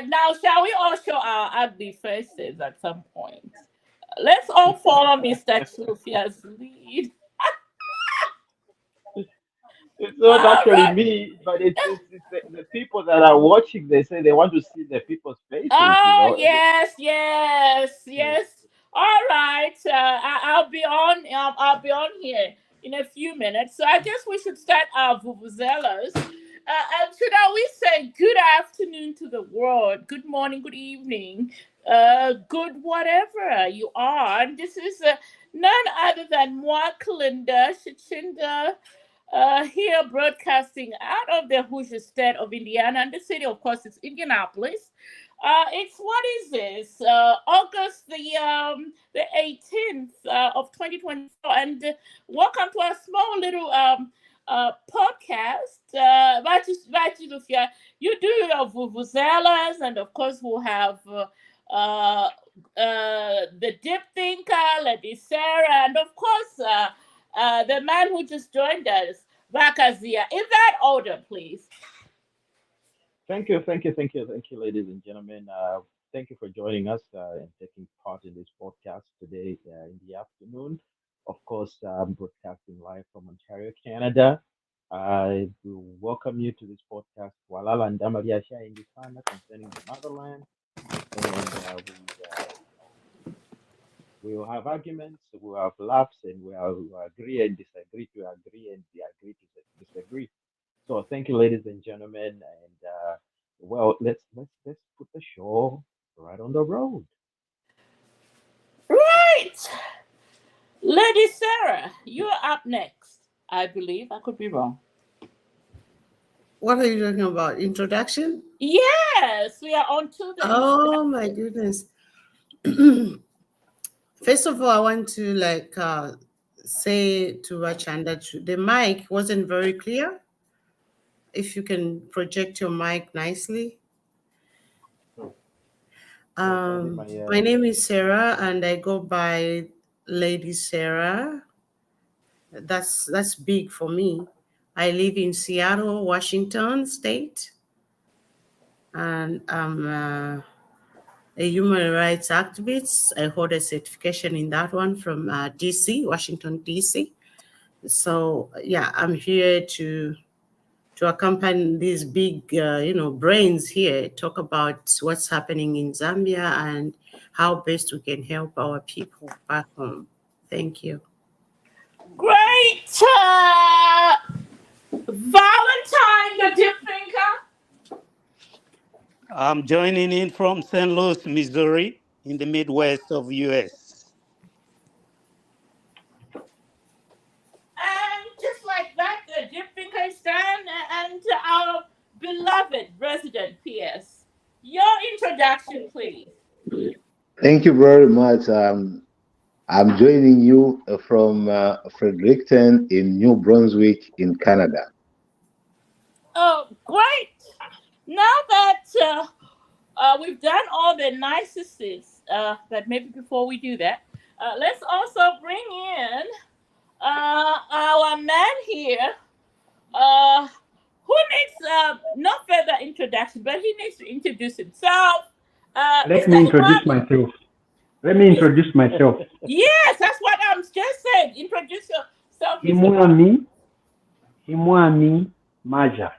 Now, shall we all show our ugly faces at some point? Let's all follow Mr. Chufia's lead. It's not All actually right. me, but it's the people that are watching. They say they want to see the people's faces, you Oh know. And yes, yes, yeah. yes. All right. I'll be on. I'll be on here in a few minutes. So I guess we should start our vuvuzelas. And should I we say good afternoon to the world? Good morning, good evening, good whatever you are. And this is none other than moi, Kalinda Shichinda, here broadcasting out of the Hoosier state of Indiana, and the city, of course, is Indianapolis. It's what is this? August the 18th of 2024, and welcome to a small little podcast. Right, you do your vuvuzelas, and of course we'll have uh, the Deep Thinker, Lady Sarah, and of course the man who just joined us, Vakazia. In that order, please. Thank you, ladies and gentlemen. Thank you for joining us and taking part in this podcast today in the afternoon. Of course, I'm broadcasting live from Ontario, Canada. I will welcome you to this podcast, Walala and Damaria in the concerning the motherland, and we will have arguments, we will have laughs, and we will agree and disagree to agree and agree to disagree. So thank you, ladies and gentlemen, and well, let's put the show right on the road. Right. Lady Sarah, you're up next. I believe. I could be wrong. What are you talking about? Introduction? Yes, we are on to the Oh my introduction. goodness. First of all, I want to say to Rachanda, the mic wasn't very clear. If you can project your mic nicely. So yes, I did my My name is Sarah, and I go by Lady Sarah. That's big for me. I live in Seattle, Washington State, and I'm a human rights activist. I hold a certification in that one from DC, Washington DC. So yeah, I'm here to accompany these big, brains here, talk about what's happening in Zambia and how best we can help our people back home. Thank you. Great Valentine, the Deep Thinker. I'm joining in from St. Louis, Missouri, in the Midwest of US. And just like that, the Deep Thinker is done, and our beloved resident PS. Your introduction, please. Thank you very much. I'm joining you from Fredericton in New Brunswick in Canada. Oh, great. Now that we've done all the niceties, but maybe before we do that, let's also bring in our man here, uh, who needs no further introduction, but he needs to introduce himself. Let Mr. me introduce Imam. myself. Let me introduce myself. Yes, that's what I'm just saying. Introduce yourself, Mr. Imam. Imwami, Imwami Maja.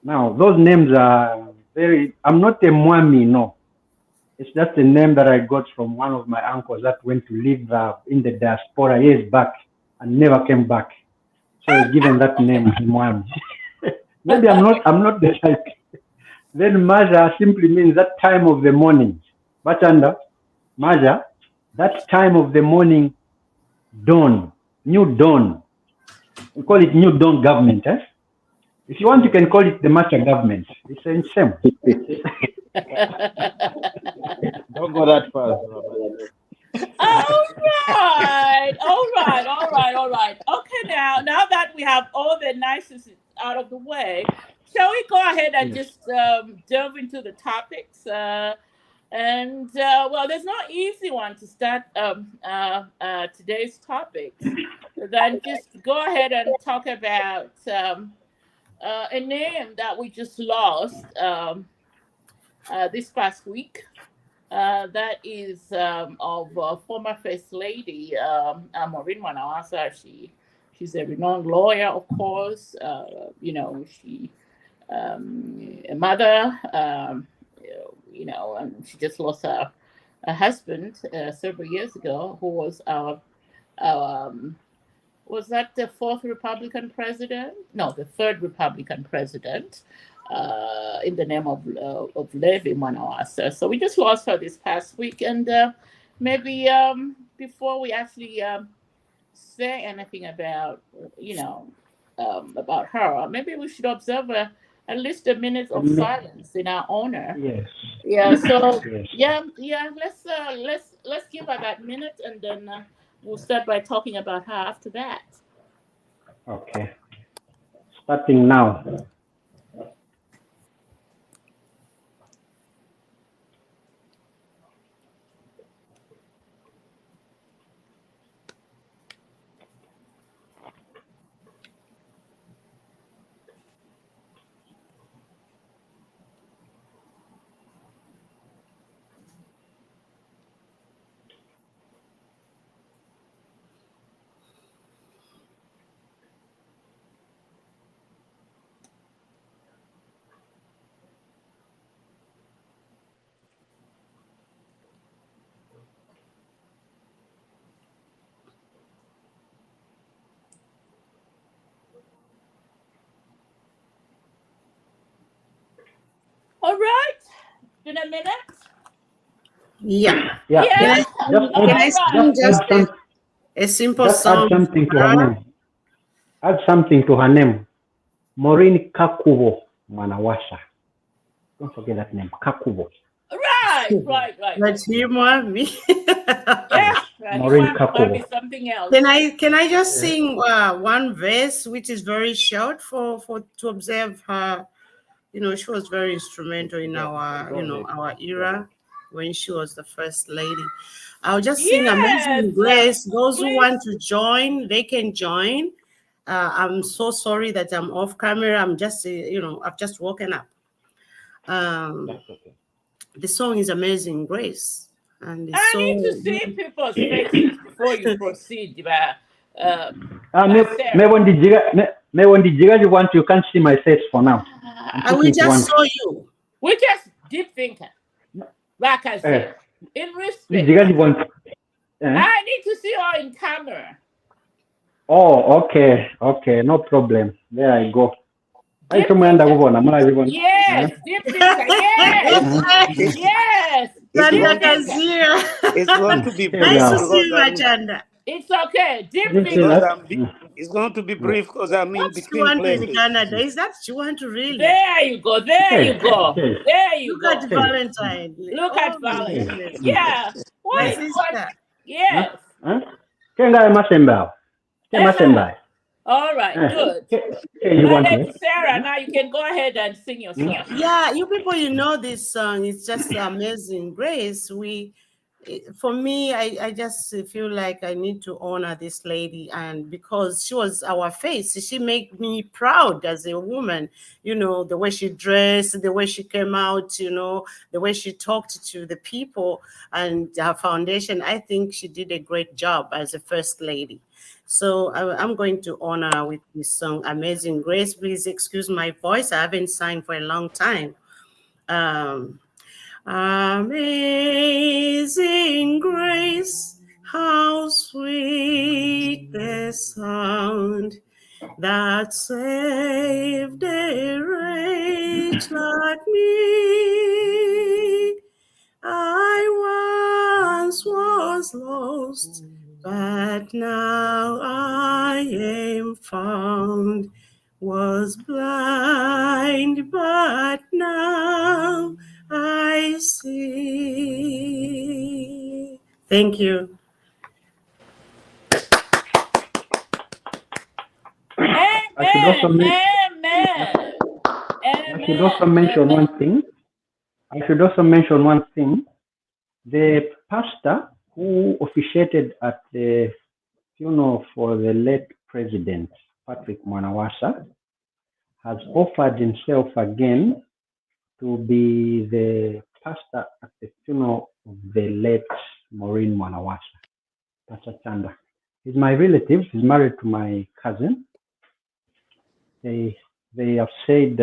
Now, those names are I'm not a Mwami, no. It's just a name that I got from one of my uncles that went to live in the diaspora years back and never came back. So I was given that name, Mwami. Maybe I'm not the type. Then Maja simply means that time of the morning. But under Maja, that time of the morning, dawn, new dawn. We call it new dawn government. If you want, you can call it the master government. It's the same. don't go that far. All right. Okay, now that we have all the niceties out of the way, shall we go ahead and Yes. just delve into the topics? Well, there's no easy one to start today's topics. Then just go ahead and talk about a name that we just lost this past week. That is of former First Lady Maureen Wanawasa. She's a renowned lawyer, of course. She a mother. And she just lost her husband several years ago, who was was that the fourth Republican president? No, the third Republican president. In the name of Levi Manawasa. So we just lost her this past week, and maybe before we actually say anything about about her, maybe we should observe at least a minute of silence in our honor. Yes. Yeah. So Yes. yeah. Let's give her that minute, and then we'll start by talking about her after that. Okay. Starting now. All right. Been a minute. Yeah. Yeah. Yeah. Can I sing just a simple song? Add something to her name. Add something to her name. Maureen Kakubo Manawasa. Don't forget that name, Kakubo. Right. But you want me? Yeah. Maureen Might be Kakubo. something else. Can I just sing one verse, which is very short for to observe her? She was very instrumental in our our era when she was the first lady. I'll just sing Amazing Grace. Those who want to join, they can join. I'm so sorry that I'm off camera. I'm just I've just woken up. That's okay. The song is Amazing Grace, and it's I need to see people's faces before you proceed. May when did you want, you can't see my face for now. We just saw you. We just deep thinking. Like I said, in respect. I need to see her in camera. Oh, okay, no problem. There I go. Yes, deep thinker. Yes. It's going to be brief. Nice to see you, Machanda. It's okay. Deep thinker. It's going to be brief because I'm in between What places. in Canada? Is that you want to really? There you go. Look at Valentine. Look at Valentine. Goodness. Yeah. My sister. Yes. All right, good. Sarah, now you can go ahead and sing your song. Yeah, you people, this song. It's just Amazing Grace. For me, I just feel like I need to honor this lady, and because she was our face, she made me proud as a woman. The way she dressed, the way she came out, the way she talked to the people, and her foundation. I think she did a great job as a first lady. So I'm going to honor with this song, Amazing Grace. Please excuse my voice. I haven't sang for a long time. Amazing grace, how sweet the sound that saved a wretch like me. I once was lost, but now I am found. Was blind, but now I see. Thank you. Amen. I should also mention one thing. The pastor who officiated at the funeral for the late president, Patrick Mwanawasa, has offered himself again to be the pastor at the funeral of the late Maureen Mwanawasa, Pastor Chanda. He's my relative. He's married to my cousin. They have said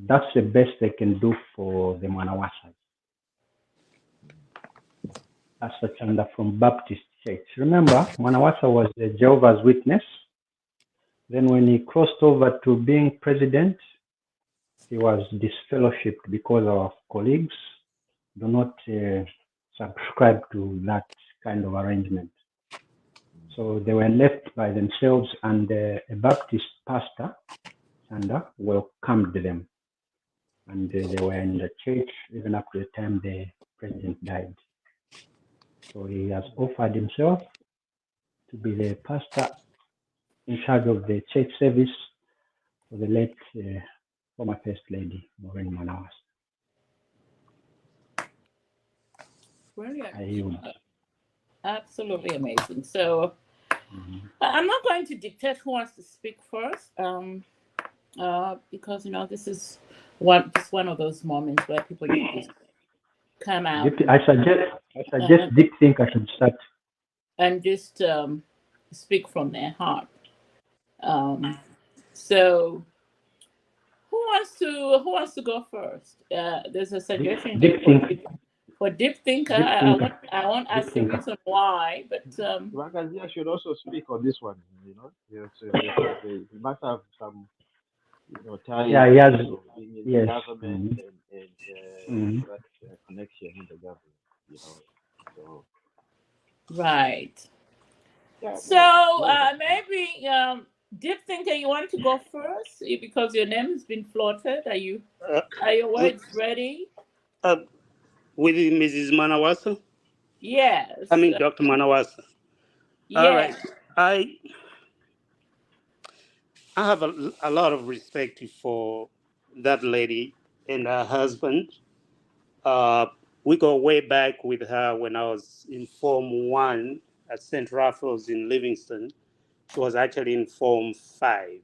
that's the best they can do for the Mwanawasa. Pastor Chanda from Baptist Church. Remember, Mwanawasa was a Jehovah's Witness. Then when he crossed over to being president, he was disfellowshipped because our colleagues do not subscribe to that kind of arrangement. So they were left by themselves, and a Baptist pastor, Chanda, welcomed them. And they were in the church even up to the time the president died. So he has offered himself to be the pastor in charge of the church service for the late former First Lady, Maureen Mwanawasa. Brilliant. Absolutely amazing. So I'm not going to dictate who wants to speak first, because this is one of those moments where people need to come out. I suggest Deep Thinker should start and just speak from their heart. So who wants to go first? There's a suggestion for Deep Thinker. I won't ask the reason why, but Ragazia should also speak on this one. Yes, he must have some ties he has, in the government and that connection in the government. So right. Yeah, so maybe Deep Thinker, you want to go first because your name has been floated. Are your words ready? With Mrs. Mwanawasa? Yes. I mean, Dr. Mwanawasa. Yeah. All right. I have a lot of respect for that lady and her husband. We go way back with her when I was in Form 1 at St. Raphael's in Livingston. She was actually in Form 5.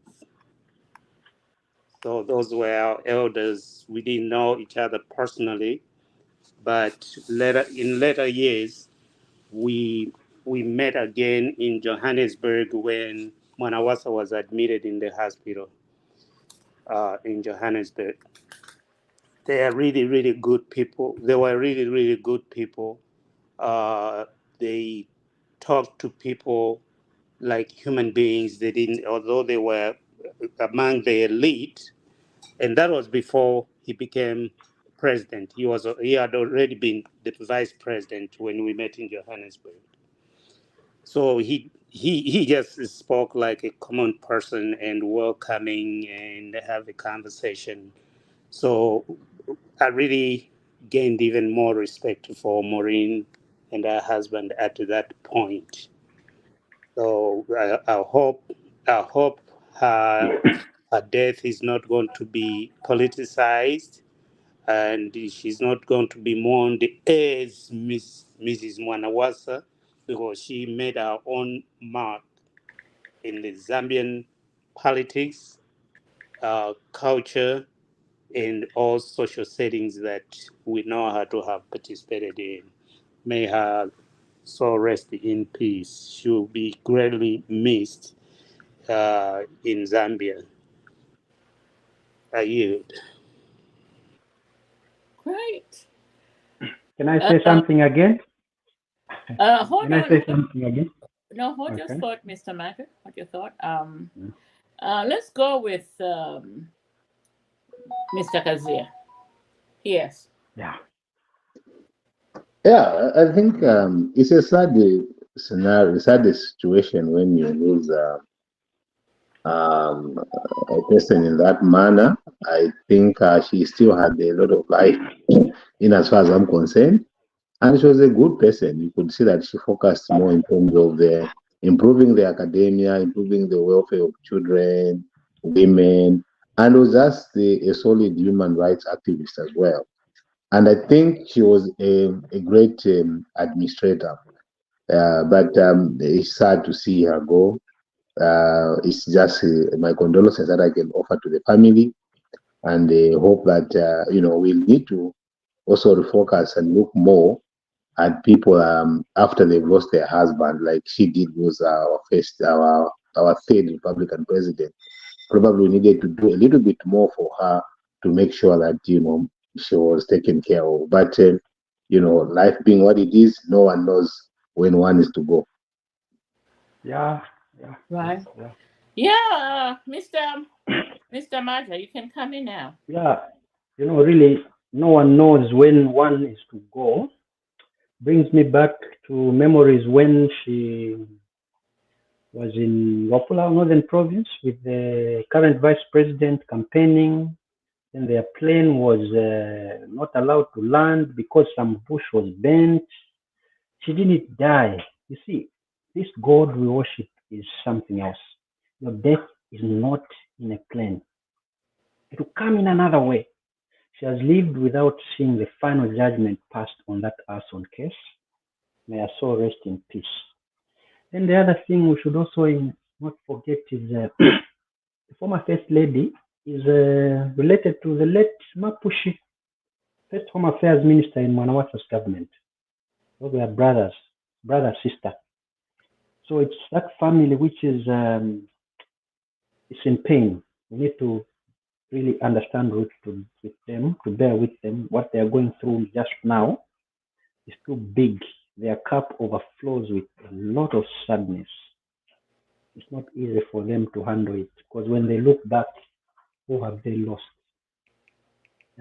So those were our elders. We didn't know each other personally, but in later years, we met again in Johannesburg when Mwanawasa was admitted in the hospital in Johannesburg. They are really, really good people. They were really, really good people. They talked to people like human beings. They didn't, although they were among the elite, and that was before he became president. He had already been the vice president when we met in Johannesburg. So he just spoke like a common person and welcoming and have a conversation. So I really gained even more respect for Maureen and her husband at that point. So I hope her death is not going to be politicized, and she's not going to be mourned as Mrs. Mwanawasa, because she made her own mark in the Zambian politics, culture, and all social settings that we know her to have participated in. May her soul rest in peace. She will be greatly missed in Zambia. I yield. Great. Can I say something again? Hold Can on. I say something again? No, hold your thought, Mr. Macker. Hold your thought. Let's go with Mr. Kazia. Yes. Yeah, I think it's a sad scenario, sad situation when you lose a person in that manner. I think she still had a lot of life in as far as I'm concerned. And she was a good person. You could see that she focused more in terms of improving the academia, improving the welfare of children, women, and was just a solid human rights activist as well. And I think she was a great administrator. But it's sad to see her go. It's just my condolences that I can offer to the family, and hope that we'll need to also refocus and look more at people after they've lost their husband, like she did with our third Republican president. Probably needed to do a little bit more for her to make sure that she was taken care of. But life being what it is, no one knows when one is to go. Yeah, yeah, Right. yeah. Yeah, Mr. Maja, you can come in now. Yeah, really, no one knows when one is to go. Brings me back to memories when she was in Wapula, Northern Province, with the current vice president campaigning. And their plane was not allowed to land because some bush was burnt. She didn't die. You see, this God we worship is something else. Your death is not in a plane. It will come in another way. She has lived without seeing the final judgment passed on that arson case. May her soul rest in peace. Then the other thing we should also not forget is the former first lady is related to the late Mapushi, first Home Affairs Minister in Manawasa's government. Those were brothers, brother, sister. So it's that family which is in pain. We need to really understand with them, to bear with them. What they are going through just now is too big. Their cup overflows with a lot of sadness. It's not easy for them to handle it because when they look back, who have they lost?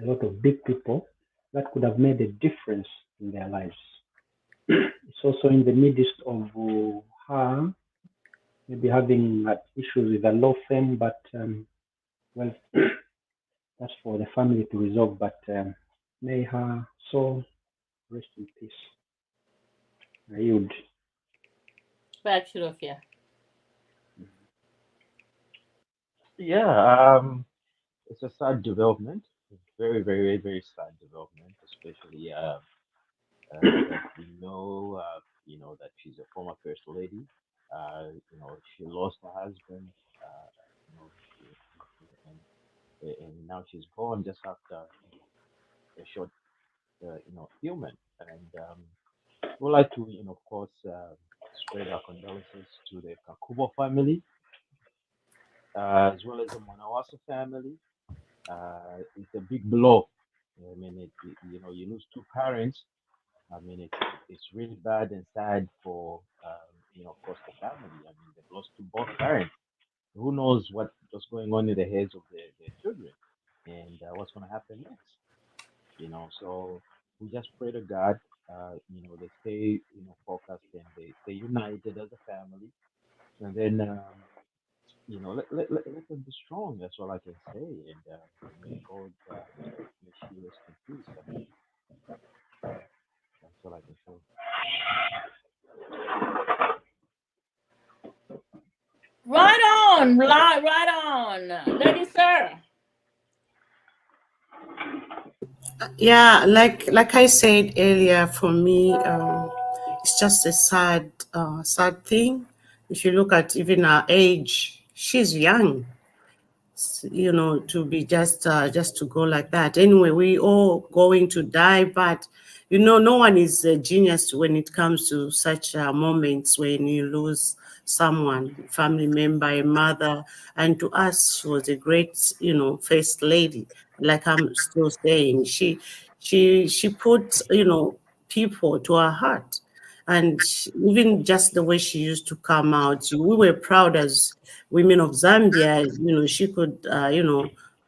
A lot of big people that could have made a difference in their lives. It's also in the midst of her maybe having issues with a law firm, but well, that's for the family to resolve. But may her soul rest in peace. I yield. Back to Lufia. Yeah, it's a sad development. Very, very, very sad development, especially that that she's a former first lady. She lost her husband. Uh, you know, she, and now she's gone just after a short ailment. And we'd like to, of course, spread our condolences to the Kakubo family, as well as the Monawasa family. It's a big blow. I mean, you lose two parents. I mean, it's really bad and sad for of course, the family. I mean, they've lost to both parents. Who knows what's going on in the heads of their children, and what's going to happen next? So we just pray to God. They stay focused, and they stay united as a family, and then let them be strong. That's all I can say, and may God may she rest in peace. I mean, that's all I can say. Right on, right on. Lady Sarah. Yeah, like I said earlier, for me, it's just a sad thing. If you look at even her age, she's young. To be just to go like that. Anyway, we all going to die, but no one is a genius when it comes to such moments when you lose someone, family member, a mother. And to us, she was a great, first lady. Like I'm still saying, she put, people to her heart. And even just the way she used to come out, we were proud as women of Zambia. She could,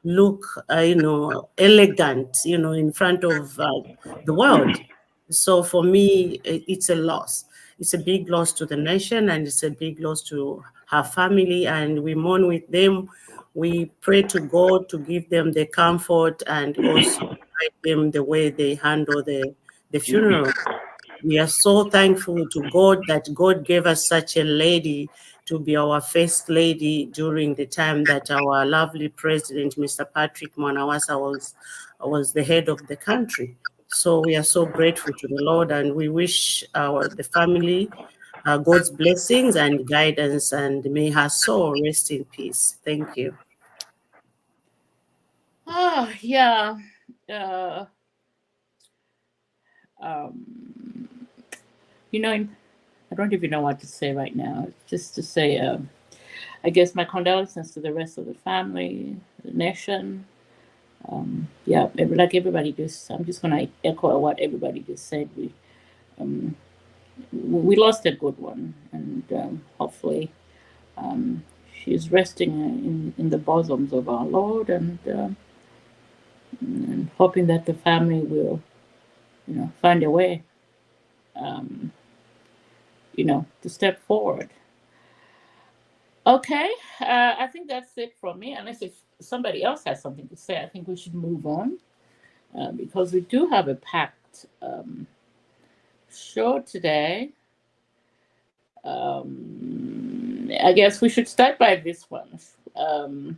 look, elegant, in front of the world. So for me, it's a loss. It's a big loss to the nation, and it's a big loss to her family. And we mourn with them. We pray to God to give them the comfort and also guide them the way they handle the funeral. We are so thankful to God that God gave us such a lady to be our first lady during the time that our lovely president, Mr. Patrick Mwanawasa, was the head of the country. So we are so grateful to the Lord, and we wish the family God's blessings and guidance, and may her soul rest in peace. Thank you. Oh, yeah. Uh, um, I don't even know what to say right now. Just to say, I guess my condolences to the rest of the family, the nation. Yeah, like everybody just, I'm just gonna echo what everybody just said. Um, we lost a good one, and hopefully, um, she's resting in the bosoms of our Lord, and hoping that the family will, find a way, um, to step forward. Okay, I think that's it from me. Unless if somebody else has something to say, I think we should move on, because we do have a packed show today. I guess we should start by this one. Um,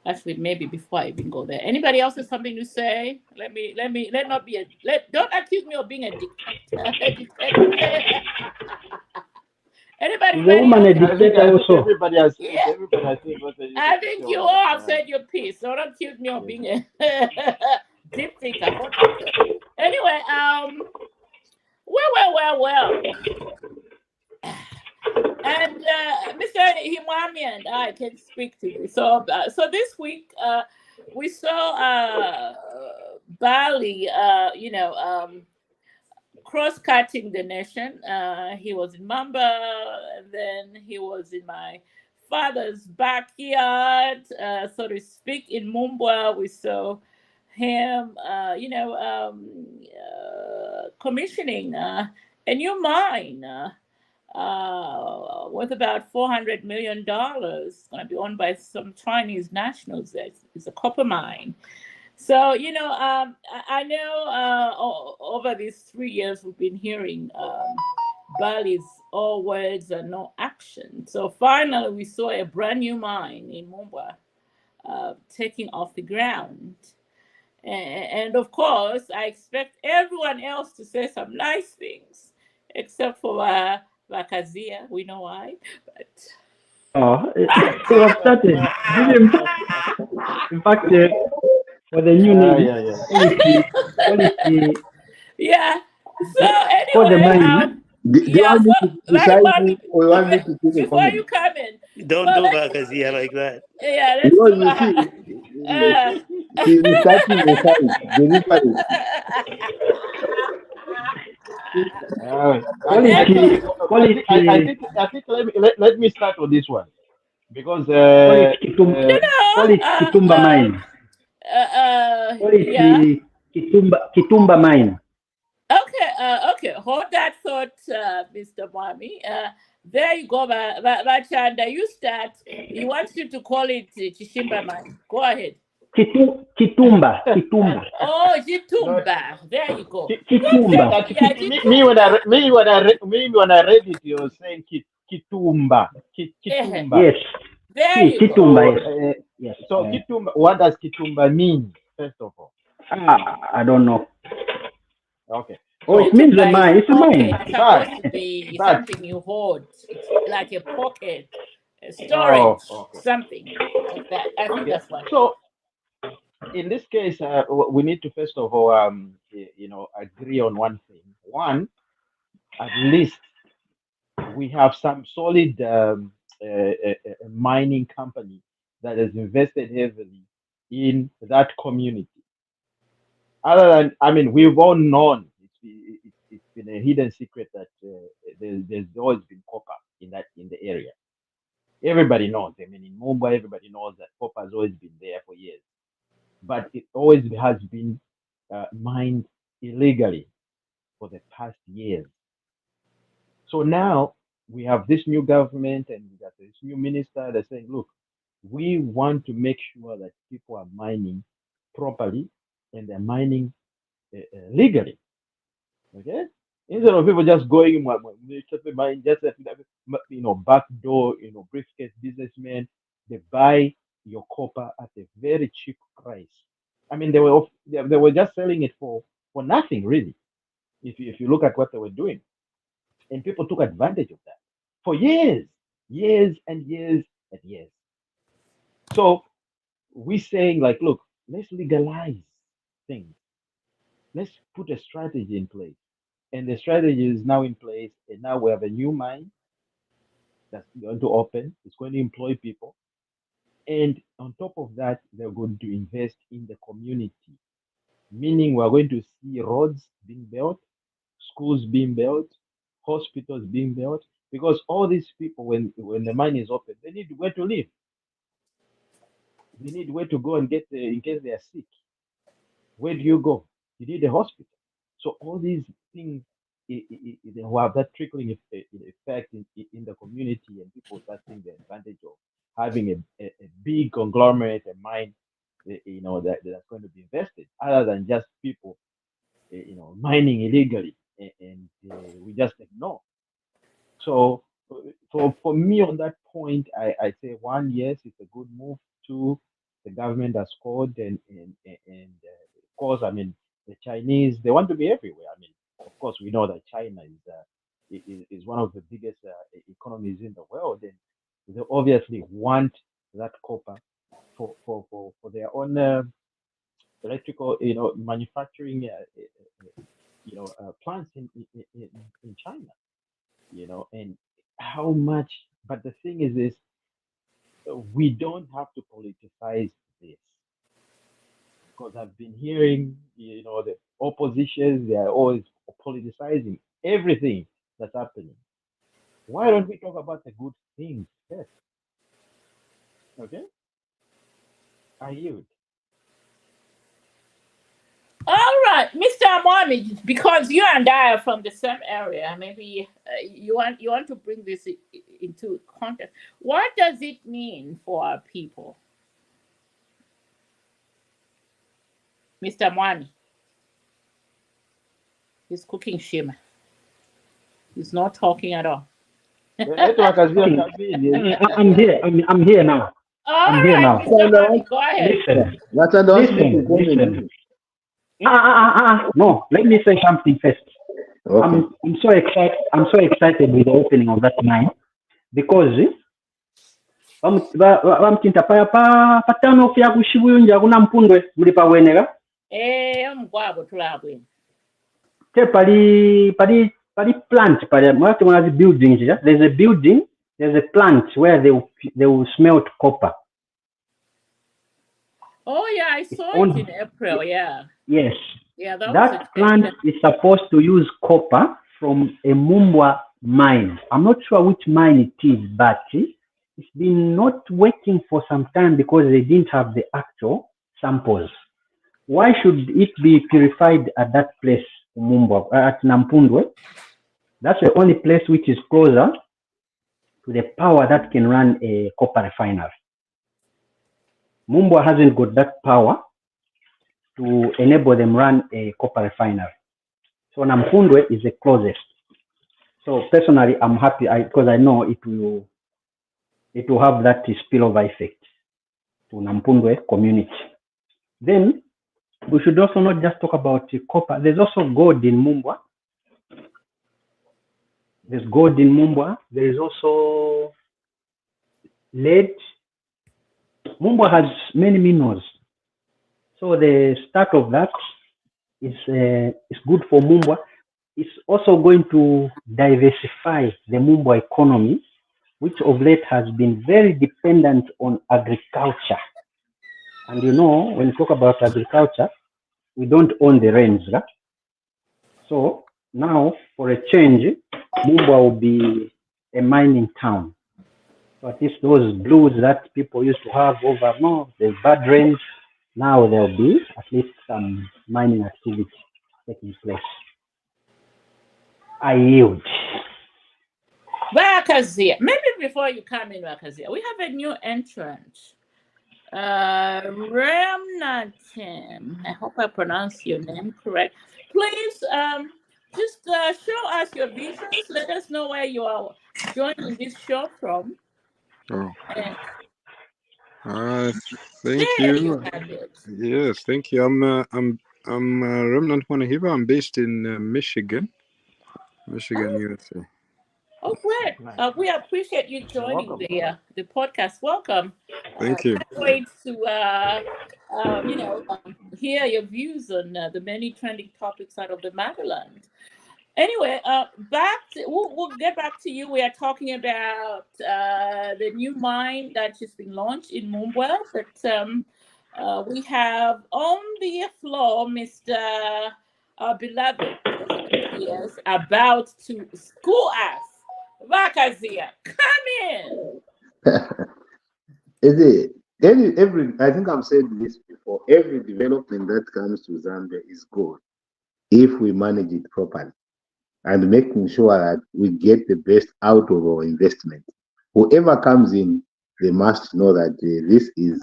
Actually, maybe before I even go there, anybody else has something to say? Let not be a let. Don't accuse me of being a dictator. Anybody Is the ready? woman a Okay. dictator also? Everybody has said, Yeah, what they needed I to say think you on that. all have said your piece. So don't accuse me of Yeah. being a deep thinker, hot thinker. Anyway, well. And Mr. Himwami and I can speak to this. So this week we saw Bali, cross-cutting the nation. He was in Maamba, and then he was in my father's backyard, so to speak, in Mumbwa. We saw him, commissioning a new mine. Worth about $400 million, going to be owned by some Chinese nationals. It's a copper mine. So, I know over these 3 years we've been hearing Bali's all words and no action. So finally we saw a brand new mine in Mumbwa taking off the ground. And of course, I expect everyone else to say some nice things, except for Vakazia. We know why. But Oh, he was started. Give him, in fact, for the new name, Yeah. policy yeah. So for the anyway, money. Do you yeah. want So me to like, criticize mommy, you or you want me to give a before comment? you come in, so Don't do let's Vakazia like that. yeah, let's No, do you see, uh, he's starting a fight. The difference. Quality, quality, I think let me start with this one because quality Kitumba, no, quality Kitumba mine. yeah. Quality Kitumba mine. Okay. Hold that thought, Mr. Mwami. There you go, Bachanda. You start. He wants you to call it Chishimba man. Go ahead. Kitumba. Oh, no, Jitumba. There you go. Don't say, Kitumba. yeah, me Jitumba. when I read it, you were saying Kitumba, Eh, Kitumba. Yes. there you go. Kitumba, So, yes. Yes. so Kitumba, what does Kitumba mean? First of all, I don't know. okay. Oh, it So, means a Jitumba is mine. It's a pocket. mine. It's but supposed to be but something you hold. It's like a pocket, a oh, storage, okay, something like that. I think okay. that's what. So in this case, we need to first of all, agree on one thing. One, at least we have some solid mining company that has invested heavily in that community. Other than, I mean, we've all known it's been a hidden secret that there's always been copper in the area. Everybody knows. I mean, in Mumbai, everybody knows that copper has always been there for years, but it always has been mined illegally for the past years. So now we have this new government and we got this new minister that's saying, look, we want to make sure that people are mining properly and they're mining legally. Okay? Instead of people just going, just backdoor, briefcase businessmen, they buy your copper at a very cheap price. I mean, they were just selling it for nothing really. If you look at what they were doing, and people took advantage of that for years, years and years and years. So we're saying like, look, let's legalize things. Let's put a strategy in place. And the strategy is now in place. And now we have a new mine that's going to open. It's going to employ people. And on top of that, they're going to invest in the community, meaning we're going to see roads being built, schools being built, hospitals being built, because all these people, when the mine is open, they need where to live. They need where to go and get in case they are sick. Where do you go? You need a hospital. So all these things they will have that trickling effect in the community, and people start seeing the advantage of having a big conglomerate, a mine, that's going to be invested, other than just people, mining illegally, and we just ignore. So for me on that point, I say one, yes, it's a good move. Two, the government has scored, and of course, I mean, the Chinese, they want to be everywhere. I mean, of course, we know that China is one of the biggest economies in the world, and they obviously want that copper for their own electrical, manufacturing, plants in China, and how much. But the thing is this: we don't have to politicize this, because I've been hearing, the oppositions, they are always politicizing everything that's happening. Why don't we talk about the good things first? Okay, I yield. All right, Mr. Amwami, because you and I are from the same area, maybe you want to bring this into context. What does it mean for our people, Mr. Amwami? He's cooking shima. He's not talking at all. Network has been I'm here. I'm here now. All I'm here right, now. Mr. Amwami, go ahead. Listen, What I don't speak to listen. comment. No, let me say something first. Okay. I'm so excited. I'm so excited with the opening of that mine because bamtinta patano fya kushibuyunja kuna mpundwe muli pawenera Mugwabo tulabwe. te pali plant pali mwati mwazi buildings ya. There's a building, there's a plant where they will smelt copper. Oh yeah, I saw it in April. Yeah. Yes. Yeah, that plant is supposed to use copper from a Mumbwa mine. I'm not sure which mine it is, but it's been not working for some time because they didn't have the actual samples. Why should it be purified at that place, Mumbwa, at Nampundwe? That's the only place which is closer to the power that can run a copper refinery. Mumbwa hasn't got that power to enable them run a copper refinery. So Nampundwe is the closest. So personally, I'm happy because I know it will have that spillover effect to Nampundwe community. Then we should also not just talk about copper. There's also gold in Mumbwa. There's gold in Mumbwa. There is also lead. Mumbwa has many minerals. So the start of that is good for Mumbwa. It's also going to diversify the Mumbwa economy, which of late has been very dependent on agriculture. And when you talk about agriculture, we don't own the rains. Right? So now, for a change, Mumbwa will be a mining town. So at least those blues that people used to have over, there's bad rains. Now there'll be at least some mining activity taking place. I yield. Wakazia, maybe before you come in, Wakazia, we have a new entrant. Remnatim. I hope I pronounce your name correct. Please just show us your visions. Let us know where you are joining this show from. Oh. And Thank you. Yes, thank you. I'm Remnant Mwanahiva. I'm based in Michigan, USA. Oh, great. Nice. We appreciate you You're joining welcome. the podcast. Welcome. Thank you. Can't wait to hear your views on the many trending topics out of the motherland. Anyway, we'll get back to you. We are talking about the new mine that just been launched in Mumbwa, but we have on the floor Mr. Beloved, he is about to school us. Vakazia, come in. Is it every I think I've said this before, every development that comes to Zambia is good if we manage it properly and making sure that we get the best out of our investment. Whoever comes in, they must know that this is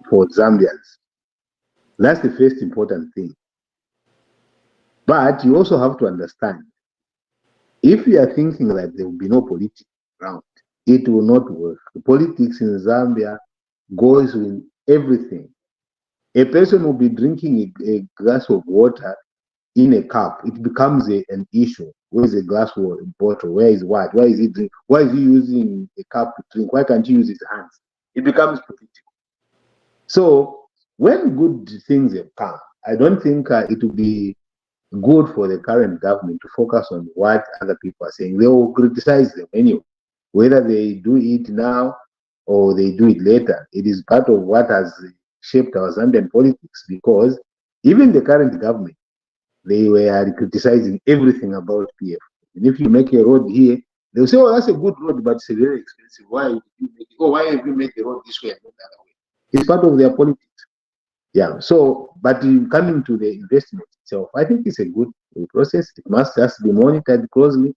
for Zambians. That's the first important thing. But you also have to understand, if you are thinking that there will be no politics around, it will not work. The politics in Zambia goes with everything. A person will be drinking a glass of water in a cup. It becomes an issue. Where is a glass water bottle? Where is what? Why is he drink? Why is he using a cup to drink? Why can't he use his hands? It becomes political. So when good things have come, I don't think it will be good for the current government to focus on what other people are saying. They will criticize them anyway, whether they do it now or they do it later. It is part of what has shaped our Zambian politics, because even the current government, they were criticizing everything about PF. And if you make a road here, they'll say, oh, that's a good road, but it's very expensive. Why did you make it? Oh, why have you made the road this way and not the other way? It's part of their politics. Yeah. So, but coming to the investment itself, I think it's a good process. It must just be monitored closely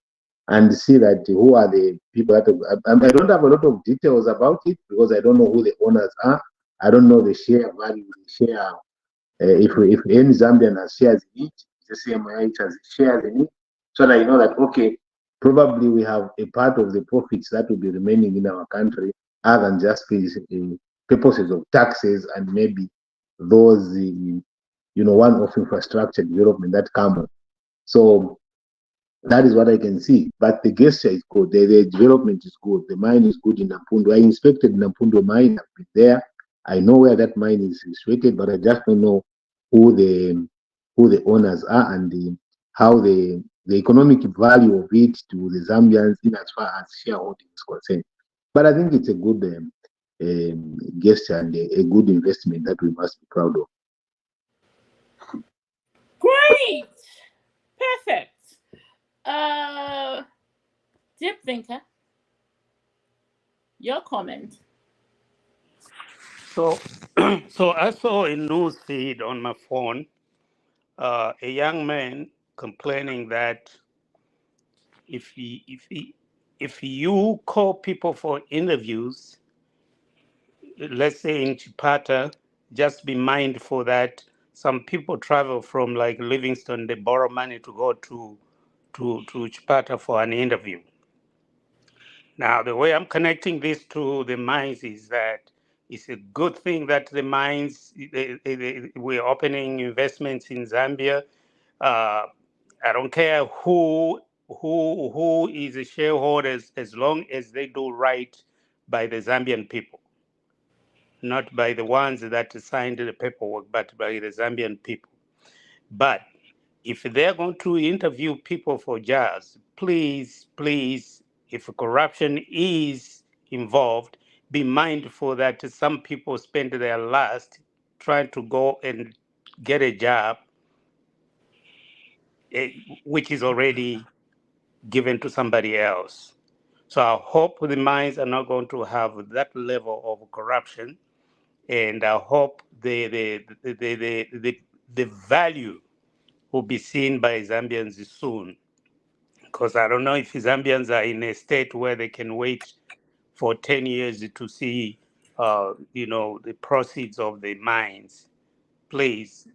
and see that who are the people that I don't have a lot of details about it because I don't know who the owners are. I don't know the share value, the share. If any Zambian has shares in it, it's the same way it has shares in it. So that you know that, okay, probably we have a part of the profits that will be remaining in our country other than just purposes of taxes and maybe those, one-off infrastructure development that come on. So that is what I can see. But the gesture is good. The development is good. The mine is good in Nampundo. I inspected Nampundo mine. I've been there. I know where that mine is situated, but I just don't know who the owners are and how the economic value of it to the Zambians in as far as shareholding is concerned. But I think it's a good gesture and a good investment that we must be proud of. Great. Perfect. Deep thinker, your comment. So, so I saw a news feed on my phone, a young man complaining that if you call people for interviews, let's say in Chipata, just be mindful that some people travel from like Livingston, they borrow money to go to Chipata for an interview. Now, the way I'm connecting this to the mines is that it's a good thing that the mines, we're opening investments in Zambia. Uh, I don't care who is a shareholder, as long as they do right by the Zambian people, not by the ones that signed the paperwork, but by the Zambian people. But if they're going to interview people for jobs, please, please, if corruption is involved, be mindful that some people spend their last trying to go and get a job, which is already given to somebody else. So I hope the mines are not going to have that level of corruption, and I hope the value will be seen by Zambians soon. Because I don't know if Zambians are in a state where they can wait for 10 years to see, the proceeds of the mines. Please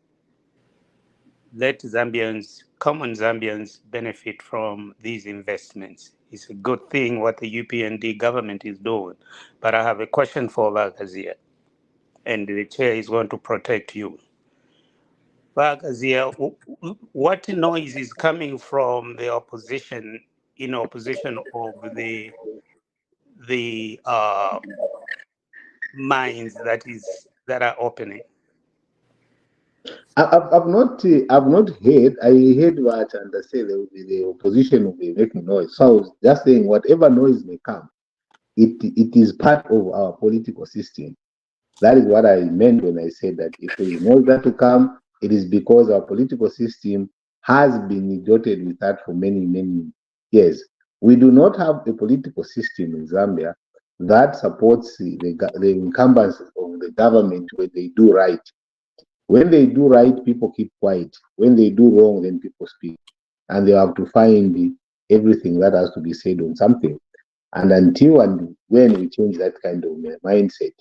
let Zambians, common Zambians, benefit from these investments. It's a good thing what the UPND government is doing. But I have a question for Vagazia, and the chair is going to protect you. Vagazia, what noise is coming from the opposition in opposition of the mines that are opening? I've not heard. I heard what and I say the opposition will be making noise. So I was just saying whatever noise may come, it is part of our political system. That is what I meant when I said that if there is noise that to come, it is because our political system has been dotted with that for many, many years. We do not have a political system in Zambia that supports the incumbents of the government when they do right. When they do right, people keep quiet. When they do wrong, then people speak. And they have to find everything that has to be said on something. And until and when we change that kind of mindset,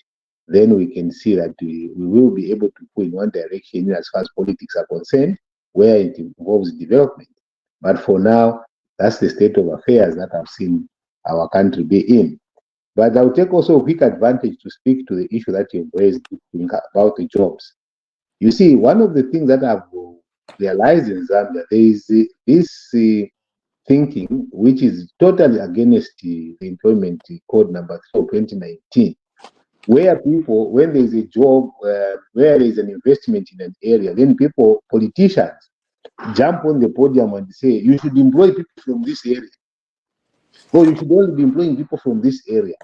then we can see that we will be able to go in one direction as far as politics are concerned, where it involves development. But for now, that's the state of affairs that I've seen our country be in. But I'll take also a quick advantage to speak to the issue that you've raised about the jobs. You see, one of the things that I've realized in Zambia, there is this thinking which is totally against the employment code number 3 of 2019, where people, when there is a job, where there is an investment in an area, then politicians, jump on the podium and say, you should employ people from this area, or you should only be employing people from this area.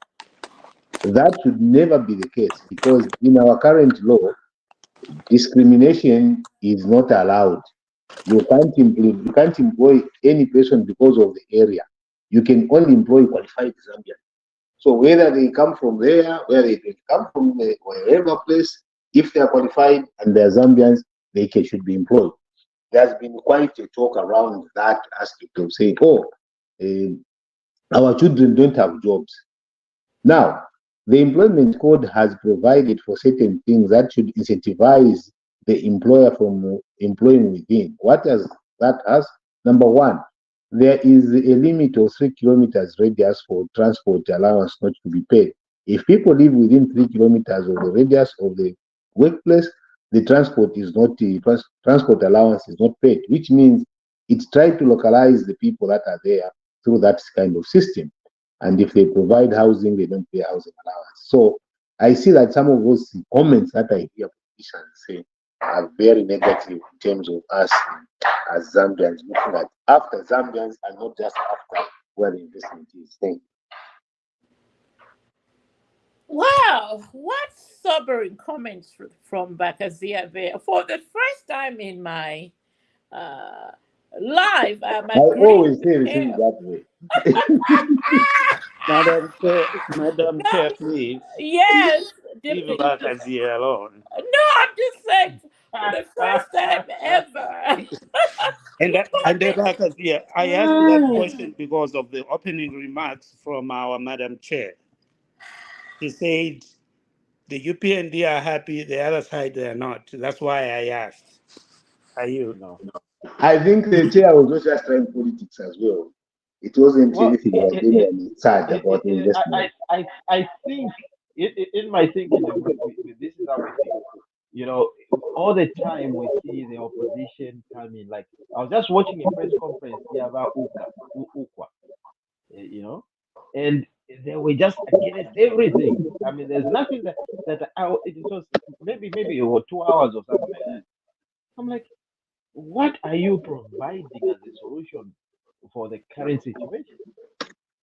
That should never be the case, because in our current law, discrimination is not allowed. You can't employ any person because of the area. You can only employ qualified Zambians. So whether they come from there, whether they come from wherever place, if they are qualified and they are Zambians, they should be employed. There's been quite a talk around that aspect of saying, our children don't have jobs. Now, the employment code has provided for certain things that should incentivize the employer from employing within. What does that ask? Number one, there is a limit of 3 kilometers radius for transport allowance not to be paid. If people live within 3 kilometers of the radius of the workplace, the transport allowance is not paid, which means it's trying to localize the people that are there through that kind of system. And if they provide housing, they don't pay housing allowance. So I see that some of those comments that I hear politicians say are very negative in terms of us as Zambians, looking at after Zambians and not just after where the investment is. Thank you. Wow, what sobering comments from Bakazia there. For the first time in my life, I'm I agreeing always say with the thing him. that way. Madam Chair, please Yes, leave Bakazia alone. no, I'm just saying for the first time ever. And Bakazia, I asked that question because of the opening remarks from our Madam Chair. She said the UPND are happy, the other side they are not. That's why I asked. Are you? No. I think the chair was also just trying politics as well. It wasn't Well, anything like anyone sad about investment. I think in my thinking, this is how we think. You know, all the time we see the opposition coming. Like I was just watching a press conference here about Ukwa, you know, and they were just against everything. I mean, there's nothing it was maybe it was 2 hours or something like that. I'm like, what are you providing as a solution for the current situation?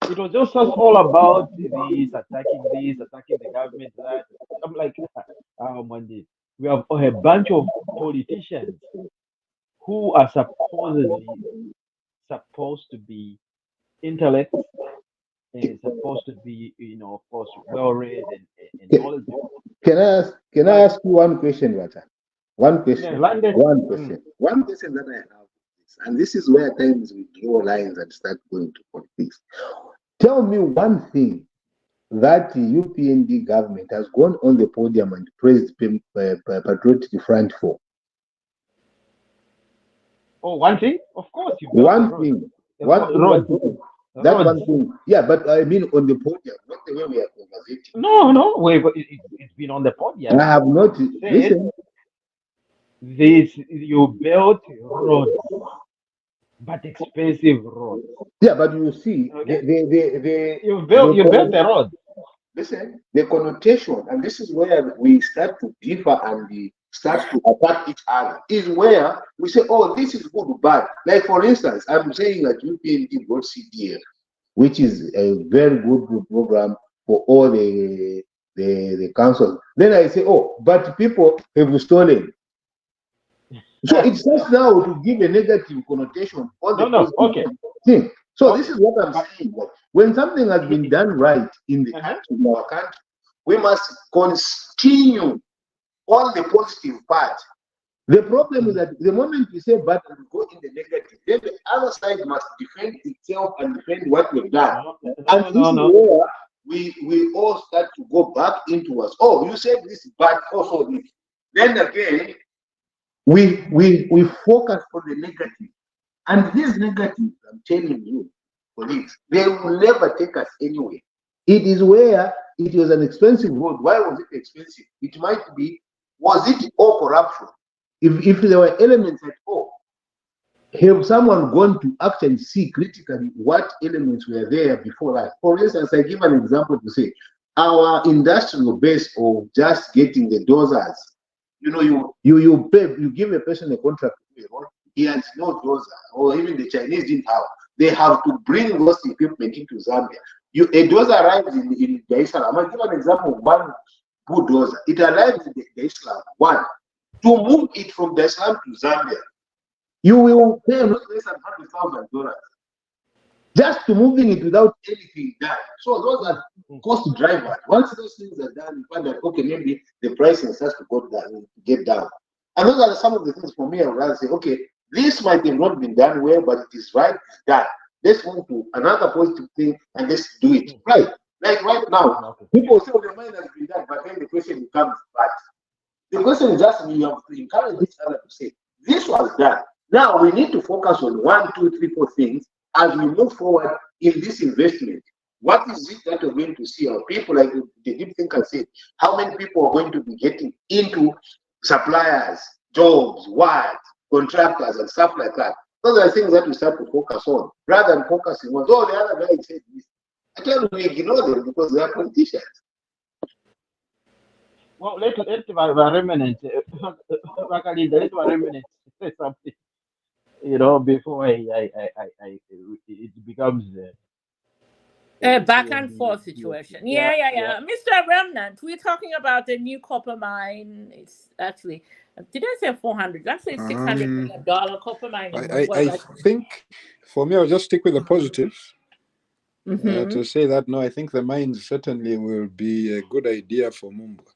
It was just all about attacking the government, that. I'm like, Monday, we have a bunch of politicians who are supposed to be intellect and supposed to be, of course, well read and knowledgeable. Can I ask you one question, Wata? One question. Yeah, landed. One question. One question that I have, and this is where times we draw lines and start going to politics. Tell me one thing that the UPND government has gone on the podium and praised Patriotic Front for. Oh, one thing? Of course, you one thing. One thing. That one thing. Yeah, but I mean on the podium, not the way we are conversating. No, it's been on the podium. I have not listened. You built roads. but expensive roads. Yeah, but you see, Okay, you the built the road. listen, the connotation, and this is where we start to differ and we start to attack each other, is where we say, oh, this is good or bad. Like, for instance, I'm saying that UPND brought CDF, which is a very good program for all the councils. Then I say, oh, but people have stolen. So it starts now to give a negative connotation on the No, okay. positive thing. So this Okay. is what I'm But saying. That when something has been done right in the country, in our country, we must continue on the positive part. The problem is that the moment we say bad and go in the negative, then the other side must defend itself and defend what we've done. And this is where we all start to go back into us. Oh, you said this is bad, also this. Then again, we focus on the negative. And these negatives, I'm telling you, colleagues, they will never take us anywhere. It is where it was an expensive road. Why was it expensive? It might be, was it all corruption? If there were elements at all, have someone gone to actually see critically what elements were there before that? For instance, I give an example to say, our industrial base of just getting the dozers, you pay, you give a person a contract, he has no dozer, or even the Chinese didn't have. They have to bring those equipment into Zambia. A dozer arrives in Dar es Salaam. I'll give an example of one bulldozer. It arrives in Dar es Salaam. One, to move it from Dar es Salaam to Zambia, you will pay not less than $100,000 just to moving it without anything done. So those are cost drivers. Once those things are done, you find that okay, maybe the pricing starts to go down, get down. And those are some of the things for me. I would rather say, okay, this might have not been done well, but it is right, it's done. Let's move to another positive thing and let's do it right. Like right now, people say, oh, the mine has been done, but then the question becomes, but the question is just you have to encourage each other to say, this was done. Now we need to focus on 1, 2, 3, 4 things as we move forward in this investment. What is it that we're going to see? Our people, like the deep thinker said, how many people are going to be getting into suppliers, jobs, what, contractors, and stuff like that? Those are things that we start to focus on, rather than focusing on, oh, the other guy said this. I tell you, we ignore them because they are politicians. Well, let remnant, let remnant say something. Before it becomes A back and forth situation. yeah. Yeah. Mr. Remnant, we're talking about the new copper mine. It's actually, did I say 400? That's a $600 million copper mine in I Mumbwa. think for me, I'll just stick with the positives. Mm-hmm. To say that, no, I think the mines certainly will be a good idea for Mumbwa.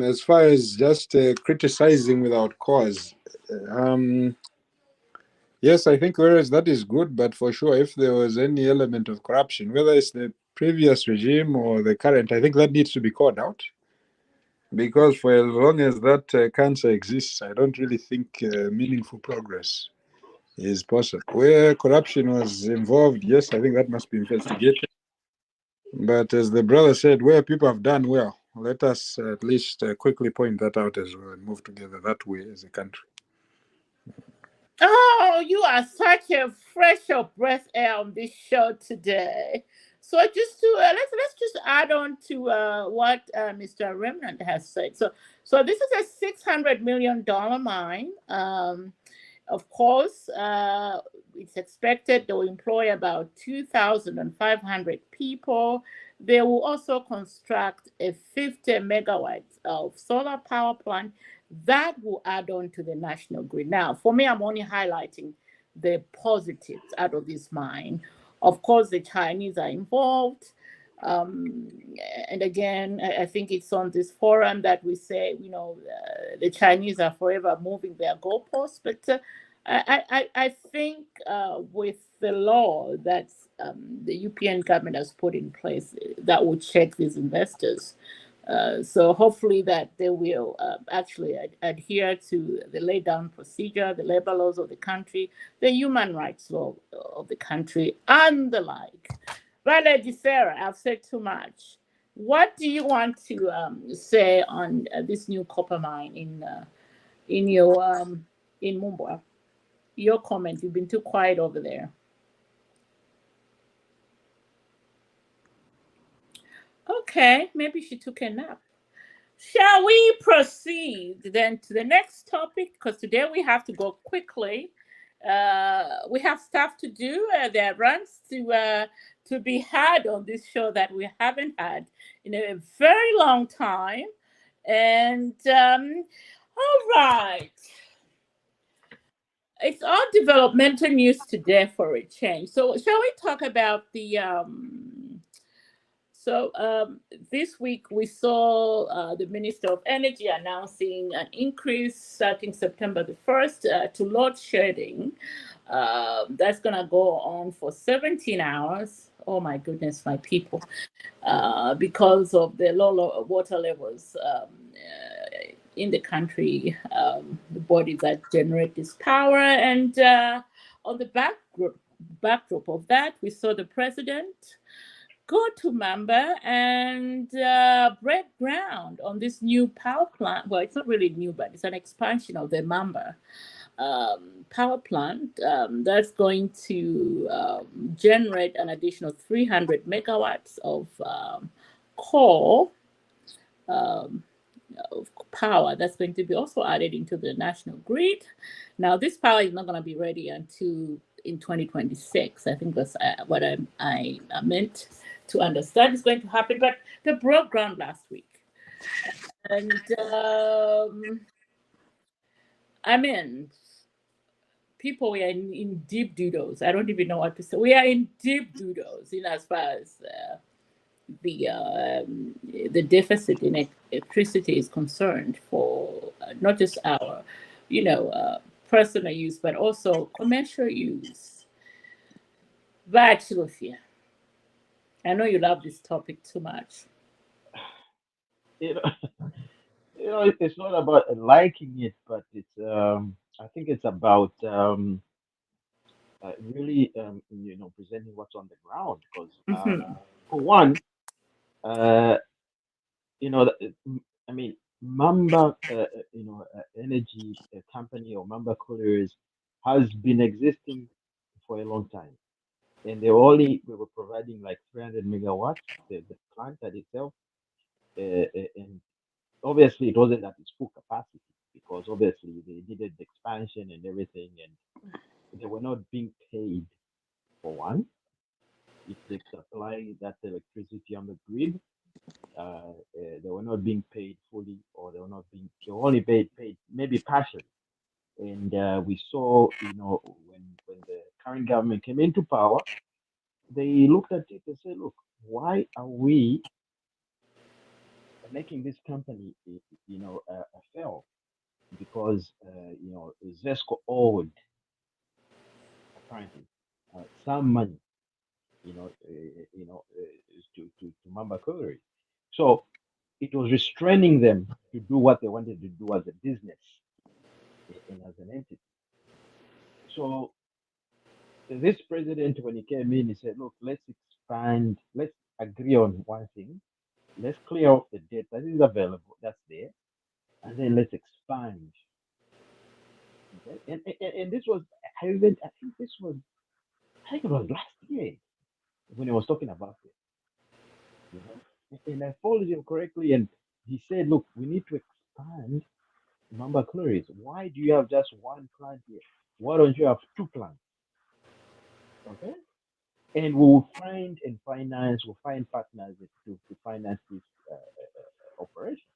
As far as just criticizing without cause, yes, I think whereas that is good, but for sure, if there was any element of corruption, whether it's the previous regime or the current, I think that needs to be called out. Because for as long as that cancer exists, I don't really think meaningful progress is possible. Where corruption was involved, yes, I think that must be investigated. But as the brother said, where people have done well, let us at least quickly point that out as well and move together that way as a country. Oh, you are such a fresh of breath air on this show today. So just to let's just add on to what Mr. Remnant has said. So this is a $600 million mine. Of course, it's expected they will employ about 2,500 people. They will also construct a 50 megawatts of solar power plant that will add on to the national grid. Now, for me, I'm only highlighting the positives out of this mine. Of course, the Chinese are involved. Um, and again, I think it's on this forum that we say, the Chinese are forever moving their goalposts. But I think with the law that the European government has put in place, that will check these investors. So hopefully that they will actually adhere to the laid down procedure, the labor laws of the country, the human rights law of the country, and the like. But Lady Sarah, I've said too much. What do you want to say on this new copper mine in Mumbwa? Your comment. You've been too quiet over there. Okay, maybe she took a nap. Shall we proceed then to the next topic? Because today we have to go quickly. We have stuff to do. There are runs to be had on this show that we haven't had in a very long time. And all right, it's all developmental news today for a change. So shall we talk about the so this week we saw the Minister of Energy announcing an increase starting September the 1st to load shedding. That's going to go on for 17 hours. Oh my goodness, my people. Because of the low water levels in the country, the bodies that generate this power. And on the backdrop of that, we saw the president go to Maamba and break ground on this new power plant. Well, it's not really new, but it's an expansion of the Maamba power plant that's going to generate an additional 300 megawatts of core um, of power that's going to be also added into the national grid. Now, this power is not going to be ready until in 2026. I think that's what I meant to understand is going to happen. But they broke ground last week. And I mean, people, we are in deep doodles. I don't even know what to say. We are in deep doodles in as far as the deficit in electricity is concerned for not just our, personal use, but also commercial use. But Lucia, I know you love this topic too much. You know, it's not about liking it, but it's I think it's about really presenting what's on the ground. Because Mm-hmm. for one, uh, I mean, Mamba, energy company or Mamba Couriers has been existing for a long time, and we were providing like 300 megawatts, the plant at itself, and obviously it wasn't at its full capacity because obviously they needed the expansion and everything, and they were not being paid for one. If they supply that electricity on the grid, they were not being paid fully, or they were only paid maybe partially. And we saw, when the current government came into power, they looked at it and said, look, why are we making this company, fail? Because Zesco owed apparently some money, to Mamba Courier. So it was restraining them to do what they wanted to do as a business and as an entity. So this president, when he came in, he said, "Look, let's expand. Let's agree on one thing. Let's clear off the debt that is available, that's there, and then let's expand." Okay? And this was, I think this was, I think it was last year when he was talking about it. You know, and I followed him correctly, and he said, "Look, we need to expand Mamba Cloris. Why do you have just one plant here? Why don't you have two plants?" Okay, and we'll we'll find partners to finance this operation,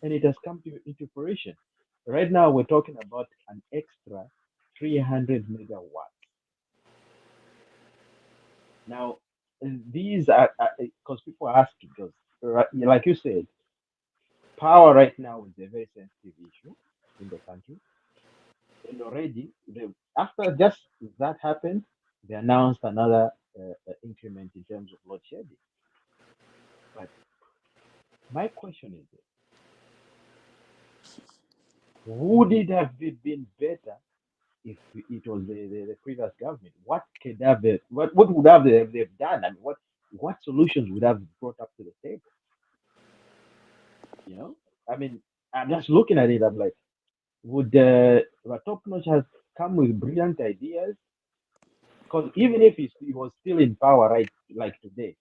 and it has come into fruition. Right now, we're talking about an extra 300 megawatts. Now, these are because people are asking, because like you said, power right now is a very sensitive issue in the country. And already, after just that happened, they announced another increment in terms of load shedding. But my question is this: would it have been better if it was the previous government? What would have they've done? I mean, what solutions would have brought up to the table? You know, I mean, I'm just looking at it. I'm like, would top notch come with brilliant ideas? Because even if he was still in power, right, like today,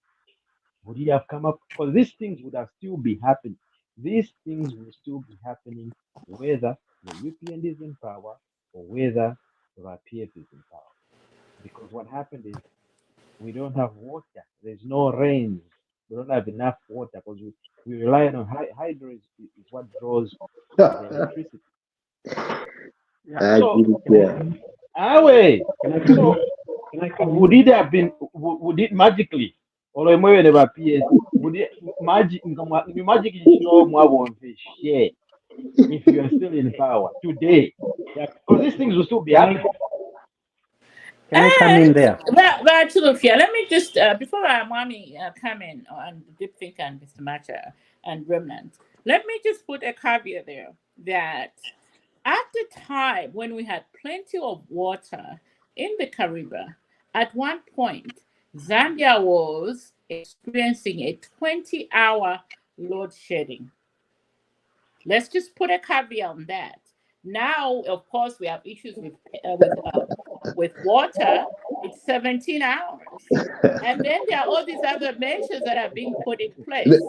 would he have come up? Because these things would have still be happening. These things will still be happening whether the UPND is in power or whether the RPF is in power. Because what happened is we don't have water. There's no rain. We don't have enough water because we rely on hydro is what draws the electricity. Yeah. I So, think, yeah. away. Can I So, would it have been, would it magically, or never PS, would it magic, magic is show more share if you are still in power today? Yeah, because these things will still be happening. can I come in there? Well, Chilufia, let me just, before our mommy come in on Deep Think and Mr. Matcha and Remnant, let me just put a caveat there that at the time when we had plenty of water in the Caribbean, at one point, Zambia was experiencing a 20-hour load shedding. Let's just put a caveat on that. Now, of course, we have issues with water. It's 17 hours, and then there are all these other measures that are being put in place.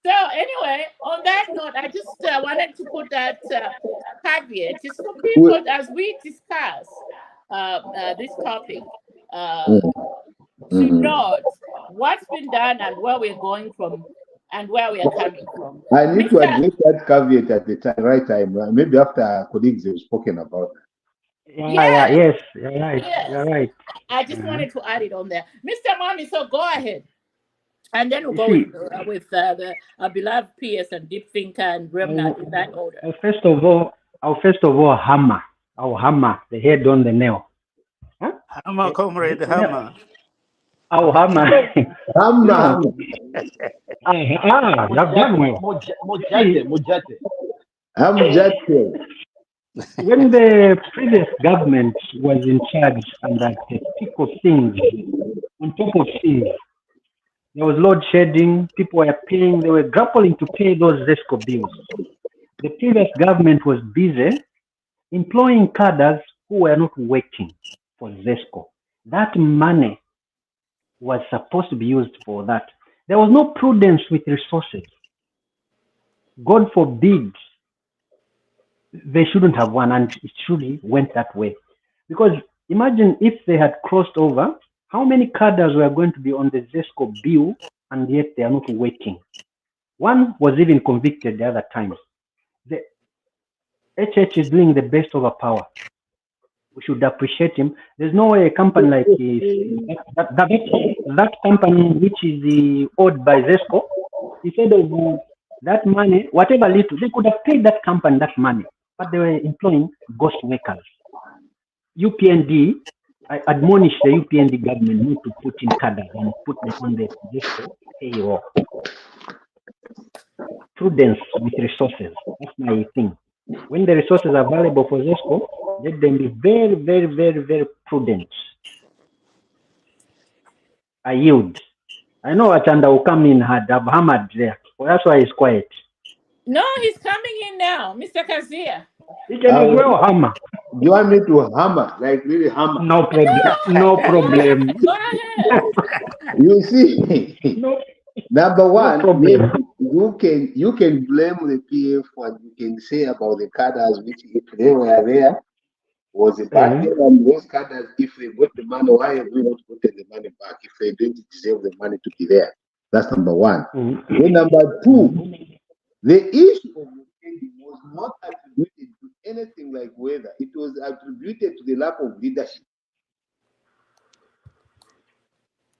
So anyway, on that note, I just wanted to put that caveat just for people as we discuss this topic to Mhm. note what's been done and where we're going from and where we are coming from. I need to Mr. address that caveat at the right time. Maybe after our colleagues have spoken about Yeah, Yes, yes, you're right. You're yes. right. I just Uh-huh. wanted to add it on there. Mr. Mommy, so go ahead. And then we'll You go see, with the beloved PS and Deep Thinker and Remnant in that order. I'll first of all hammer. I'll hammer the head on the nail. Huh? Hammer, comrade, hammer. I'll hammer. Hammer. No. You've done well. See, Mujate. I'm just when the previous government was in charge and at the peak of things, on top of things, there was load shedding, people were paying, they were grappling to pay those ZESCO bills. The previous government was busy employing cadres who were not working for ZESCO. That money was supposed to be used for that. There was no prudence with resources. God forbid they shouldn't have won, and it truly went that way. Because imagine if they had crossed over, how many cadres were going to be on the ZESCO bill and yet they are not working? One was even convicted the other time. The HH is doing the best of our power. We should appreciate him. There's no way a company like that company, which is owned by ZESCO, instead of that money, whatever little, they could have paid that company that money, but they were employing ghost workers. UPND, I admonish the UPND government not to put in cadres and put them on the ZESCO payroll. Prudence with resources. That's my thing. When the resources are available for ZESCO, let them be very, very, very, very prudent. I yield. I know Achanda will come in hard. I've hammered there. Well, that's why he's quiet. No, he's coming in now, Mr. Kazia. He can as well hammer. Do you want me to hammer? Like really hammer? No problem. No problem. Go ahead. You see, No, number one, problem. you can blame the PF what you can say about the cadres, which if they were there was a bad thing, and those cadres, if they got the money, why have we not gotten the money back if they didn't deserve the money to be there? That's number one. Then number two, the issue of Mukendi was not attributed to anything like weather. It was attributed to the lack of leadership.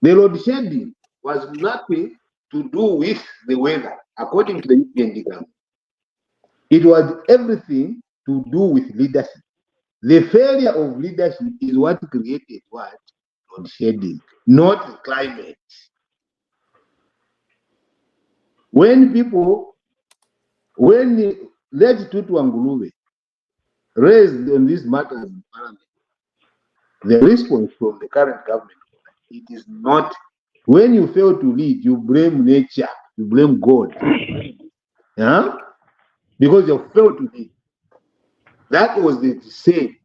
The load shedding was nothing to do with the weather, according to the UPND government. It was everything to do with leadership. The failure of leadership is what created what? Load shedding, not the climate. When Lady Tutu Anguluwe raised on these matters in Parliament, the response from the current government, it is not, when you fail to lead, you blame nature, you blame God. Yeah? Because you failed to lead. That was the same.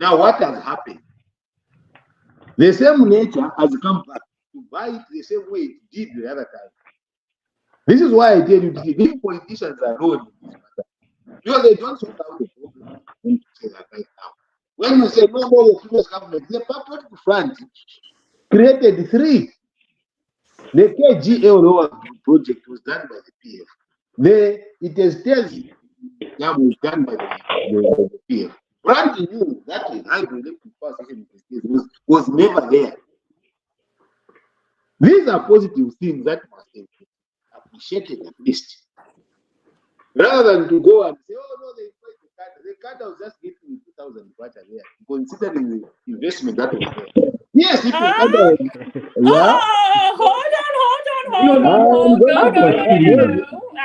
Now, what has happened? The same nature has come back to buy it the same way it did the other time. This is why I tell you, these politicians are wrong in this matter. Because they don't sort out the problem. I'm going to say that right now. When you say no more the previous government, the Patriotic Front created 3. The KGL project was done by the PF. It is tells you that was done by the PF. Front knew that the hydroelectric power station was never there. These are positive things that must be appreciated at least. Rather than to go and say, oh no, they employed the cadre. The cadre was just getting 2,000 kwacha there, considering the investment that was there. Yes, if the cadre, yeah. Hold on. I'm going No.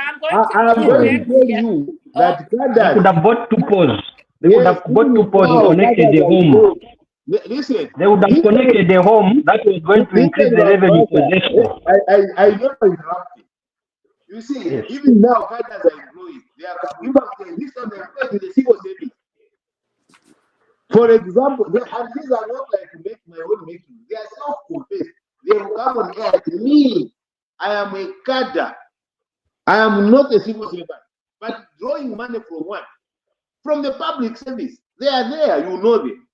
I'm going to to tell you that They could cadres. have bought 2 poles. They Yes, could have bought 2 poles and connected the home. Listen, They would have connected the home that was going to increase the revenue for this. I never interrupted. You see, Yes. even now, cadres are employees. They are, in fact, this time they're employed with the civil service. For example, and these are not like make my own making. They are self-confessed. They will come on air. Me, I am a cadre. I am not a civil servant, but drawing money from what? From the public service. They are there. You know them.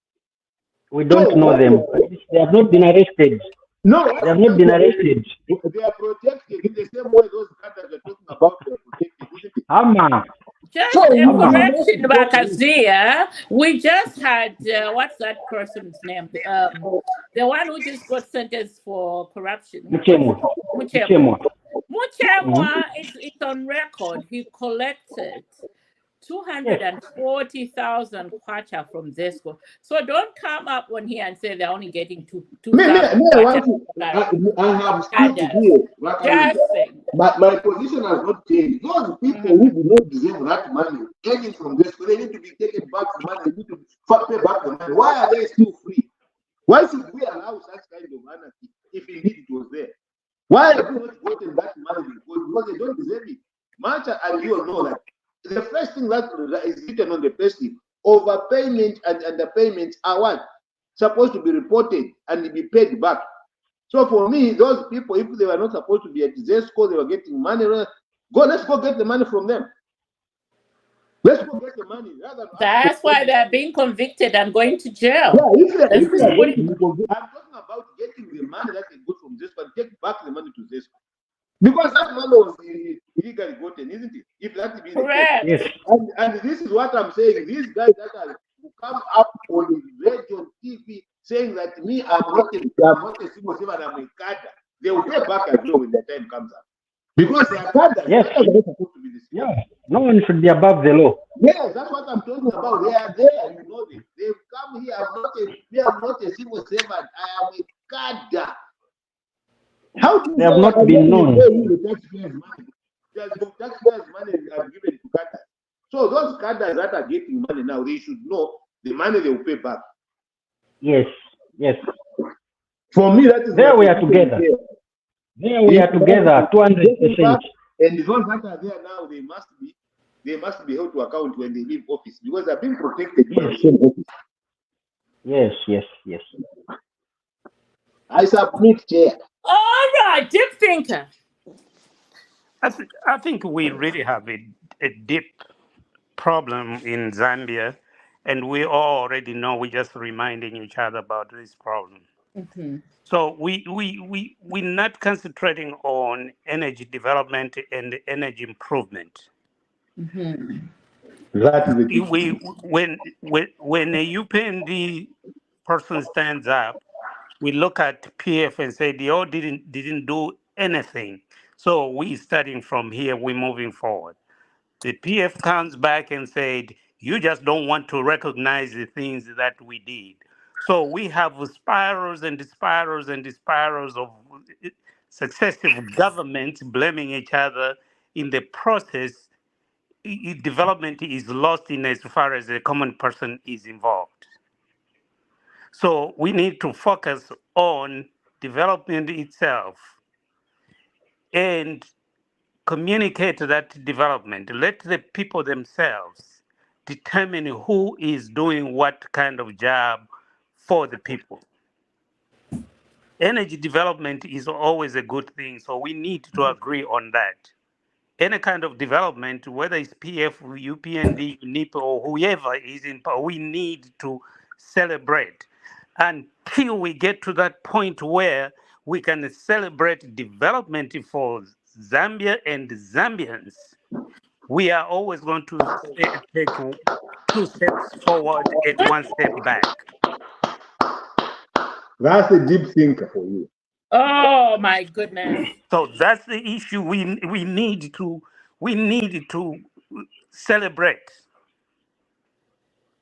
We don't know them. They have not been arrested. No, They have not been arrested. They are protected in the same way those cadres are talking about. They are protected, isn't it? Hama. Just a correction, Bakazia. We just had what's that person's name? The one who just got sentenced for corruption. Muchemwa. It's on record. He collected 240,000 kwacha from Zesco. So don't come up on here and say they're only getting 2,000 kwacha. I have stood here. But my position has not changed. Those people who do not deserve that money, getting from Zesco, they need to be taken back the money. They need to pay back the money. Why are they still free? Why should we allow such kind of anarchy if indeed it was there? Why have we not gotten that money? Because they don't deserve it. Much and you all know that the first thing that is written on the payslip, overpayment and underpayment are what? Supposed to be reported and be paid back. So for me, those people, if they were not supposed to be at Zesco, they were getting money, let's go get the money from them. Let's go get the money. That's why they're being convicted and going to jail. Yeah, if they are going to be convicted, I'm talking about getting the money that they got from Zesco and take back the money to Zesco. Because that money was illegally gotten, isn't it? If that be correct. Yes. And this is what I'm saying. These guys that are who come up on the radio, TV, saying that me, I'm not a civil servant, I'm a cadre. They will pay back as well when the time comes up. Because they are cadre. Yes. They're not supposed to be this. Yeah. No one should be above the law. Yes, that's what I'm talking about. They are there, you know them. They've come here. I'm not a civil servant. I am a cadre. How do they have not been known? The taxpayers' money. The taxpayers' money are given to cadres. So those cadres that are getting money now, they should know the money they will pay back. Yes, yes. For me, that is there we are together. There we are together, 200%. And those that are there now, they must be held to account when they leave office because they're being protected by the same office. Yes, yes, yes. I submit, Chair. All right, deep thinker. I think we really have a deep problem in Zambia, and we all already know. We're just reminding each other about this problem. Mm-hmm. So we're not concentrating on energy development and energy improvement. Mm-hmm. That is the when a UPND person stands up, we look at PF and say they all didn't do anything. So we starting from here, we're moving forward. The PF comes back and said, you just don't want to recognize the things that we did. So we have spirals and spirals and spirals of successive governments blaming each other. In the process, development is lost in as far as the common person is involved. So we need to focus on development itself and communicate that development. Let the people themselves determine who is doing what kind of job for the people. Energy development is always a good thing, so we need to agree on that. Any kind of development, whether it's PF, UPND, UNIP, or whoever is in power, we need to celebrate until we get to that point where we can celebrate development for Zambia and Zambians. We are always going to take 2 steps forward and 1 step back. That's a deep thinker for you. Oh my goodness. So that's the issue we need to celebrate.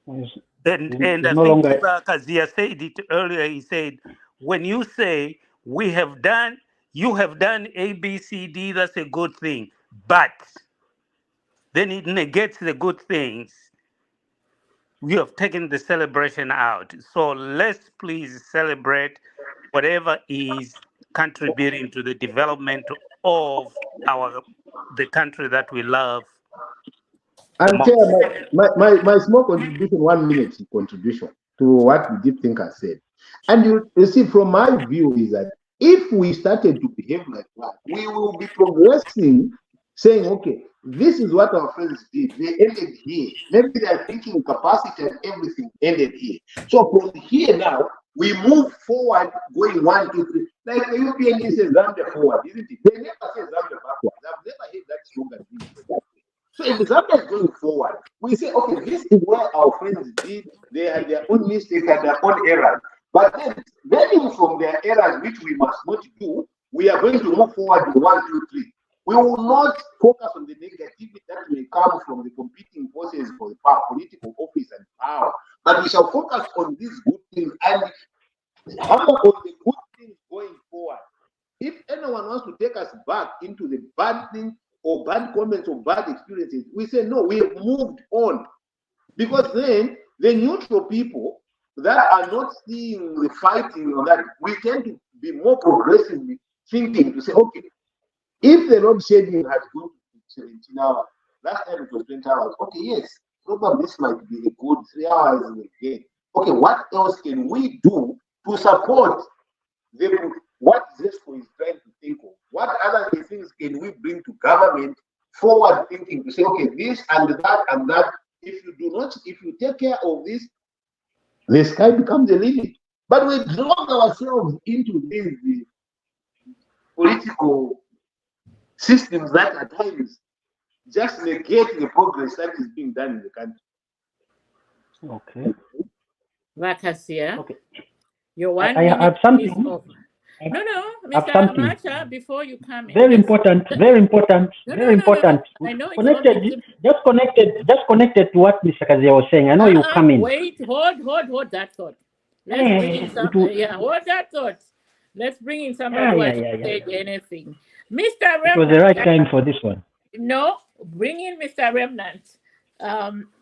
It's, And I no think longer. Kazia said it earlier. He said, when you say you have done A, B, C, D, that's a good thing. But then it negates the good things. We have taken the celebration out. So let's please celebrate whatever is contributing to the development of the country that we love the And most. my small contribution, 1 minute contribution to what the deep thinker said. And you see, from my view, is that if we started to behave like that, we will be progressing, saying, okay, this is what our friends did. They ended here. Maybe their thinking capacity and everything ended here. So from here now, we move forward, going 1, 2, 3. Like the UPND says Zambia forward, isn't it? They never say Zambia backwards. I've never heard that slogan. So if Zambia is going forward, we say, okay, this is where our friends did. They had their own mistakes and their own errors. But then, learning from their errors, which we must not do, we are going to move forward to 1, 2, 3. We will not focus on the negativity that may come from the competing forces for the power, political office and power. But we shall focus on these good things and hammer on the good things going forward. If anyone wants to take us back into the bad thing or bad comments or bad experiences, we say, no, we have moved on. Because then the neutral people that are not seeing the fighting on that, we tend to be more progressively thinking to say, okay, if the load shedding has gone to 17 hours, last time it was 20 hours, okay, yes, probably this might be a good 3 hours again. Okay, what else can we do to support what ZESCO is trying to think of? What other things can we bring to government forward thinking to say, okay, this and that and that. If you take care of this, the sky becomes the limit. But we drag ourselves into these political systems that at times just negate the progress that is being done in the country. Okay. Vakasia, Okay. your 1 I minute have is something. over. No, Have Mr. something. Macha, before you come in. Very important. Very important. No, Very important. I know it's Connected. not Just connected to what Mr. Kazia was saying. I know you come in. Wait, hold that thought. Let's bring in some. Hold that thought. Let's bring in somebody who has said anything. Mr. Remnant. It was the right time for this one. No, bring in Mr. Remnant.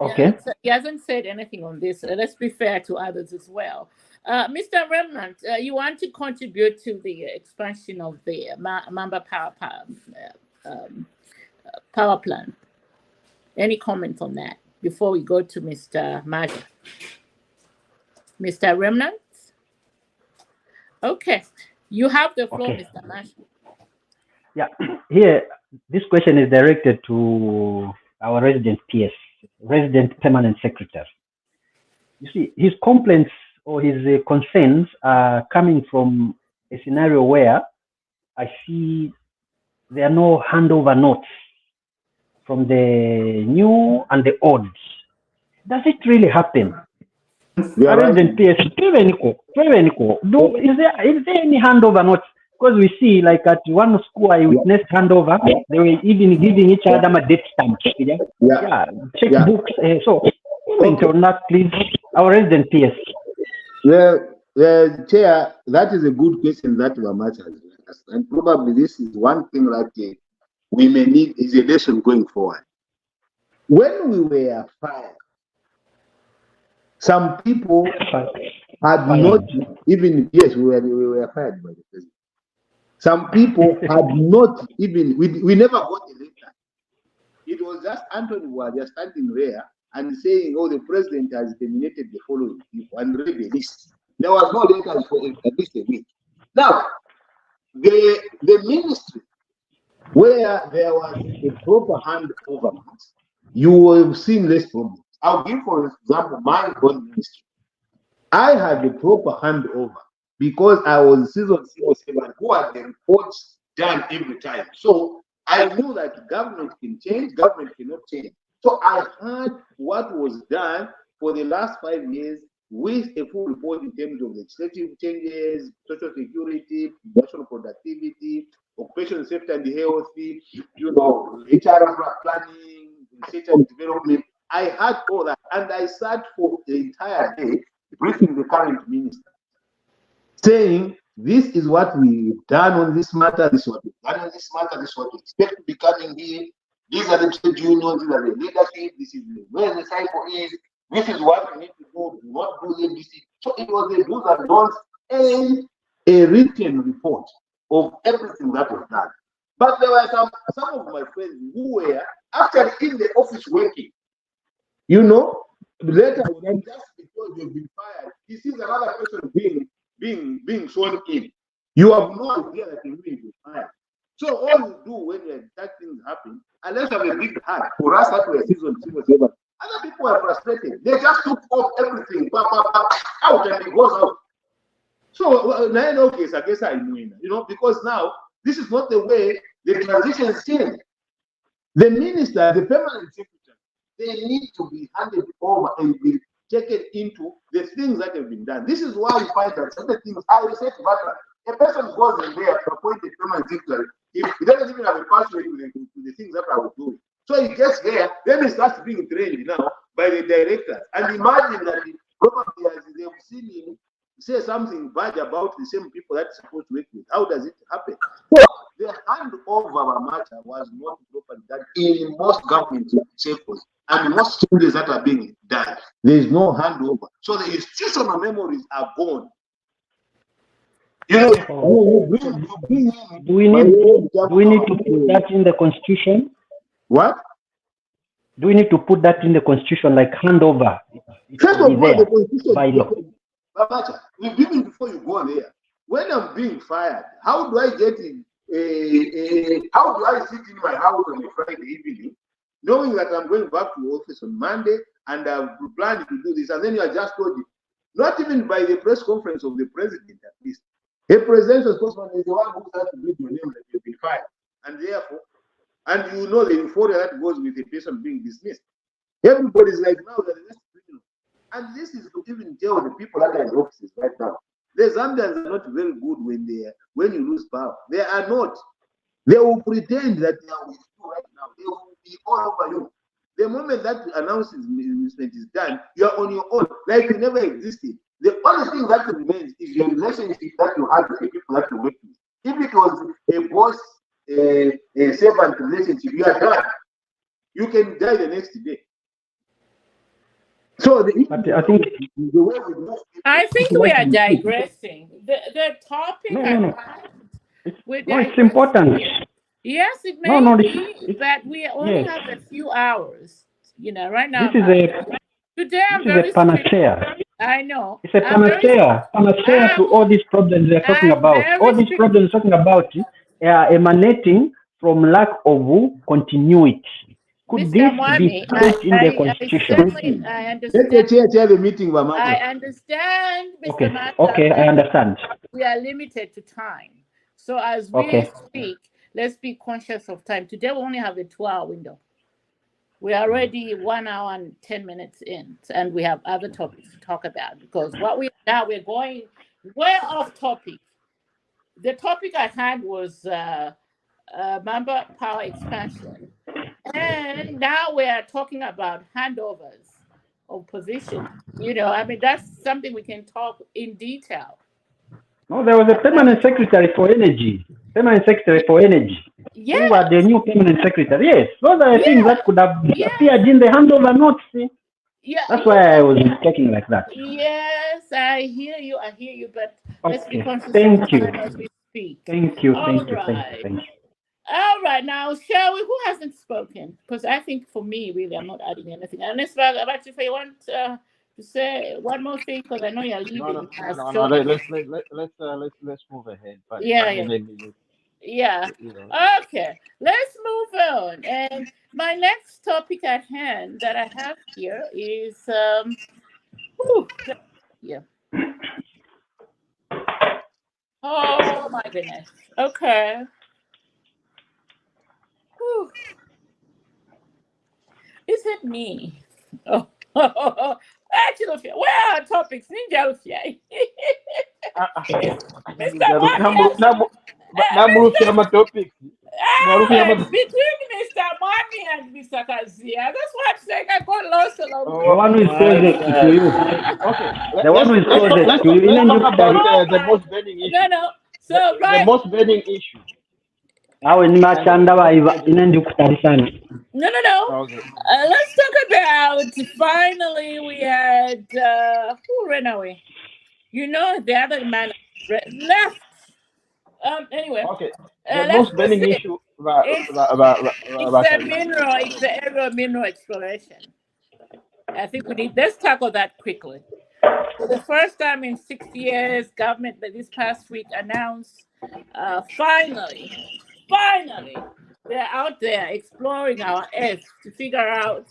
Okay. He hasn't said anything on this. Let's be fair to others as well. Mr. Remnant, you want to contribute to the expansion of the Maamba power plant. Any comment on that before we go to Mr. Maja? Mr. Remnant? Okay. You have the floor, okay. Mr. Maja. Yeah. Here, this question is directed to our resident PS, resident permanent secretary. You see, his complaints or his concerns are coming from a scenario where I see there are no handover notes from the new and the old. Does it really happen? Resident PS, is there any handover notes? Because we see, like at one school, I witnessed handover. They were even giving each other a date stamp. Checkbooks. So, comment on that, please. Our resident PS. Well, Chair, that is a good question that Mamat has asked. And probably this is one thing that we may need is a lesson going forward. When we were fired, some people had not even, yes, we were fired by the president. Some people had not even, we never got a letter. It was just Anthony was just standing there and saying, oh, the president has terminated the following people and read the list. There was no letters for at least a week. Now, the ministry where there was a proper handover, you will have seen less problems. I'll give, for example, my own ministry. I had a proper handover because I was season 07 who had the reports done every time. So I knew that government can change, government cannot change. So I had what was done for the last 5 years with a full report in terms of legislative changes, social security, national productivity, occupational safety and health, HR planning, research and development. I had all that, and I sat for the entire day briefing the current minister, saying, this is what we've done on this matter, this is what we've done on this matter, this is what we expect to be coming here, these are the trade unions, these are the leadership, this is where the cycle is, this is what we need to do not do ABC. So it was a do's and don'ts and a written report of everything that was done. But there were some of my friends who were actually in the office working. Later, when just because you've been fired, he sees another person being sworn in. You have no idea that you've been fired. So all you do when that things happen, unless you have a big heart, for us that were season 7, other people are frustrated. They just took off everything, out, and it goes out. So in no case, I guess I win, because now this is not the way the transition is changed. The minister, the permanent secretary, they need to be handed over and be taken into the things that have been done. This is why we find that certain things are research matter. A person goes in there to appoint a permanent secretary, if he doesn't even have a pathway to the things that I was doing. So he gets there, then he starts being trained now by the directors. And imagine that probably as they've seen him say something bad about the same people that he's supposed to work with. How does it happen? So the handover matter was not properly done in most government sectors and most changes that are being done. There is no handover. So the institutional memories are gone. Do we need to put that in the constitution? What? Do we need to put that in the constitution, like handover? First of all, the constitution by law. Even before you go there, when I'm being fired, how do I get in? How do I sit in my house on a Friday evening, knowing that I'm going back to office on Monday and I've planned to do this, and then you are just told it, not even by the press conference of the president at least. A presidential spokesman is the one who has to read your name that you've been fired, and therefore, and the euphoria that goes with a person being dismissed. Everybody's like, now that the next criminal. And this is to even tell the people that are in offices right now. The Zambians are not very good when you lose power. They are not. They will pretend that they are with you right now. They will be all over you. The moment that announcement is done, you are on your own, like you never existed. The only thing that remains is your relationship that you have with the people that you work with. If it was a boss, a servant relationship, you are done. You can die the next day. So I think we are digressing. The topic it's important. Yes, it may be, but we only have a few hours. Right now. Today I'm very a panacea. I know. It's a panacea to all these problems they're talking about. All these problems talking about are emanating from lack of continuity. Could Mr. this Mwami, be put in the constitution? I understand. the meeting, I understand, Mr. Mata. Okay, I understand. We are limited to time. So as we speak, let's be conscious of time. Today we only have a 2-hour window. We are already 1 hour and 10 minutes in, and we have other topics to talk about, because we're going way off topic. The topic I had was Maamba power expansion. And now we are talking about handovers of position. That's something we can talk in detail. No, there was a permanent secretary for energy. Yes. Who was the new permanent secretary? Yes. Those are the things that could have appeared in the handover notes. Yeah. That's why I was talking like that. Yes, I hear you, but let's be conscious Thank you. as we speak. Thank you. All right. All right, now shall we? Who hasn't spoken? Because I think for me, really, I'm not adding anything. Unless, but if I want to say one more thing, because I know you're No, leaving no, no. shortly. Let's move ahead. But Yeah, I yeah, mean, yeah. you know. Okay, let's move on. And my next topic at hand that I have here is whew, yeah. Oh my goodness. Okay. Whew. Is it me? Oh, actually, where are topics? Ninja Luffy. Ah, ah, Mr. Namu, Marmias, Muruphy ama topics. Muruphy ama. between Mr. Marmy and Mr. Kazia, that's what I'm saying. I got lost along the The Oh one who is my way. closest to God. you. Okay, The one who is closest to you. let's talk Inenjuk about tari. Oh the my, most burning no, issue. no. The, So, the right, most burning issue Awe ni and the machanda most baiba. burning. Inenjuk tari sana. no, no, no. Okay. Let's talk about finally we had, who ran away? You know, the other man left. Anyway, Okay. The let's most burning proceed. issue It's it's about the mineral, it's the area of mineral exploration. I think we need let's tackle that quickly. For the first time in 6 years, government that this past week announced finally, they're out there exploring our earth to figure out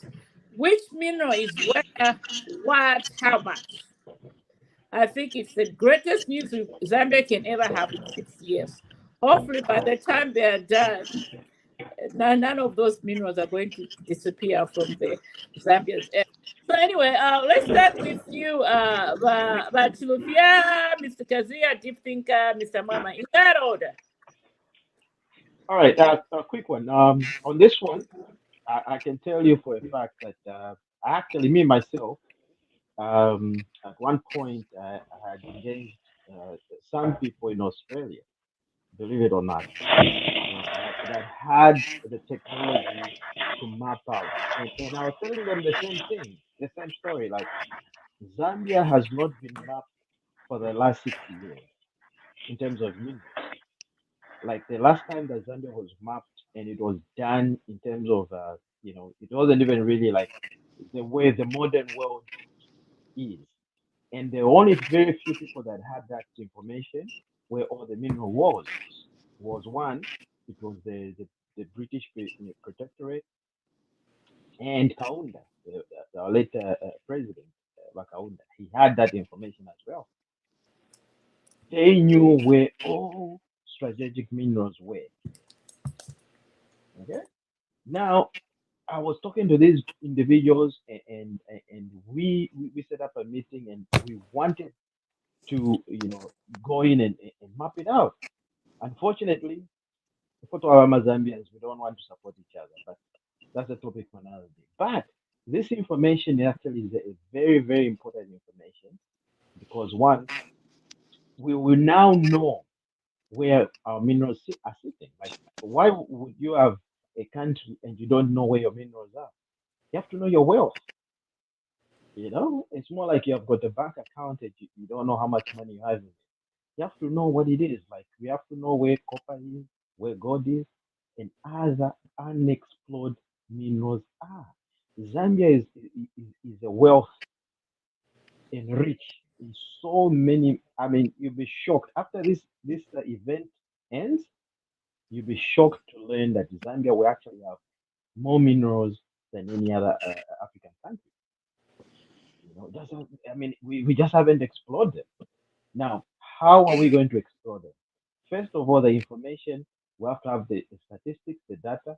which mineral is where, what, how much. I think it's the greatest news Zambia can ever have in 6 years. Hopefully, by the time they are done, none of those minerals are going to disappear from the Zambia's air. So anyway, let's start with you, Bachilufia, Mr. Kazia, Deep Thinker, Mr. Mama, in that order. All right. A quick one. On this one, I can tell you for a fact that actually me myself, at one point, I had engaged some people in Australia, believe it or not, that had the technology to map out. And I was telling them the same thing, the same story. Like Zambia has not been mapped for the last 60 years in terms of minerals. Like the last time that Zambia was mapped and it was done in terms of, it wasn't even really like the way the modern world is. And there were only very few people that had that information where all the mineral was one. It was the British protectorate and Kaunda, our late president, Kaunda. He had that information as well. They knew where all strategic minerals were. Okay. Now, I was talking to these individuals, and we set up a meeting, and we wanted to go in and map it out. Unfortunately, for our Zambians, we don't want to support each other, but that's a topic for another day. But this information actually is a very, very important information because one, we will now know where our minerals are sitting. Like, why would you have a country and you don't know where your minerals are? You have to know your wealth. It's more like you have got a bank account and you don't know how much money you have in it. You have to know what it is. Like we have to know where copper is, where gold is, and other unexplored minerals are. Zambia is a wealth enriched in so many. I mean, you'll be shocked after this event ends. You'll be shocked to learn that Zambia will actually have more minerals than any other African country. Just I mean, we just haven't explored them. Now, how are we going to explore them? First of all, the information, we have to have the statistics, the data,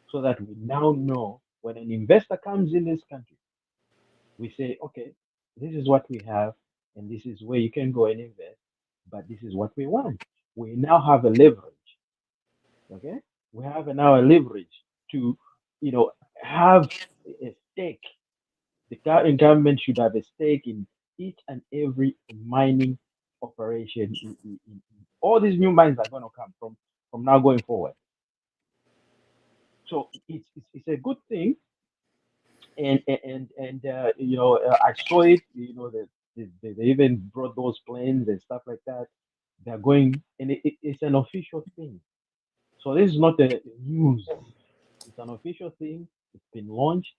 so that we now know when an investor comes in this country, we say, okay, this is what we have, and this is where you can go and invest, but this is what we want. We now have a leverage, okay? We have now a leverage to, have a stake. The current government should have a stake in each and every mining operation. All these new mines are going to come from now going forward. So it's a good thing, and I saw it. They even brought those planes and stuff like that. They're going, and it's an official thing. So this is not a news. It's an official thing. It's been launched,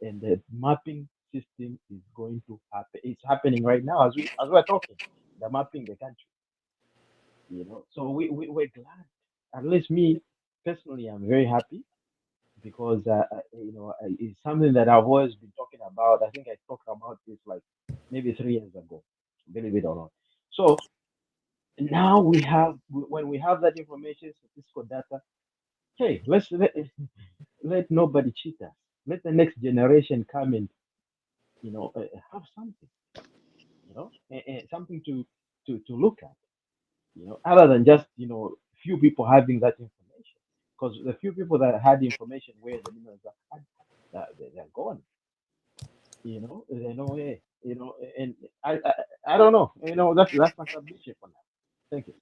and the mapping system is going to happen. It's happening right now as we're talking. They're mapping the country. So we're glad. At least me personally, I'm very happy because it's something that I've always been talking about. I think I talked about this like maybe 3 years ago, believe it or not. So now when we have that information, statistical data. Hey, let nobody cheat us. Let the next generation come and have something, something to look at, other than just few people having that information. Because the few people that had information where the minerals are, they're gone. They know where. And I don't know. That's my submission for now. Thank you.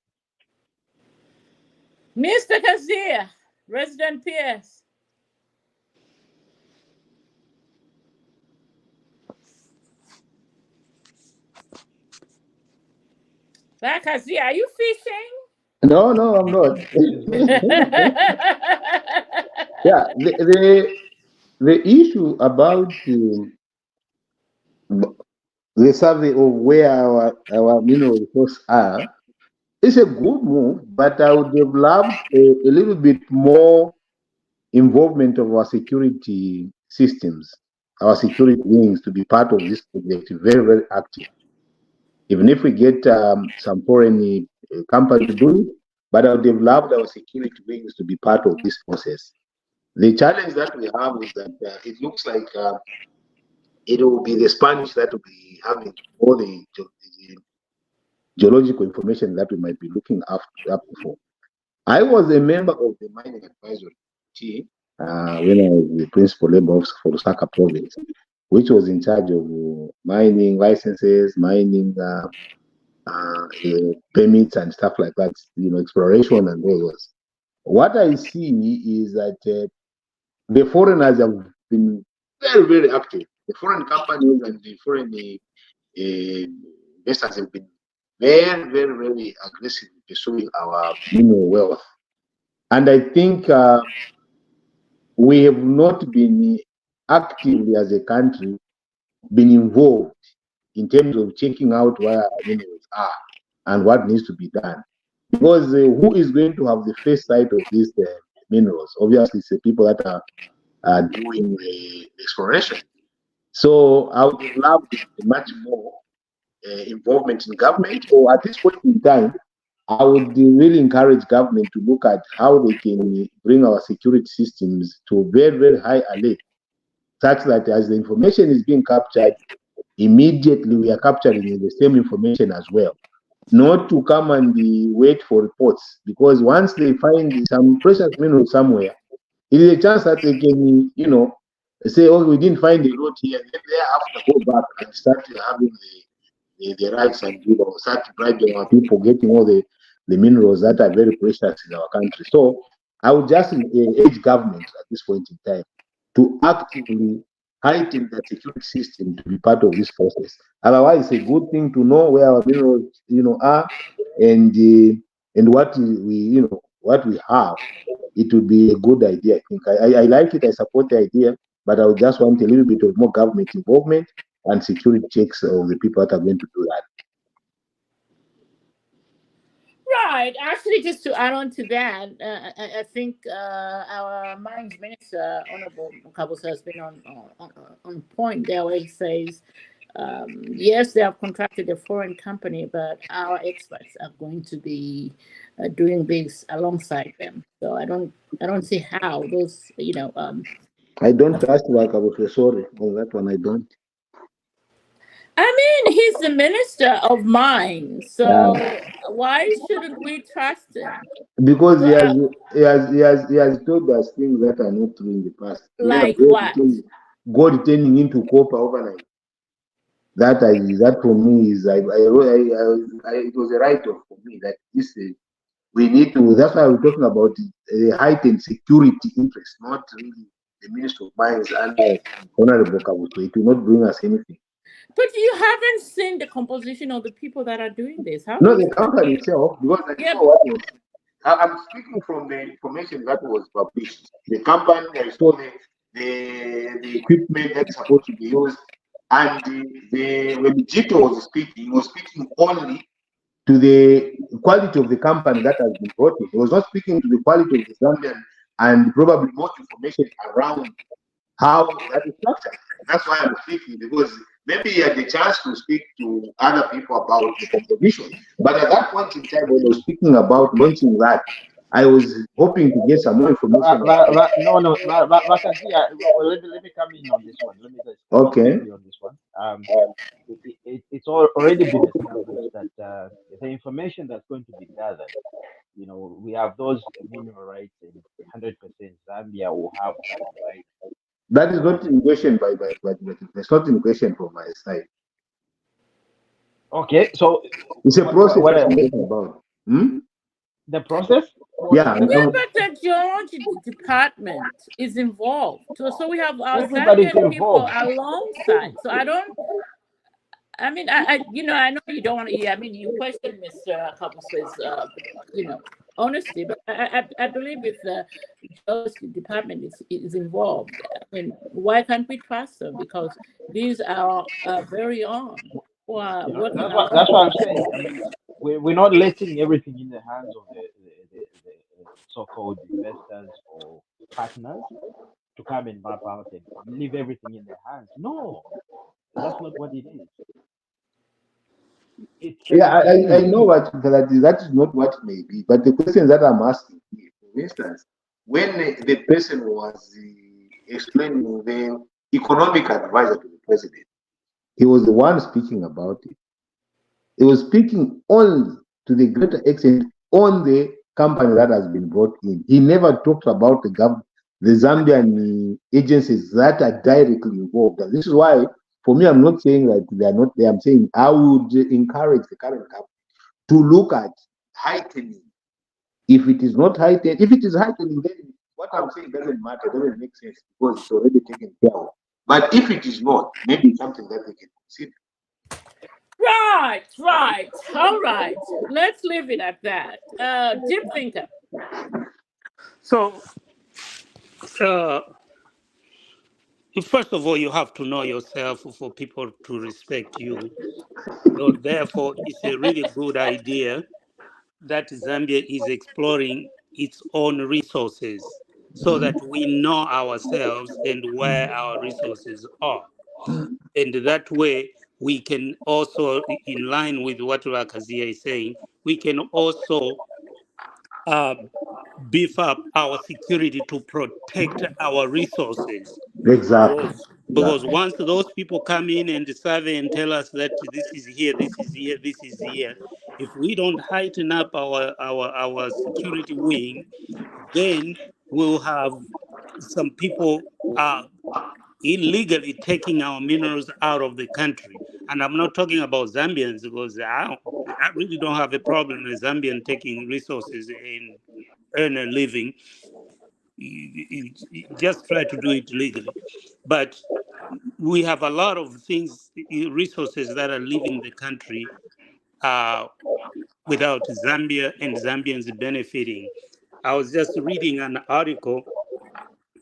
Mr. Kazia, Resident Pierce. Kazia, are you fishing? No, no, I'm not. She's busy. Yeah, the issue about the survey of where our mineral resources are is a good move, but I would have loved a little bit more involvement of our security systems, our security wings to be part of this project, very, very active. Even if we get some foreign company to do it, but I would have loved our security wings to be part of this process. The challenge that we have is that it looks like it will be the Spanish that will be having all the geological information that we might be looking up for. I was a member of the mining advisory team when I was the principal labor officer for Lusaka province, which was in charge of mining licenses, mining permits and stuff like that, exploration and all those. What I see is that the foreigners have been very, very active. The foreign companies and the foreign investors have been very, very, very aggressive in pursuing our mineral wealth. And I think we have not been actively as a country been involved in terms of checking out where our minerals are and what needs to be done. Because who is going to have the first sight of these minerals? Obviously, it's the people that are doing the exploration. So I would have loved much more involvement in government, or at this point in time, I would really encourage government to look at how they can bring our security systems to very, very high alert, such that as the information is being captured, immediately we are capturing the same information as well. Not to come and wait for reports, because once they find some precious mineral somewhere, it is a chance that they can, say, oh, we didn't find the road here, and then thereafter go back and start having the rights and start bribing our people, getting all the minerals that are very precious in our country. So I would just urge government at this point in time to actively heighten that security system to be part of this process. Otherwise, it's a good thing to know where our minerals, are, and what what we have. It would be a good idea. I think I like it. I support the idea, but I would just want a little bit of more government involvement and security checks of the people that are going to do that. Right. Actually, just to add on to that, I think our mines minister, Honorable Kabus, has been on point there, where he says, yes, they have contracted a foreign company, but our experts are going to be doing this alongside them. So I don't see how those, I don't trust Kabus. Sorry on that one. I don't. I mean, he's the minister of mines, so why shouldn't we trust him? Because he has told us things that are not true in the past. Like what? Gold turning into copper overnight. That for me is it was a write-off for me that this we need to. That's why we're talking about the heightened security interest, not really the Minister of Mines and Honorable Kabuto. It will not bring us anything. But you haven't seen the composition of the people that are doing this. How No, the company itself, because I saw what was I'm speaking from the information that was published. The company, I saw the equipment that's supposed to be used, and when Jito was speaking, he was speaking only to the quality of the company that has been brought in. He was not speaking to the quality of the Zambian and probably more information around how that is structured. That's why I'm speaking, because maybe he had the chance to speak to other people about the composition. But at that point in time, when he was speaking about launching that, I was hoping to get some more information. No, no, Vakasia, let me come in on this one. Let me just come in Okay. quickly on this one. It's already been established that the information that's going to be gathered, we have those mineral rights in 100%. Zambia will have that right. That is not in question it's not in question from my side. Okay, so It's a process what that I'm talking about. Hmm? the process? Yeah, Yeah, but the geology department is involved. So we have our Everybody's Zambian people involved. alongside. So I mean, I know you don't want to. I mean, you question Mr. Kabuswe's, honesty, but I believe if the geology department is involved, I mean, why can't we trust them? Because these are very own who are working That's along. what I'm saying. I mean, we're not letting everything in the hands of the so-called investors or partners to come and map out and leave everything in their hands. No, that's not what it is. It's a yeah, I review. know what that is not what it may be, but the questions that I'm asking here, for instance, when the person was explaining the economic advisor to the president, he was the one speaking about it. He was speaking only to the greater extent on the company that has been brought in. He never talked about the Zambian agencies that are directly involved. And this is why, for me, I'm not saying that they are not there. I'm saying I would encourage the current government to look at heightening. If it is not heightened, if it is heightening, then what I'm saying doesn't matter, doesn't make sense because it's already taken care of. But if it is not, maybe it's something that they can consider. Right. All right. Let's leave it at that. Deep thinker. So, uh, first of all, you have to know yourself for people to respect you. So, therefore, it's a really good idea that Zambia is exploring its own resources so that we know ourselves and where our resources are. And that way, we can also, in line with what Rakazia is saying, we can also uh, beef up our security to protect our resources. Exactly. Because Exactly. once those people come in and survey and tell us that this is here, this is here, this is here, if we don't heighten up our security wing, then we'll have some people illegally taking our minerals out of the country. And I'm not talking about Zambians because I really don't have a problem with Zambian taking resources and earn a living. You just try to do it legally. But we have a lot of things, resources that are leaving the country without Zambia and Zambians benefiting. I was just reading an article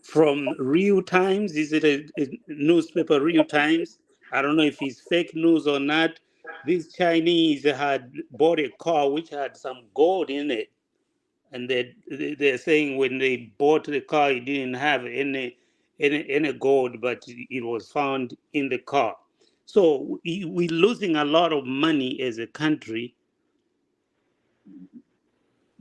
from Real Times. Is it a newspaper, Real Times? I don't know if it's fake news or not. These Chinese had bought a car which had some gold in it. And they're saying when they bought the car, it didn't have any gold, but it was found in the car. So we're losing a lot of money as a country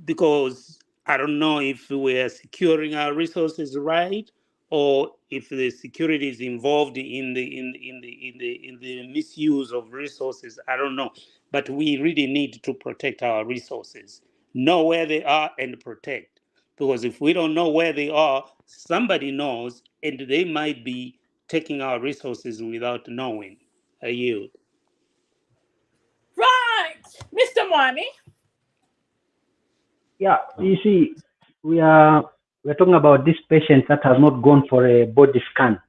because I don't know if we are securing our resources right, or if the security is involved in the misuse of resources. I don't know, but we really need to protect our resources, know where they are, and protect. Because if we don't know where they are, somebody knows, and they might be taking our resources without knowing. I yield. Right. Mr. Mwami. Yeah, you see, we're talking about this patient that has not gone for a body scan.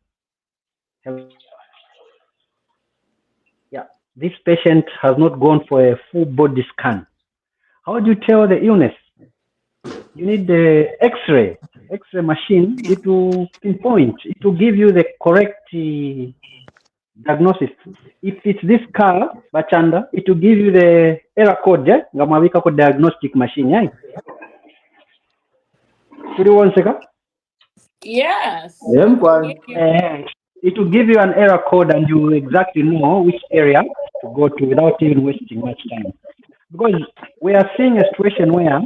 Yeah, this patient has not gone for a full body scan. How do you tell the illness? You need the X-ray machine. It will pinpoint. It will give you the correct diagnosis. If it's this car, Bachanda, it will give you the error code. Yeah, ngamawika ko diagnostic machine. Yeah. Turi one second. Yes. It will give you an error code, and you exactly know which area to go to without even wasting much time. Because we are seeing a situation where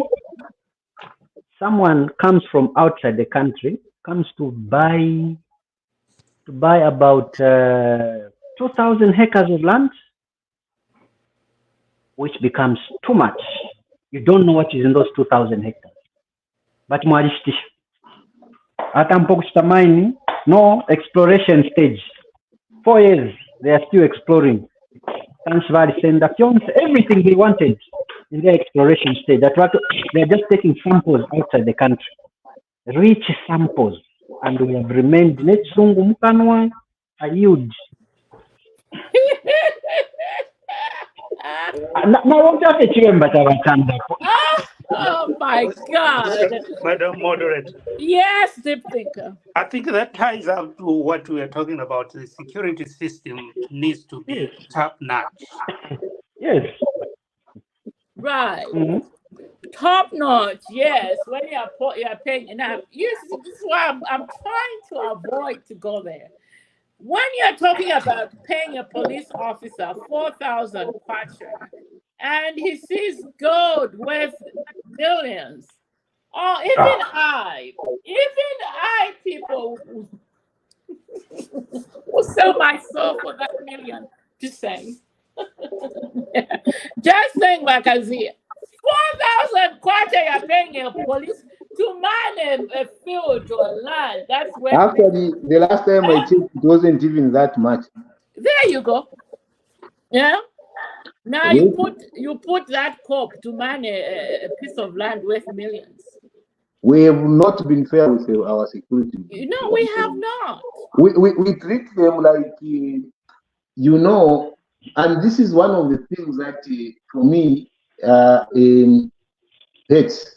someone comes from outside the country, comes to buy about 2,000 hectares of land, which becomes too much. You don't know what is in those 2,000 hectares. But mwalishtisha. Hata mpokuchita mining, no exploration stage. 4 years, they are still exploring. Thanks Valley Senda everything they wanted in their exploration stage. They're just taking samples outside the country. Rich samples. And we have remained net sungu mukanwa a huge. Oh my God. Madam Moderator. Yes, deep thinker. I think that ties up to what we are talking about. The security system needs to be top notch. Yes. Right. Top notch, yes. When you're paying enough. Yes, this is why I'm trying to avoid to go there. When you're talking about paying a police officer 4,000 kwacha and he sees gold worth millions, or even I, people who sell my soul for that million. Just saying. Just saying, Makazia. 4,000 kwacha you're paying a police to man a field or land. That's where Actually, the last time I checked, it wasn't even that much. there you go. Yeah. Now you put that cop to man a piece of land worth millions. We have not been fair with our security. No, we have not. We treat them like, and this is one of the things that, for me, hurts.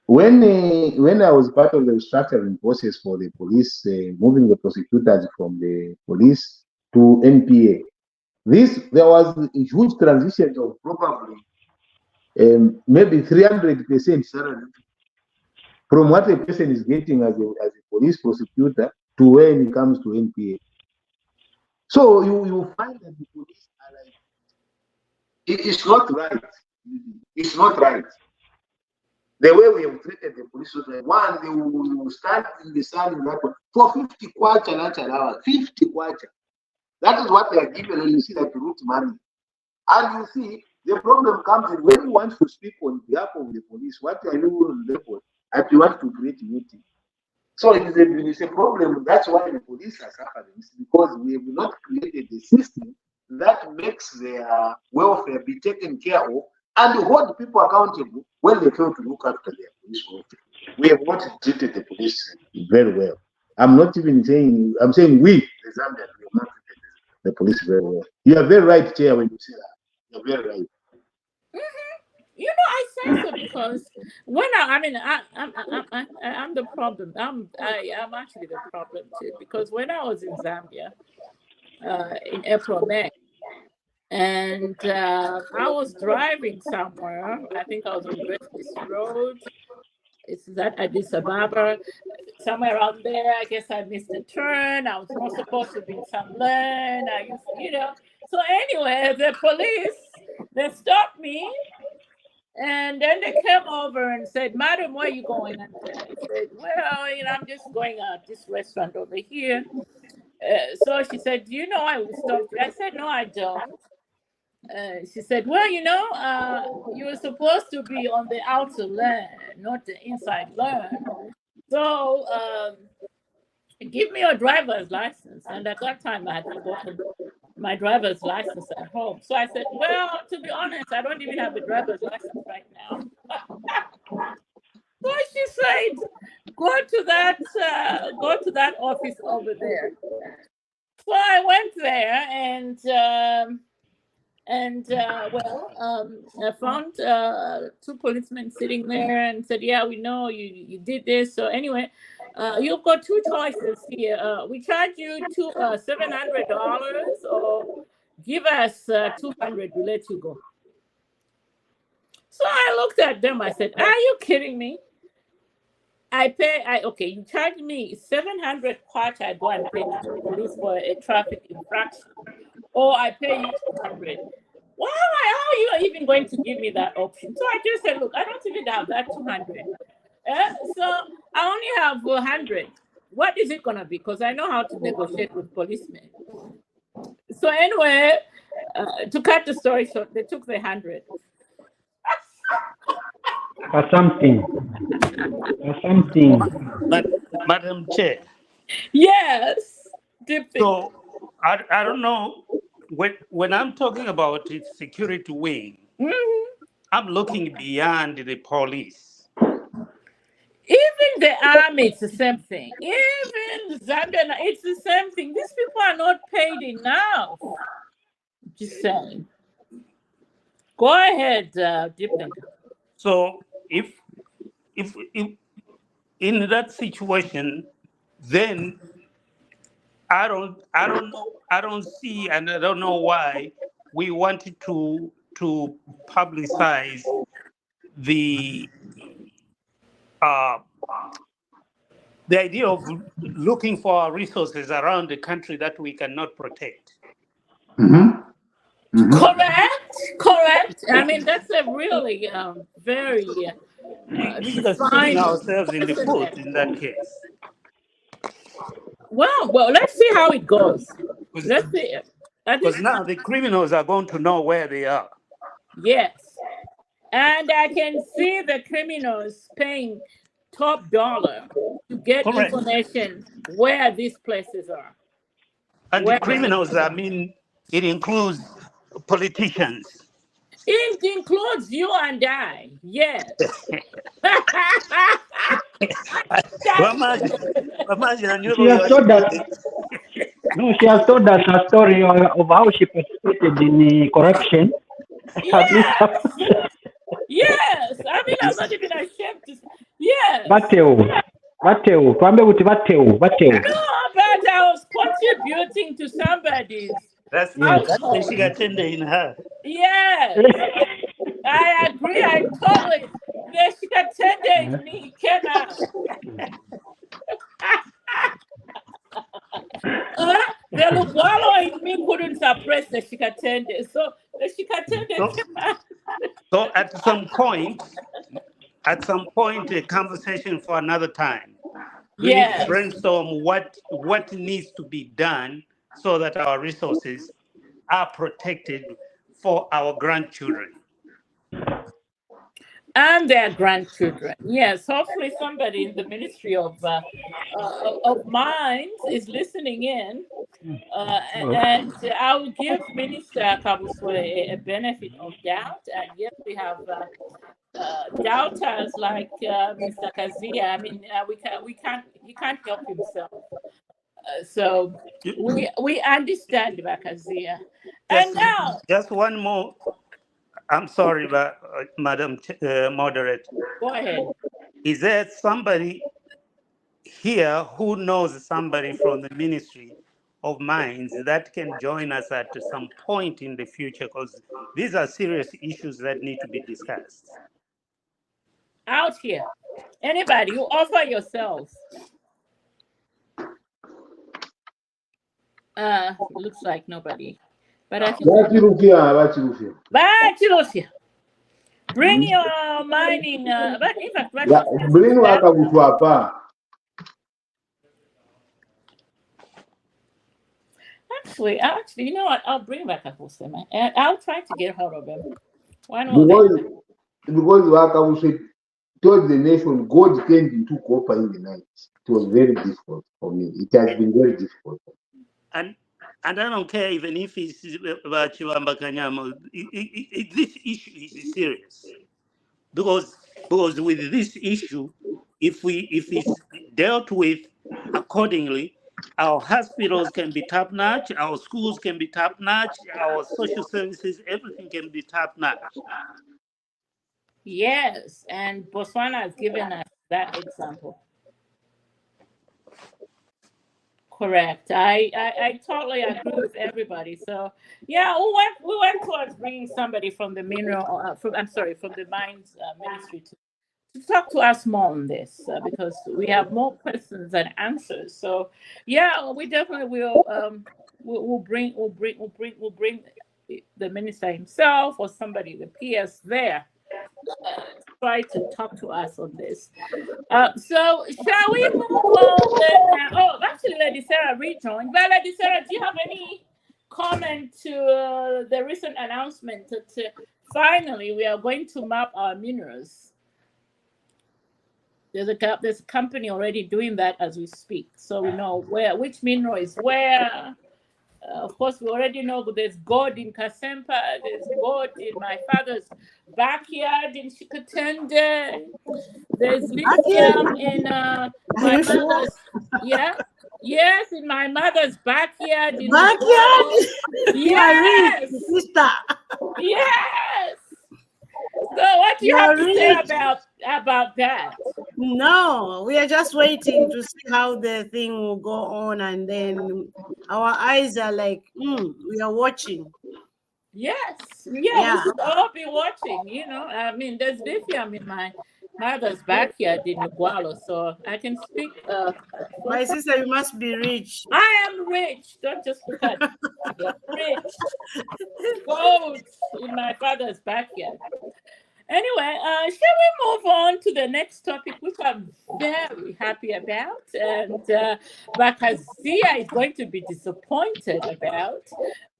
When I was part of the restructuring process for the police, moving the prosecutors from the police to NPA, there was a huge transition of probably maybe 300% salary from what a person is getting as a police prosecutor to when it comes to NPA. So you find that the police are like, it's not right. It's not right. The way we have treated the police, one, they will stand in the sun in that one for 50 kwacha lunch an hour. 50 kwacha. That is what they are given, and you see that root money. And you see, the problem comes in when you want to speak on behalf of the police, what are you on the report? And you want to create unity. So it's a problem. That's why the police are suffering. It's because we have not created a system that makes their welfare be taken care of and hold people accountable when they fail to look after their police welfare. We have not treated the police very well. I'm not even saying, I'm saying we, the Zambian, we have not treated the police very well. You are very right, Chair, when you say that. You're very right. You know, I say so because when I'm the problem. I'm actually the problem too, because when I was in Zambia in April, May, and I was driving somewhere. I think I was on Grace Road. It's that Addis Ababa, somewhere around there. I guess I missed a turn. I was not supposed to be in some lane. So anyway, the police, they stopped me. And then they came over and said, "Madam, where are you going?" And I said, "Well, I'm just going out this restaurant over here." So she said, "Do you know I will stop you?" I said, "No, I don't." She said, "Well, you were supposed to be on the outer lane, not the inside lane. So give me your driver's license." And at that time, I had forgotten my driver's license at home. So I said, "Well, to be honest, I don't even have a driver's license right now." So she said, go to that office over there." So I went there, and And I found two policemen sitting there and said, "Yeah, we know you did this. So anyway, you've got two choices here. We charge you $700, or give us 200. We let you go." So I looked at them. I said, "Are you kidding me? Okay, you charge me 700 kwacha, I go and pay to the police for a traffic infraction, or I pay you 200. Why are you even going to give me that option?" So I just said, "Look, I don't even have that 200. So I only have 100. What is it gonna be? Because I know how to negotiate with policemen." So anyway, to cut the story short, they took the 100. For something. For something. But Madam Chair, Yes, deep thing. so I don't know when I'm talking about its security wing, Mhm. I'm looking beyond the police. Even the army, it's the same thing. Even Zambian, it's the same thing. These people are not paid enough. Just saying. Go ahead, deep thinker. So if in that situation, then I don't see, and I don't know why we wanted to publicize the uh, the idea of looking for our resources around the country that we cannot protect. Mm-hmm. Mm-hmm. Correct. I mean, that's a really very We are shooting defined ourselves in the foot question. in that case. Well, let's see how it goes. Let's see. At this Because now the criminals are going to know where they are. Yes. And I can see the criminals paying top dollar to get Correct. information where these places are. And the Where criminals, I mean, it includes politicians. it includes you and I. Yes. Imagine, and She has told us, no, she has told us a story of how she participated in the corruption. At least, Yes. Yes. I mean, I'm not even ashamed to say. Yes. Bateo, twambe kuti Bateo. No, but I was contributing to somebody's that's Yes. the household. Shigatende in her. Yes. I agree. I totally. The Shikatende in me came out. The Lugwalo in me couldn't suppress the Shikatende. So the Shikatende So, came out. so at some point, a conversation for another time. We need to Yes. brainstorm what needs to be done so that our resources are protected for our grandchildren. And their grandchildren. Yes, hopefully somebody in the Ministry of Mines is listening in, and I will give Minister Kabuswe a benefit of doubt. And yes, we have doubters like Mr. Kazia. I mean, he can't help himself. So we understand Bakazia. And now, Just one more. I'm sorry, but Madam Moderator, go ahead. is there somebody here who knows somebody from the Ministry of Mines that can join us at some point in the future? Because these are serious issues that need to be discussed. Out here. Anybody, you offer yourselves. Looks like nobody. But I think Chilufia. Bring your mining. But in fact, Bring waka kutuapa. actually, you know what? I'll bring back Akosema, and I'll try to get hold of him. Why not? Because waka told the nation God turned into copper in the night. It was very difficult for me. It has been very difficult. And I don't care even if it's about Chiwamba Kanyama. This issue is serious because with this issue, if it's dealt with accordingly, Our hospitals can be top notch, our schools can be top notch, our social services, everything can be top notch. Yes, and Botswana has given us that example. Correct. I totally agree with everybody. So yeah, we went towards bringing somebody from the mineral from I'm sorry from the mines ministry to talk to us more on this because we have more questions than answers. So yeah, we definitely will. We'll bring the minister himself or somebody, the PS there, try to talk to us on this. So shall we move on then? Oh, actually, Lady Sarah rejoined. But Lady Sarah, do you have any comment to the recent announcement that finally we are going to map our minerals? There's a company already doing that as we speak, so we know which mineral is where. Of course, we already know there's gold in Kasempa, there's gold in my father's backyard in Shikatende, there's lithium in Are my you sure? mother's, yeah, yes, in my mother's backyard in Backyard? Ugolo. You are rich, Yes, sister. yes. So what do you You have are to say rich. about that? No, we are just waiting to see how the thing will go on, and then our eyes are like, we are watching. Yes, yeah, we Yeah. should all be watching. I mean, there's lithium in my mother's backyard in Igualo, so I can speak. My sister, you must be rich. I am rich. Don't just look at me. I'm rich. Gold in my father's backyard. Anyway, shall we move on to the next topic, which I'm very happy about, and Bakazia is going to be disappointed about,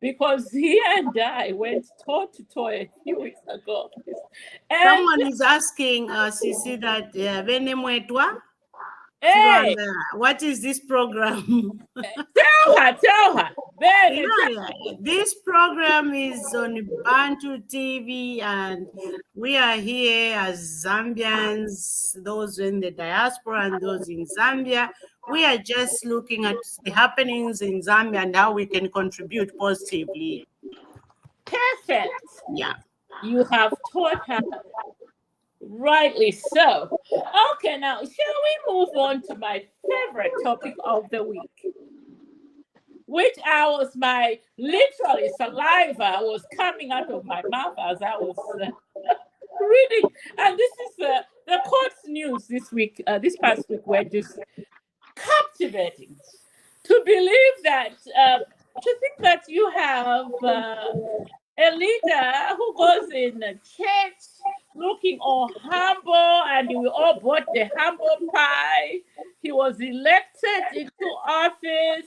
because he and I went toe to toe a few weeks ago. And Someone is asking Sisi that Venemwetwa, hey, what is this program? tell her. Bene, Yeah, this program is on Bantu TV, and we are here as Zambians, those in the diaspora and those in Zambia. We are just looking at the happenings in Zambia and how we can contribute positively. perfect. Yeah. You have taught her rightly so. Okay, now shall we move on to my favorite topic of the week, which my literally saliva was coming out of my mouth as I was reading. And this is the court's news this past week were just captivating. To believe that, to think that you have a leader who goes in a church looking all humble, and we all bought the humble pie. He was elected into office,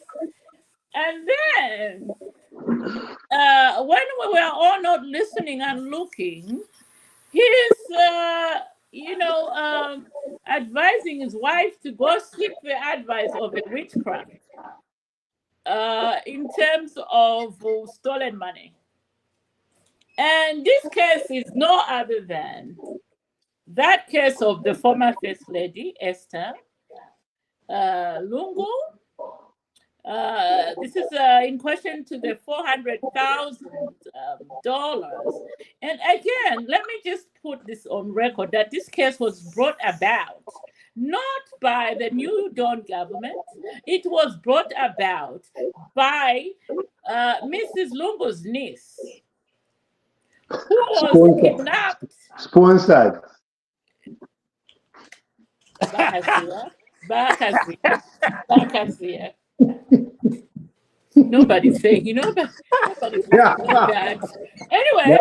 and then when we were all not listening and looking, he's advising his wife to go seek the advice of a witchcraft in terms of stolen money. And this case is no other than that case of the former First Lady, Esther Lungu. This is in question to the $400,000. And again, let me just put this on record that this case was brought about not by the New Dawn government. It was brought about by Mrs. Lungu's niece, who was kidnapped. Sponsored. Bakazia. Nobody's saying, nobody's saying that. Anyway,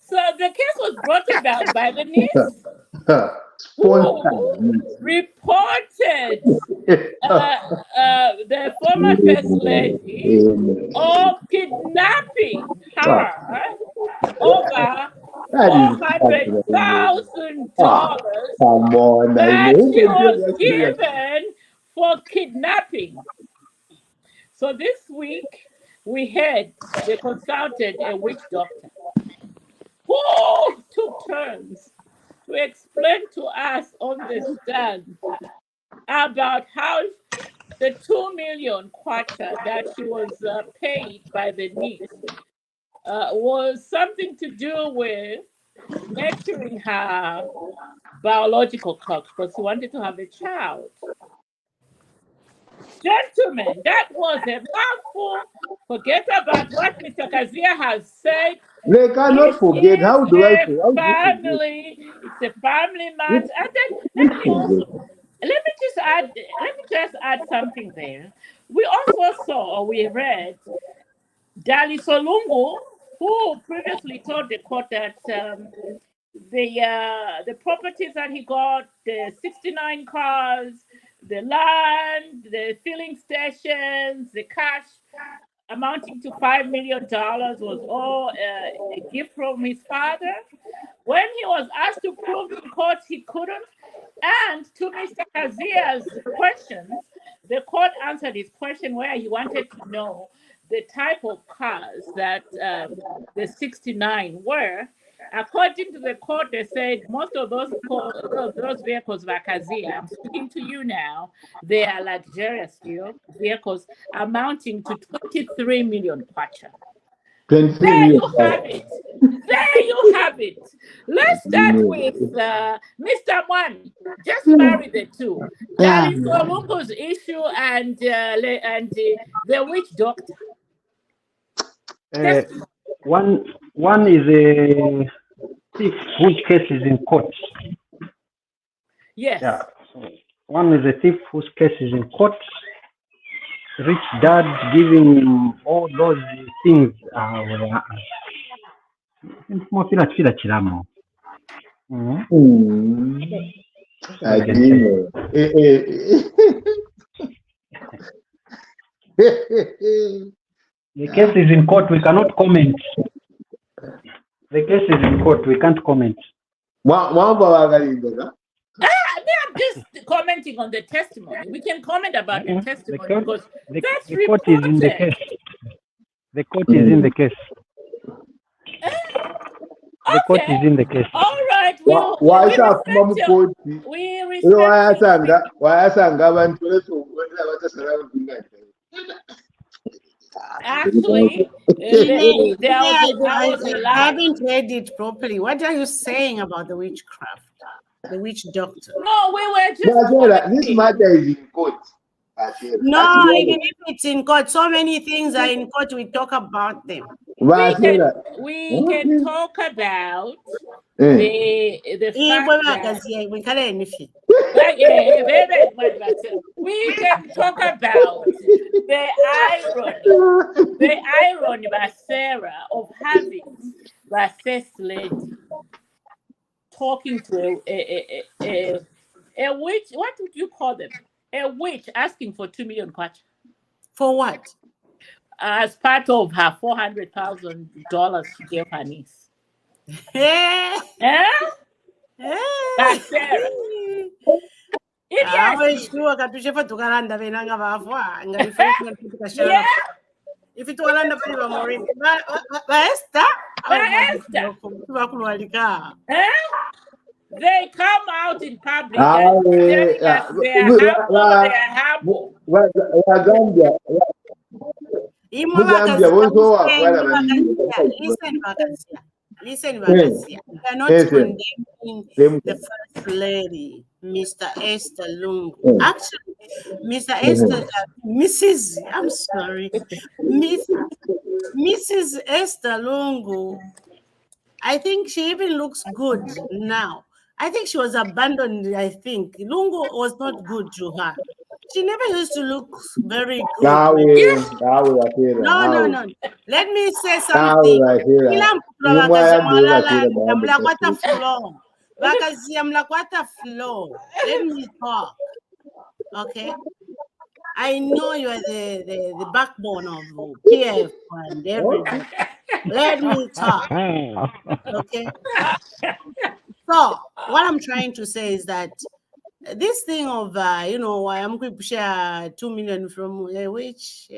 so the case was brought about by the niece who reported the former First Lady of kidnapping her over $400,000 that she was given for kidnapping. So this week we heard they consulted a witch doctor who took turns to explain to us on the stand about how the 2 million kwacha that she was paid by the niece was something to do with nurturing her biological clock because she wanted to have a child. Gentlemen, that was a mouthful. Forget about what Mr. Kazia has said. They cannot This forget. is How do I a forget? How do you forget? family. It's a family You matter. And then can't forget. let me just add something there. We also saw or we read Dali Solungu, who previously told the court that the properties that he got, the 69 cars, the land, the filling stations, the cash amounting to $5 million was all a gift from his father. When he was asked to prove in court, he couldn't. And to Mr. Kazia's questions, the court answered his question where he wanted to know the type of cars that the 69 were. According to the court, they said most of those vehicles were Kazia. I'm speaking to you now. They are luxurious vehicles amounting to 23 million kwacha. 23 There million. you have it. There you have it. Let's start with Mr. Mwani. Just marry the two. Yeah. Dali Solungu's issue and the witch doctor. Uh, one is a thief whose case is in court. Yes. Yeah. One is a thief whose case is in court. Rich dad giving him all those things. I didn't know. The case is in court. We cannot comment. The case is in court. We can't comment. I'm just commenting on the testimony. We can comment about the testimony because that's the court is in the case. The court is in the case. The court is in the case. All right. We actually, I haven't read it properly. What are you saying about the witchcraft? The witch doctor? No, we were just. This matter is in court. No, even if it's in court, so many things are in court. We talk about them. We can talk about the fact that we can talk about the irony by Sarah of having the first lady talking to a witch. What would you call them? A witch asking for 2 million kwacha. For what? As part of her $400,000 she gave her niece. That's Sarah. If it they come out in public and telling us they are humble. Listen, we are not condemning the first lady, Mr. Esther Lungu. Actually, Mr. Esther, Mrs. I'm sorry, Mrs. Esther Lungu. I think she even looks good now. I think she was abandoned. I think Lungu was not good to her. She never used to look very good. No. Let me say something. Let me talk. Okay. I know you are the backbone of PF and everything. Let me talk. Okay. So what I'm trying to say is that this thing of I'm going to share 2 million from which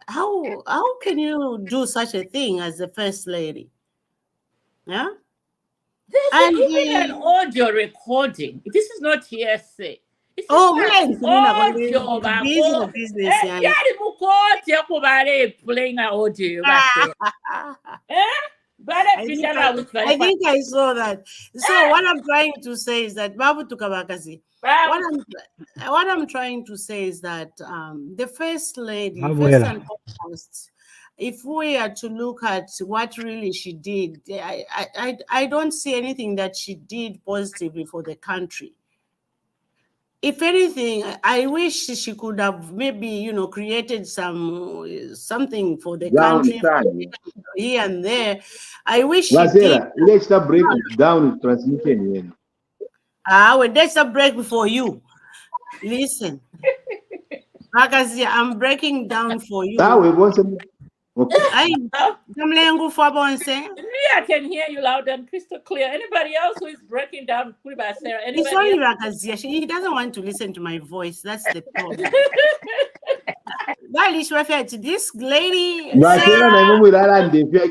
how can you do such a thing as the first lady? Yeah. There's even an audio recording. This is not hearsay. It's Oh, mlengi mina Oh, kone Joba, busy go. no business yani. Yari mukoti yakubale playing audio back. But I think Peter was I like, think I saw that. So what I'm trying to say is that Babu Tukabakazi. What I'm trying to say is that the first lady, first and foremost, if we are to look at what really she did, I don't see anything that she did positively for the country. If anything, I wish she could have maybe created something for the country here and there. I wish she did. Vasera, let's break down transmission. When there's a break before you. Listen, Rakazi, I'm breaking down for you. That we want some. Okay. I can hear you loud and crystal clear. Anybody else who is breaking down Sarah? It's Anybody only else? Rakazi. He doesn't want to listen to my voice. That's the problem. That is referred to this lady. Vasera na imu mulala ndefya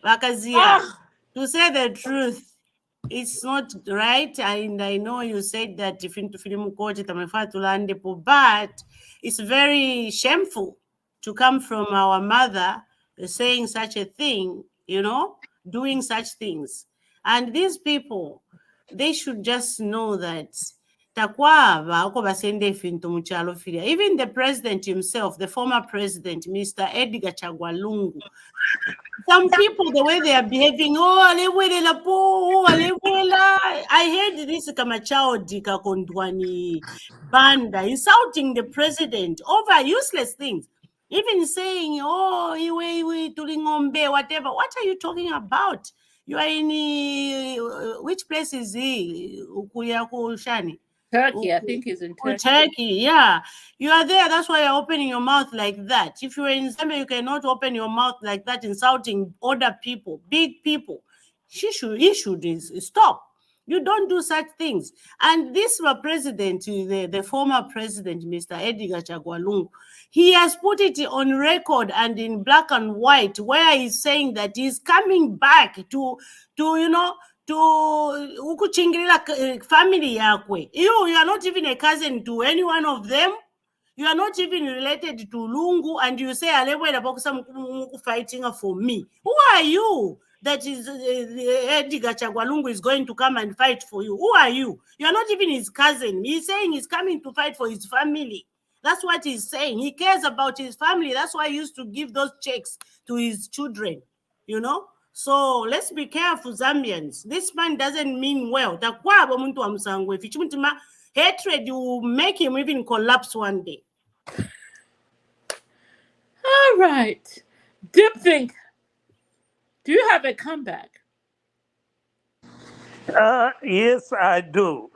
Rakazia, to say the truth, it's not right. And I know you said that if into film court, but it's very shameful to come from our mother saying such a thing, doing such things. And these people, they should just know that even the president himself, the former president, Mr. Edgar Chagwa Lungu, some people, the way they are behaving, I heard this Kamachao Dika Kondwani Banda insulting the president over useless things. Even saying, iwe tulingombe, whatever. What are you talking about? You are in which place is he? Shani? Turkey, I think he's in Turkey. Turkey, yeah. You are there. That's why you're opening your mouth like that. If you were in Zambia, you cannot open your mouth like that, insulting other people, big people. He should stop. You don't do such things. And this president, the former president, Mr. Edgar Chagwa, he has put it on record and in black and white, where he's saying that he's coming back to ukuchingirira family yakwe. You are not even a cousin to any one of them. You are not even related to Lungu, and you say fighting for me. Who are you? That is Edgar Chagwalungu is going to come and fight for you. Who are you? You are not even his cousin. He's saying he's coming to fight for his family. That's what he's saying. He cares about his family. That's why he used to give those checks to his children, So let's be careful, Zambians. This man doesn't mean well. Hatred will make him even collapse one day. All right. Deep think. Do you have a comeback? Yes, I do.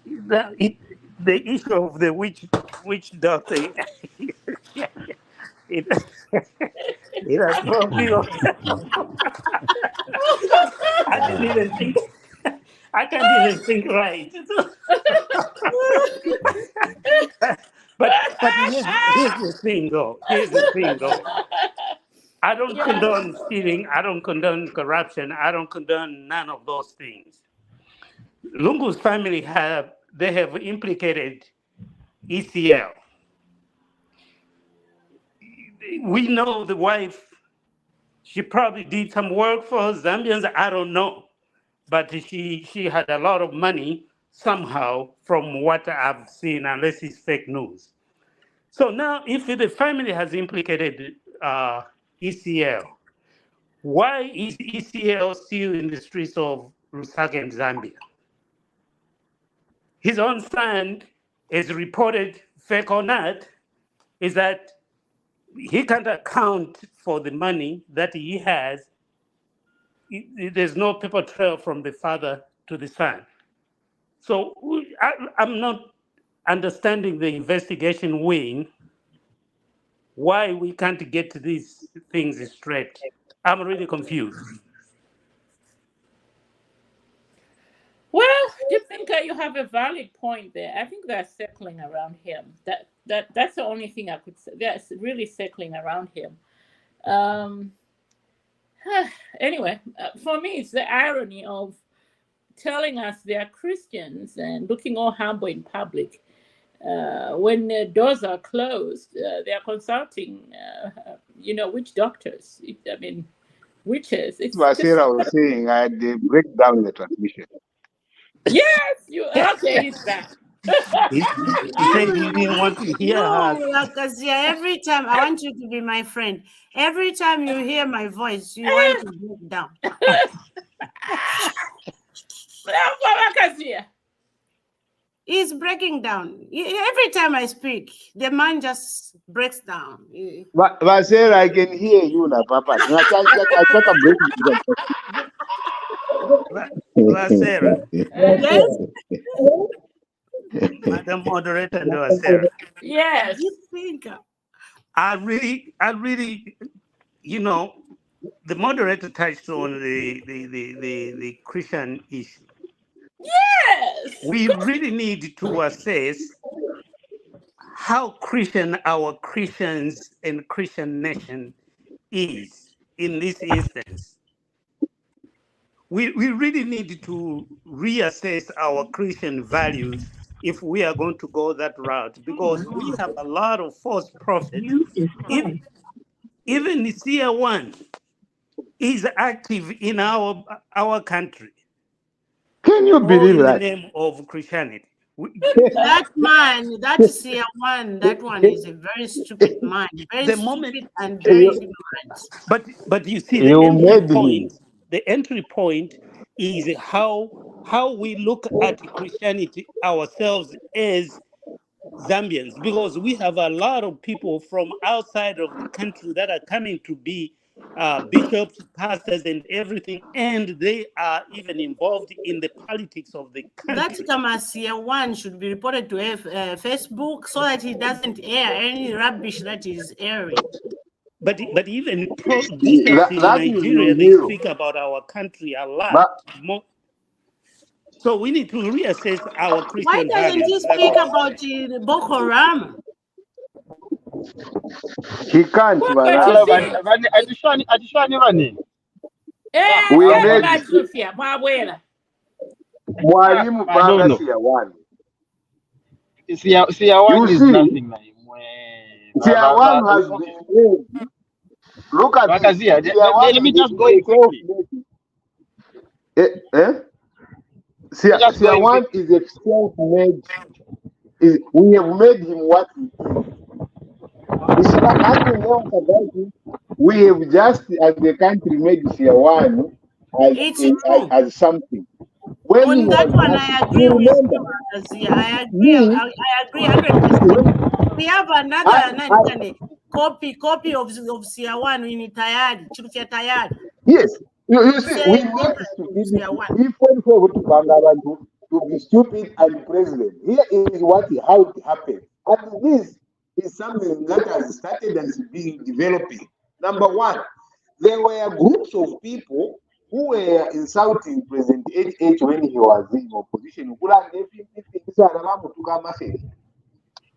The issue of the witch doctor, it has brought me on. I didn't even think. I can't even think right. but here's the thing, though. I don't condone stealing. I don't condone corruption. I don't condone none of those things. Lungu's family have implicated ECL. We know the wife. She probably did some work for Zambians. I don't know, but she had a lot of money somehow, from what I've seen, unless it's fake news. So now, if the family has implicated ECL, why is ECL still in the streets of Lusaka and Zambia? His own son is reported, fake or not, is that he can't account for the money that he has. There's no paper trail from the father to the son. So I'm not understanding the investigation wing, why we can't get these things straight. I'm really confused. Well, do you think you have a valid point there? I think they're circling around him. That's the only thing I could say. They're really circling around him. Anyway, for me, it's the irony of telling us they are Christians and looking all humble in public. When doors are closed, they are consulting, witch doctors. I mean, witches. It's What just, Sarah was saying, I had to break down the transmission. yes, you, okay, it's back. He said he didn't want to hear us. Lakazia, every time I want you to be my friend. Every time you hear my voice, you want to break down. He's breaking down. Every time I speak, the man just breaks down. But Sarah, I can hear you now, Papa. I thought I'm breaking down. Sarah, Yes? Madam Moderator, and Sarah. Yes. You think? I really, the moderator touched on the Christian issue. Yes. We really need to assess how Christian our Christians and Christian nation is in this instance. We really need to reassess our Christian values if we are going to go that route, because we have a lot of false prophets. Even the Seer One is active in our country. Can you All believe in the that? name of Christianity. That man, that Seer One, that one is a very stupid man. Very The moment, stupid and very ignorant. but you see, You made him. the entry point is how we look at Christianity ourselves as Zambians, because we have a lot of people from outside of the country that are coming to be bishops, pastors, and everything, and they are even involved in the politics of the That country. Kamasia One should be reported to Facebook so that he doesn't air any rubbish that is airing. But even bishops in That is Nigeria, they zero. speak about our country a lot But more. So we need to reassess our Why Christian doesn't values. he That's speak all I'm about saying. Boko Haram? he can't, Well, man. but you Hello, see, Adishani Vani. We yeah, made but Jufia, my abuela. Mwalimu I don't Panga know. Seer One. See, one You is see, nothing like. Seer One has been made. Look at this. Wakazia, Seer One let me is just go in a quickly. self-made. Let me just go Seer in One quickly. is a self-made. We have made him what he is. You see, nothing else about it. We have just, as the country, made Seer One It's true. as something. When he On that was one, not, I agree you with remember you, Wakazia. I agree. me. I agree 100%. We have another I, copy of Seer One in Tayari, Chilufia Tayari. yes, you see, we Same make copy of stupidity. Seer One. If we to Bangladesh to be stupid and president, here is how it happened. And this is something that has started as being developing. Number one, there were groups of people who were insulting President H when he was in opposition.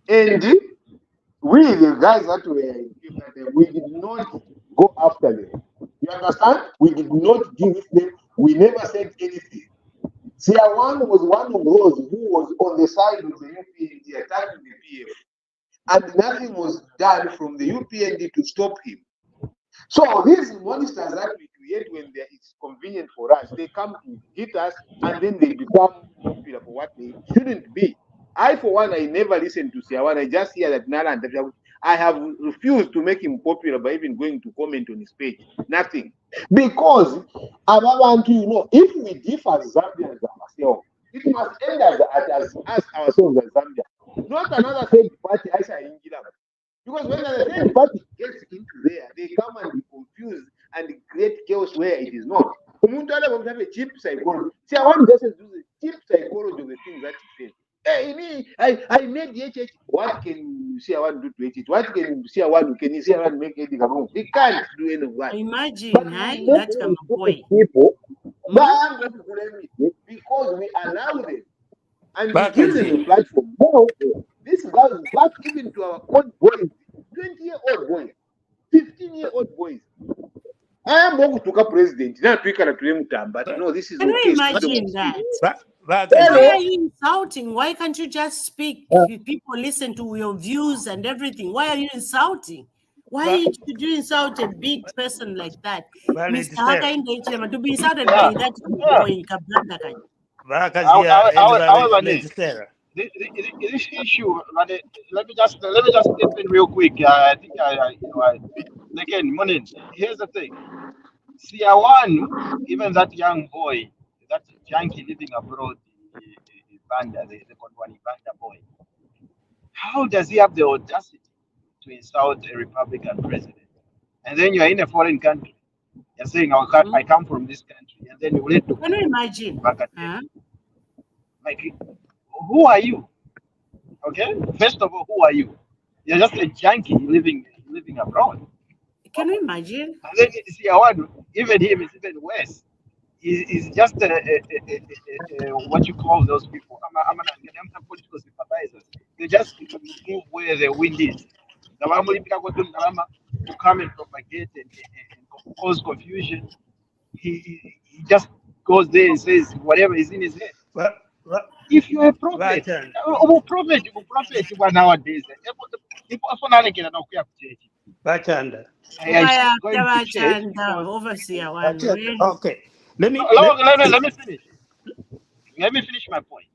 And we, the guys that were, we did not go after them. You understand? We did not deal with them. We never said anything. Seer One was one of those who was on the side of the UPND attacking the PF. And nothing was done from the UPND to stop him. So these monsters that we create when it's convenient for us, they come to hit us and then they become popular for what they shouldn't be. I, for one, I never listened to Seer One. I just hear that Nala and I have refused to make him popular by even going to comment on his page. Nothing. Because, if we differ as Zambians ourselves, it must end as us ourselves as Zambia. Not another third party, because when the third party gets into there, they come and be confused and create chaos where it is not. Umuntu have a cheap psychology. See, I want to just do the cheap psychology of the things that he says. Hey, I made the HH. What can see I want to do to HH? What can see I want to see I want to make it wrong? He can't do any of that. Imagine, But that's my boy. people, but I'm going to blame it because we allow them and we give them a platform. More, this guy is back even to our own boys, 20-year-old boys, 15-year-old boys. ayamba okutuuka president natwikala tule mutamba ati no, this is Can you okay. imagine that? Why Hello. are you insulting? Why can't you just speak? People listen to your views and everything. Why are you insulting? Why should you insult a big person like that? Mr. Hakainde Chema, to be insulted by that boy, Kabranda Kanye. However, this issue, let me just step in real quick. I think again, Monin, here's the thing. Siawanu, even that young boy, that junkie living abroad in Banda, the Kondwani Banda boy, how does he have the audacity to insult a Republican president? And then you're in a foreign country. You're saying, I come from this country. And then you let to Can you imagine? Like, who are you? Okay? First of all, who are you? You're just a junkie living abroad. Can you imagine? And then Siawanu, even him is even worse. He's just what you call those people. I'm political sympathizers. They just move where the wind is. To come and propagate and cause confusion. He just goes there and says whatever is in his head. If you're a prophet, prophet nowadays, Overseer one. Really? Okay. Let me finish. Let me finish my point.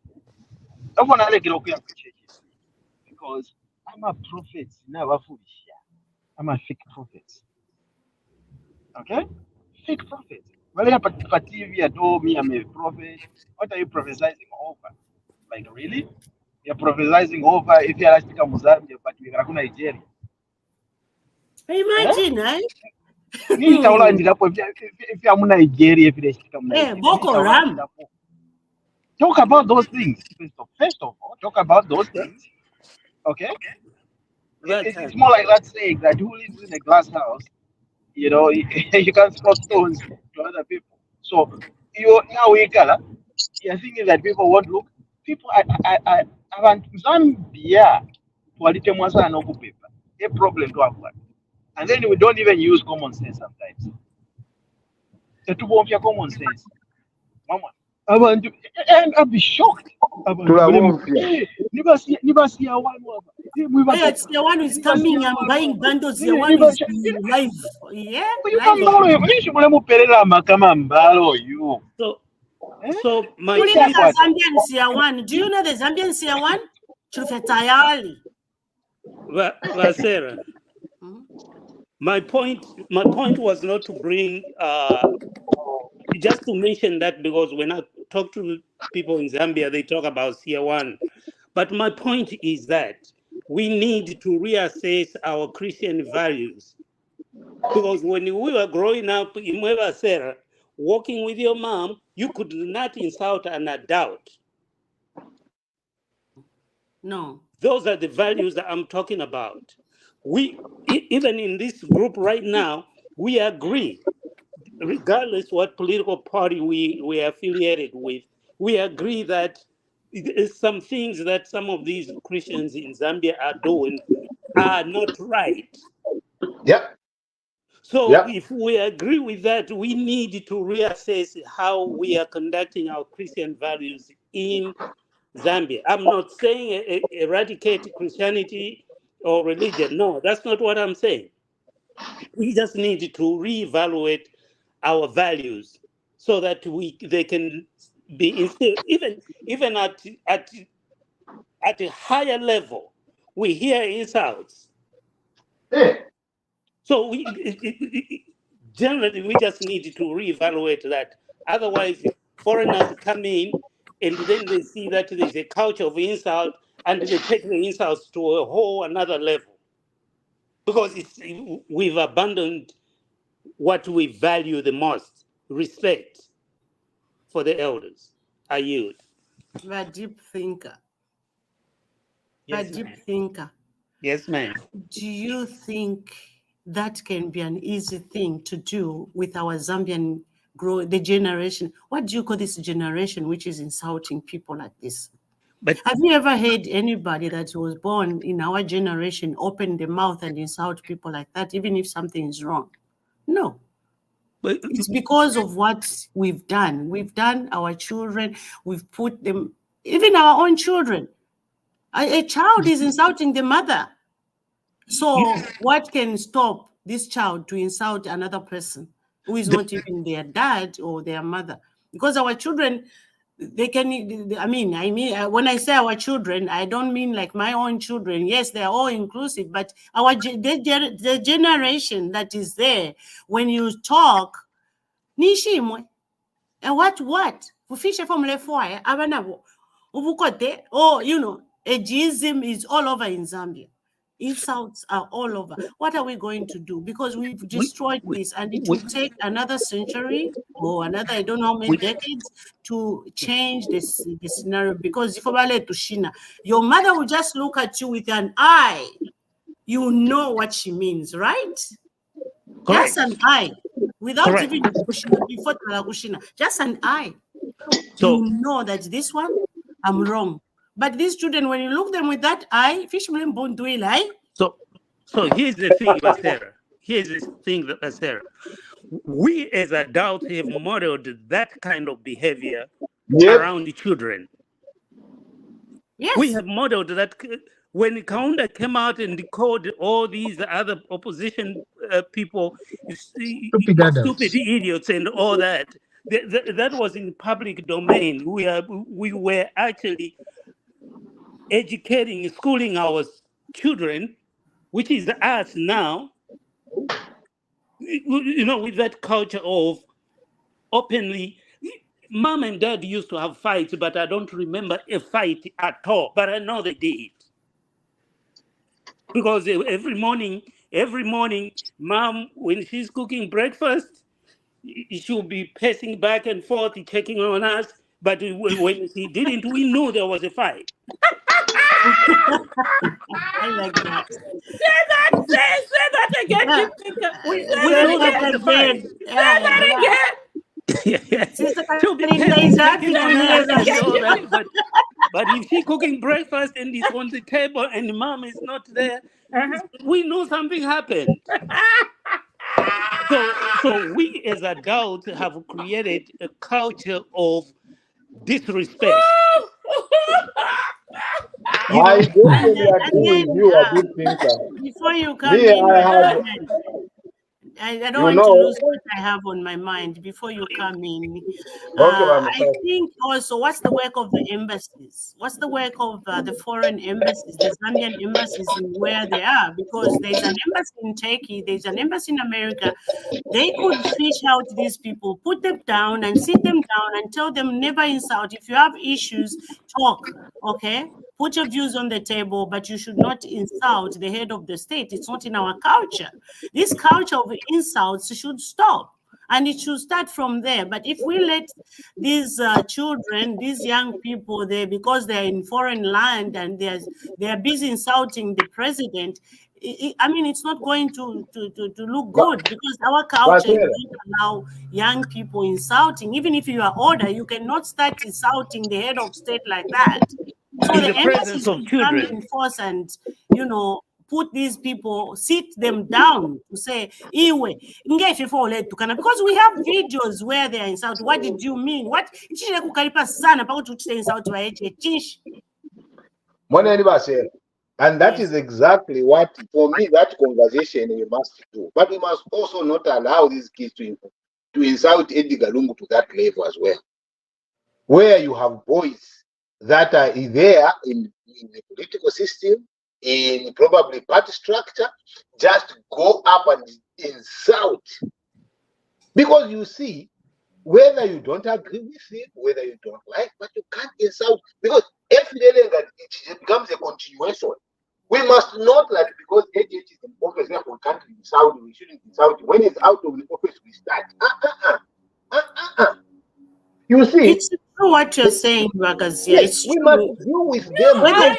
Because I'm a prophet, never foolish. I'm a fake prophet. Okay? Fake prophet. Well, TV told me I'm a prophet. What are you prophesying over? Like, really? You're prophesying over if you're like Mozambique, but we're going to Nigeria. Imagine, eh? If you're in Nigeria, if you're Nigeria. Boko Haram. Talk about those things. First of all, talk about those things. Okay? It's more like that saying that who lives in a glass house, you know, you can throw stones to other people. So you're thinking that people won't look. People, I want Zambia to paper. A problem to have one. And then we don't even use common sense sometimes. Common sense. Mama. And I'll be shocked. It's the one who's coming and buying bundles. The one who's live. Yeah. So my Zambian Siawan. Do you know the Zambian Siawan? Chufetayali. Sarah. My point was not to bring just to mention that, because when I talk to people in Zambia, they talk about CR1. But my point is that we need to reassess our Christian values. Because when we were growing up in Mumbwa, Sarah, walking with your mom, you could not insult an adult. No. Those are the values that I'm talking about. We, even in this group right now, we agree, regardless what political party we are affiliated with, we agree that some things that some of these Christians in Zambia are doing are not right. Yep. So if we agree with that, we need to reassess how we are conducting our Christian values in Zambia. I'm not saying eradicate Christianity or religion. No, that's not what I'm saying. We just need to reevaluate our values so that they can be instilled. Even at a higher level, we hear insults. So generally we just need to reevaluate that. Otherwise, foreigners come in and then they see that there's a culture of insult and they take the insults to a whole another level. Because we've abandoned what we value the most, respect for the elders. I yield. A deep thinker. Yes, a deep thinker. Yes, ma'am. Do you think that can be an easy thing to do with our Zambian the generation? What do you call this generation which is insulting people like this? But have you ever heard anybody that was born in our generation open the mouth and insult people like that, even if something is wrong? No. But It's because of what we've done. We've done our children, we've put them, even our own children. A child is insulting the mother. So what can stop this child to insult another person who is not even their dad or their mother? Because our children, they can, I mean, when I say our children, I don't mean like my own children. Yes, they're all inclusive, but the generation that is there, when you talk, nishimwe, and what? Kufisha from lefoya, abanabo, ubukote, or, ageism is all over in Zambia. Insults are all over. What are we going to do? Because we've destroyed this, and it will take another century or another, I don't know how many decades to change the scenario. Because if your mother will just look at you with an eye, you know what she means, right? correct. Just an eye, without Correct. even before just an eye. So You know that this one, I'm wrong. But these children, when you look them with that eye, so here's the thing, Sarah. Here's the thing, Sarah. We as adults have modeled that kind of behavior around the children. Yes. We have modeled that. When Kaunda came out and called all these other opposition people stupid idiots and all that, that was in public domain. We were actually educating, schooling our children, which is us now, with that culture of openly. Mom and dad used to have fights, but I don't remember a fight at all. But I know they did. Because every morning, mom, when she's cooking breakfast, she'll be pacing back and forth, checking on us. But when she didn't, we knew there was a fight. I like that. Say that again. Yeah. Say that again. She'll be checking on us and all that. But if she's cooking breakfast and it's on the table and mom is not there, we know something happened. So we as adults have created a culture of disrespect. I definitely agree with you, a big thinker. Before you come Me, in, I don't You want know- to lose what I have on my mind before you come in. I think also, what's the work of the embassies? What's the work of the foreign embassies, the Zambian embassies, in where they are? Because there's an embassy in Turkey, there's an embassy in America. They could fish out these people, put them down and sit them down and tell them never insult. If you have issues, talk, okay? Put your views on the table, but you should not insult the head of the state. It's not in our culture. This culture of insults should stop, and it should start from there. But if we let these children, these young people, because they're in foreign land and they're busy insulting the president, it's not going to look good, because our culture doesn't allow young people insulting. Even if you are older, you cannot start insulting the head of state like that. So In the the presence embassies of should come children. in force and, put these people, sit them down to say, Iwe, because we have videos where they are insulted. What did you mean? What? And that is exactly what, for me, that conversation we must do. But we must also not allow these kids to insult Edgar Lungu to that level as well. Where you have boys that are there in the political system, in probably party structure, just go up and insult. Because you see, whether you don't agree with it, whether you don't like, but you can't insult. Because if it becomes a continuation, we must not, like, because HH is in office, therefore we can't insult, we shouldn't insult. When it's out of the office, we start. You see, it's true what you're saying, Bagazia. Yes, we must deal with them. I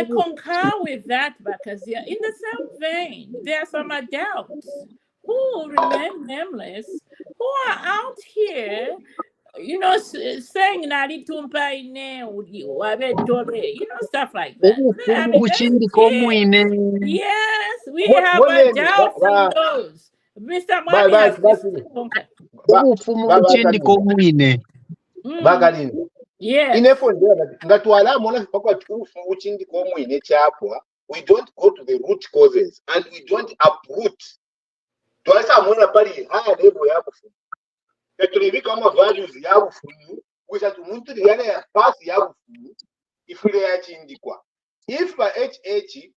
concur with that, because in the same vein, there are some adults who remain nameless, who are out here, saying stuff like that. Yes, we have adults in those. Mr. Mwami has this. Okay. Ubupfumu buchindika omwine. Bakalini. Yes. Inefo ngatwala mona pakwati ubupfumu buchindika omwine chapwa. We don't go to the root causes and we don't uproot. Twasa mona pali higher level ya bufumu. Katulibika ama values ya bufumu. Wisatu muntu liyana ya pasi ya bufumu. Ifule ya chindikwa. If by HH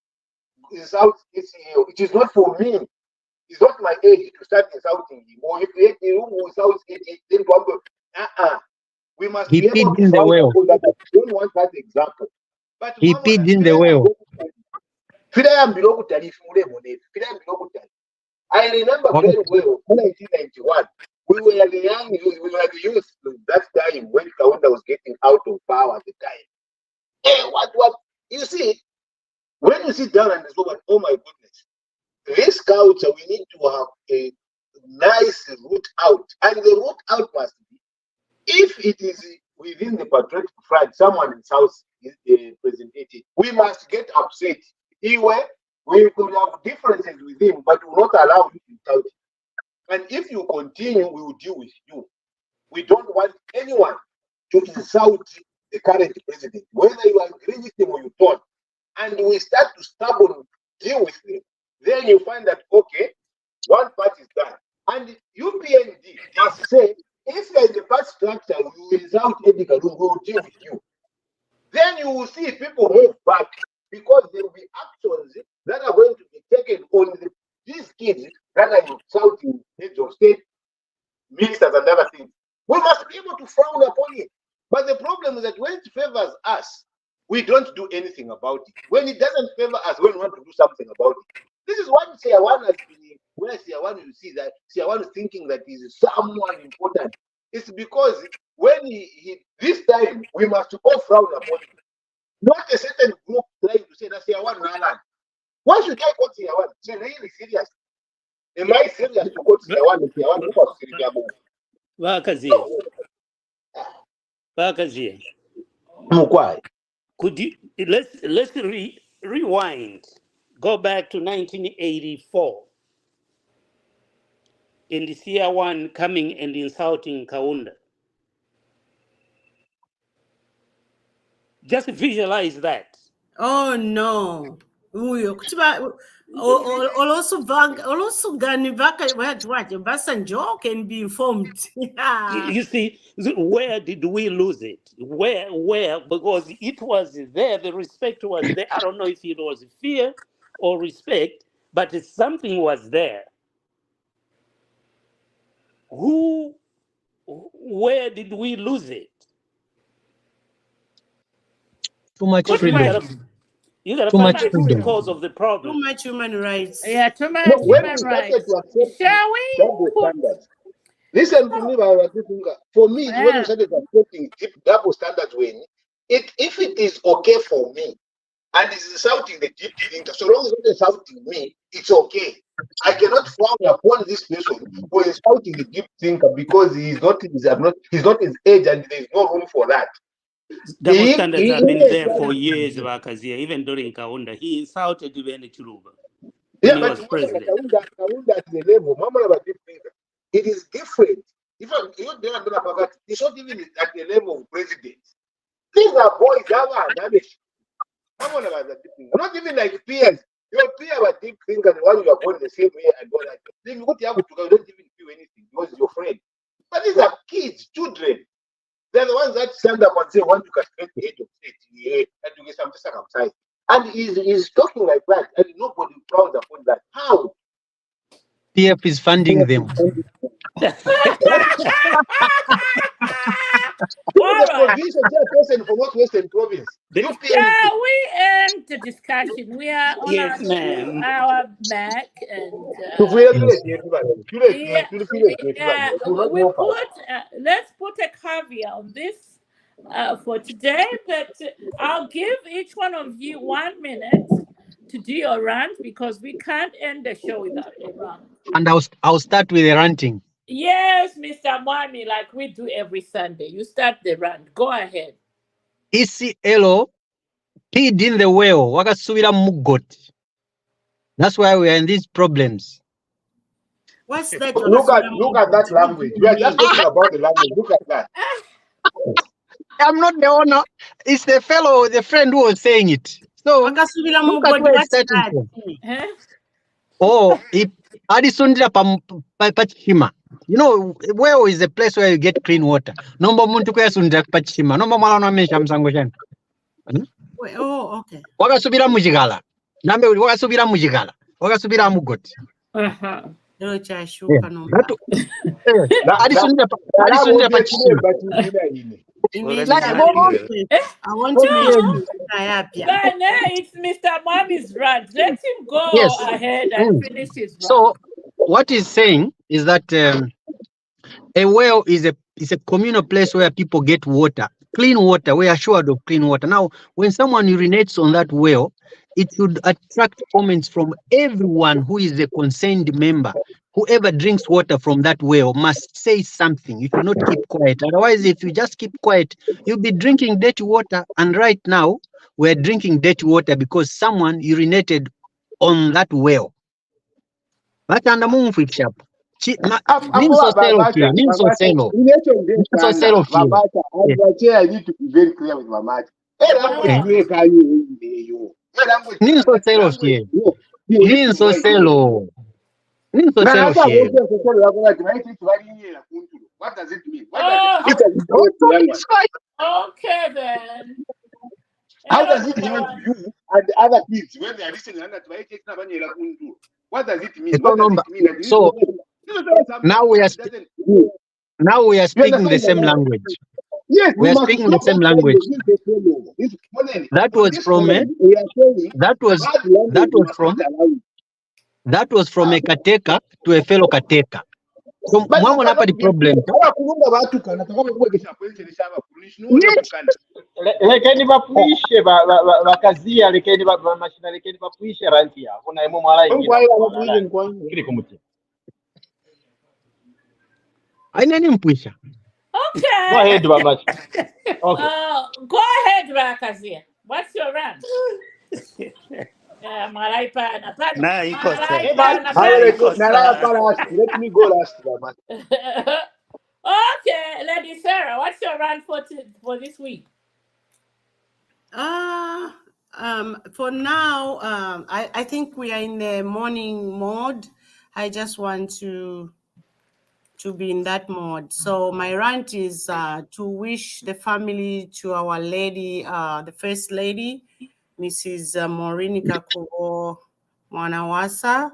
is out ACO, it is not for me. It's not my age to start insulting him. Or if the room who insults HH, then we must He be able peed to in the find well. people that don't want that example. But He peed in the well. I remember very well, 1991, we were the young, we were the youth that time when Kaunda was getting out of power at the time. Hey, what? You see, when you sit down and say, oh my goodness, this culture, we need to have a nice route out. And the route out must be, if it is within the patriotic front, someone in South is presented, we must get upset. We could have differences with him, but we will not allow you to insult him. And if you continue, we will deal with you. We don't want anyone to insult the current president, whether you agree with him or you don't. And we start to stubborn deal with them. Then you find that, okay, one part is done. And UPND must say, if there is a part structure, you insult Edgar, we will deal with you. Then you will see people move back because there will be actions that are going to be taken on these kids that are insulting heads of state, ministers, and other things. We must be able to frown upon it. But the problem is that when it favors us, we don't do anything about it. When it doesn't favor us, we want to do something about it. This is what Siawan has been, where Siawan, you see that Siawan is thinking that he is someone important. It's because when this time, we must all frown upon it. Not a certain group trying to say that Siawan Nalan. Why should I quote Siawan? It's really serious. Am I serious to quote Siawan if Siawan was serious? Bakazia. Mukwai. Could you let's rewind, go back to 1984, in the CR1 coming and insulting Kaunda. Just visualize that. Oh no. Uyo kutiba also gani baka what Basanjo can be informed. You see, where did we lose it? Where? Because it was there, the respect was there. I don't know if it was fear or respect, but something was there. Where did we lose it? Too much freedom. You gotta Too find much the root freedom. cause of the problem. Too much human rights. Yeah, too much No, when we human started rights. to accept Shall we double put standards, listen to me, for me, when we started accepting double standards, if it is okay for me, and it's insulting the deep thinker, so long as it's insulting me, it's okay. I cannot frown upon this person for insulting the deep thinker because he's not his age and there's no room for that. Double standards have been there for years, Bakazia. Even during Kaunda, he insulted even Chiluba when he was president. Kaunda at the level, it is different. If it's not even at the level of president. These are boys not even like peers. Your peer were deep thinkers, the one you are born the same way and all that. Then you go to Yakutu, you don't even feel anything because it's your friend. But these are kids, children. They're the ones that stand up and say, want to castrate the head of state and to get some circumcised. And he's talking like that, and nobody frowns upon that. How? PF is funding them. The provincial chairperson for Northwestern Province. Shall we end the discussion? We are on Yes, ma'am. our Mac and let's put a caveat on this for today, but I'll give each one of you 1 minute to do your rant because we can't end the show without a rant. And I'll start with the ranting. Yes, Mr. Mwami, like we do every Sunday. You start the rant. Go ahead. ECLO peed in the well. Wakasubira mugoti. That's why we are in these problems. What's that? Look at that language. We are just talking about the language. Look at that. I'm not the owner. It's the friend who was saying it. So Wakasubira look at mugodi, where it's what's starting that? from. Huh? Oh, adisundira pachishima. You know, where is the place where you get clean water? Nomba muntu kuyasundira pachishima. Nomba mwana wamesha msango chani. Wait, oh, okay. Wakasubira mujigala. Nambe wakasubira mujigala. Wakasubira mugoti. Uh-huh. Lero Yeah. kyashuka nomba. That, adisundira pachishima. But you did it. Like, I want to No, mention Ayapia. but no, it's Mr. Mommy's rant. Let him go yes. ahead and finish his rant. So what he's saying is that a well is a communal place where people get water, clean water. We are assured of clean water. Now, when someone urinates on that well, it should attract comments from everyone who is a concerned member. Whoever drinks water from that well must say something. You should not keep quiet. Otherwise, if you just keep quiet, you'll be drinking dirty water. And right now, we're drinking dirty water because someone urinated on that well. Vatanda mumfisha. Babata, I need to be very clear with Mamata. What does it mean? Okay then. How does it mean to you and the other kids when they are listening? What does it mean? What does it mean? So now we are speaking the same language. Yes, we are speaking the same language. That was from a kateka to a fellow kateka. So mwamu napa the problem. Lekeni bapuishe bakazia lekeni bamashina lekeni bapuishe ranti ya kuna imo mwala ingira kiri kumuti Ainani mpuisha. Okay. Go ahead Bamash. Okay. Go ahead Rakazia. What's your rant? Let me go last. Okay, Lady Sarah, what's your rant for this week? For now, I think we are in the morning mode. I just want to be in that mode. So my rant is to wish the family to our lady, the First Lady, Mrs. Maureen Kakubo Mwanawasa.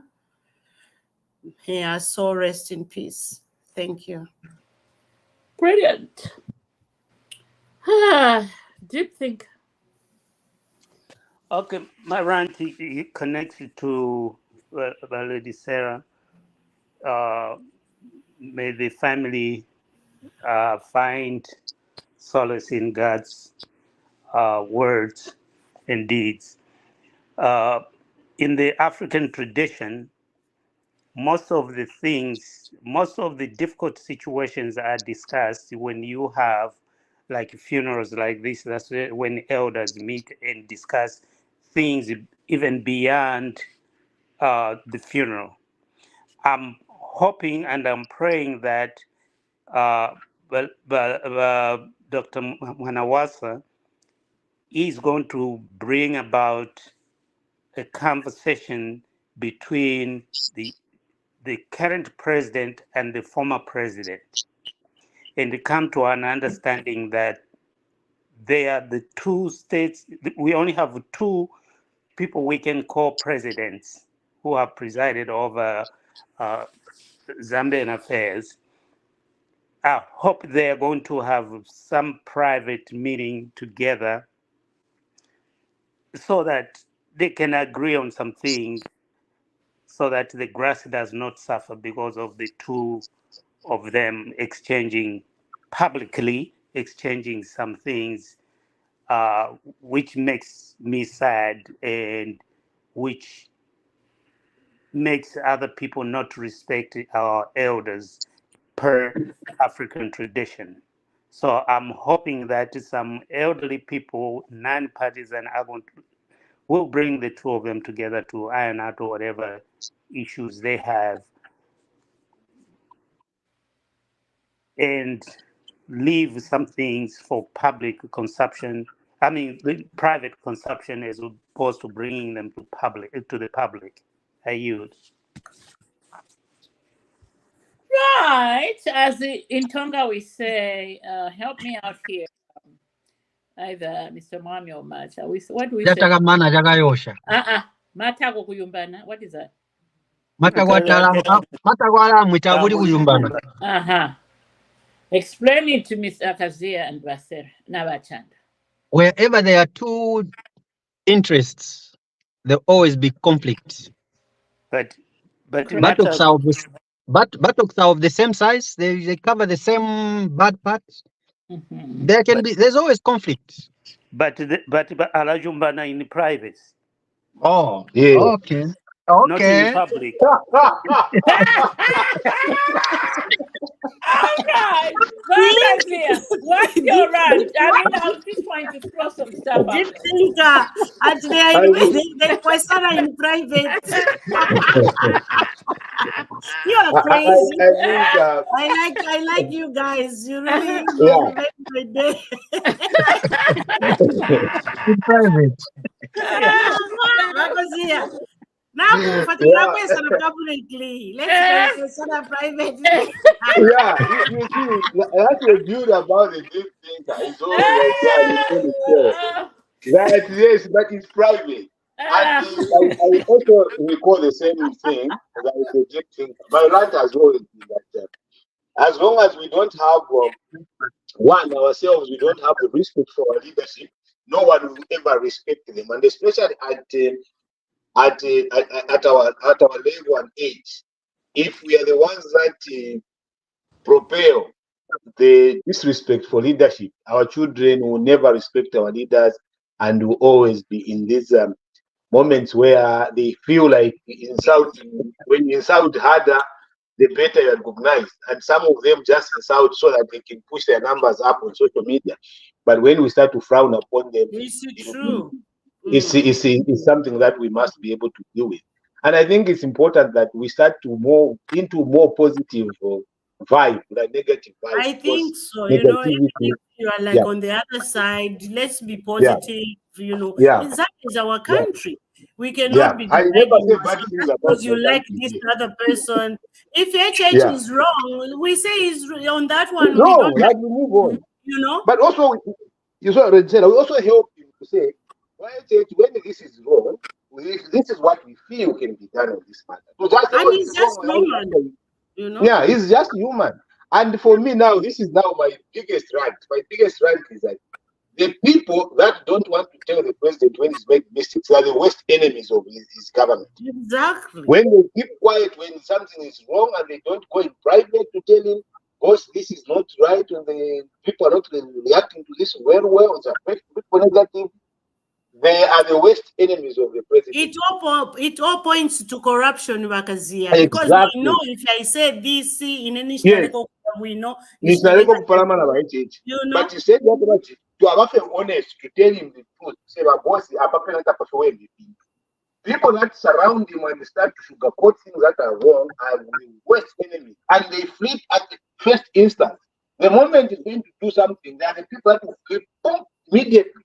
May soul rest in peace. Thank you. Brilliant. Deep think. Okay, my rant connected to Lady Sarah. May the family find solace in God's words and deeds. In the African tradition, most of the difficult situations are discussed when you have like funerals like this. That's when elders meet and discuss things even beyond the funeral. I'm hoping and I'm praying that Dr. Mwanawasa is going to bring about a conversation between the current president and the former president, and to come to an understanding that they are the two states. We only have two people we can call presidents who have presided over Zambian affairs. I hope they are going to have some private meeting together so that they can agree on some things, so that the grass does not suffer because of the two of them publicly exchanging some things, which makes me sad and which makes other people not respect our elders per African tradition. So I'm hoping that some elderly people, non-partisan, will bring the two of them together to iron out whatever issues they have and leave some things for public consumption. I mean, private consumption as opposed to bringing them to the public. I use. Right. As in Tonga we say, help me out here. Either Mr. Mwami or Macha. What do we say? Jatakamana jakayosha. Matago kuyumbana. What is that? Matagwala mwitaguli kuyumbana. Explain it to Miss Akazia and Basir Nabachand. Wherever there are two interests, there always be conflict. But buttocks are of the same size. They cover the same bad parts. There's always conflict. But alajumbana in private. Oh, yeah. Okay. Not in public. All right. What's your rant? I mean, I was just trying to throw some stuff out. Actually, they question in private. You are crazy. I like you guys. You really make my day. In private. Now, publicly. Let's question private. Yeah, you see, that's the beauty about the deep thinker. It's always that yes, but it's private. And I also recall the same thing that is the deep thinker. My rant has always been that as long as we don't have ourselves, we don't have the respect for our leadership, no one will ever respect them, and especially at our level and age, if we are the ones that propel the disrespect for leadership, our children will never respect our leaders and will always be in these moments where they feel like when you insult harder, the better you are recognized. And some of them just insult so that they can push their numbers up on social media. But when we start to frown upon them, is it true? It's something that we must be able to deal with. And I think it's important that we start to move into more positive vibe than negative vibe. I think so. You know, if you are like on the other side, let's be positive. You know, that is our country. We cannot be because you like this other person. If HH is wrong, we say he's on that one. No, we move on. You know, but also we also help him to say, when this is wrong, this is what we feel can be done on this matter. So and he's just human, you know. Yeah, he's just human. And for me now, this is now my biggest rant. My biggest rant is that the people that don't want to tell the president when he's making mistakes are the worst enemies of his government. Exactly. When they keep quiet when something is wrong and they don't go in private to tell him, boss, this is not right, and the people are not reacting to this well, it's affecting people negative. They are the worst enemies of the president. It all points to corruption, Wakazia. Exactly. Because we know if I say this in any we know. You know? But you said that to have been honest, to tell him the truth. Say, my boss, people that surround him and start to sugarcoat things that are wrong are the worst enemies. And they flip at the first instance. The moment he's going to do something, there are the people that will flip immediately.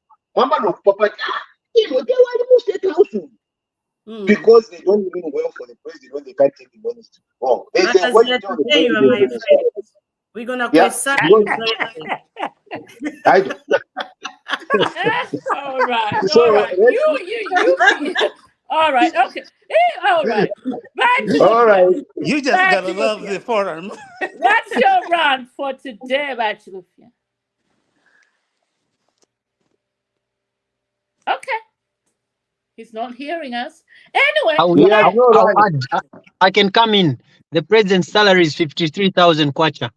Because they don't mean well for the president when they can't take him honest wrong. They say, what you tell the president? We're gonna question. All right. All right. Okay. All right. All right. You just gotta love the forum. What's your rant for today, Bachilufia? Okay. He's not hearing us. Anyway, I can come in. The president's salary is 53,000 kwacha.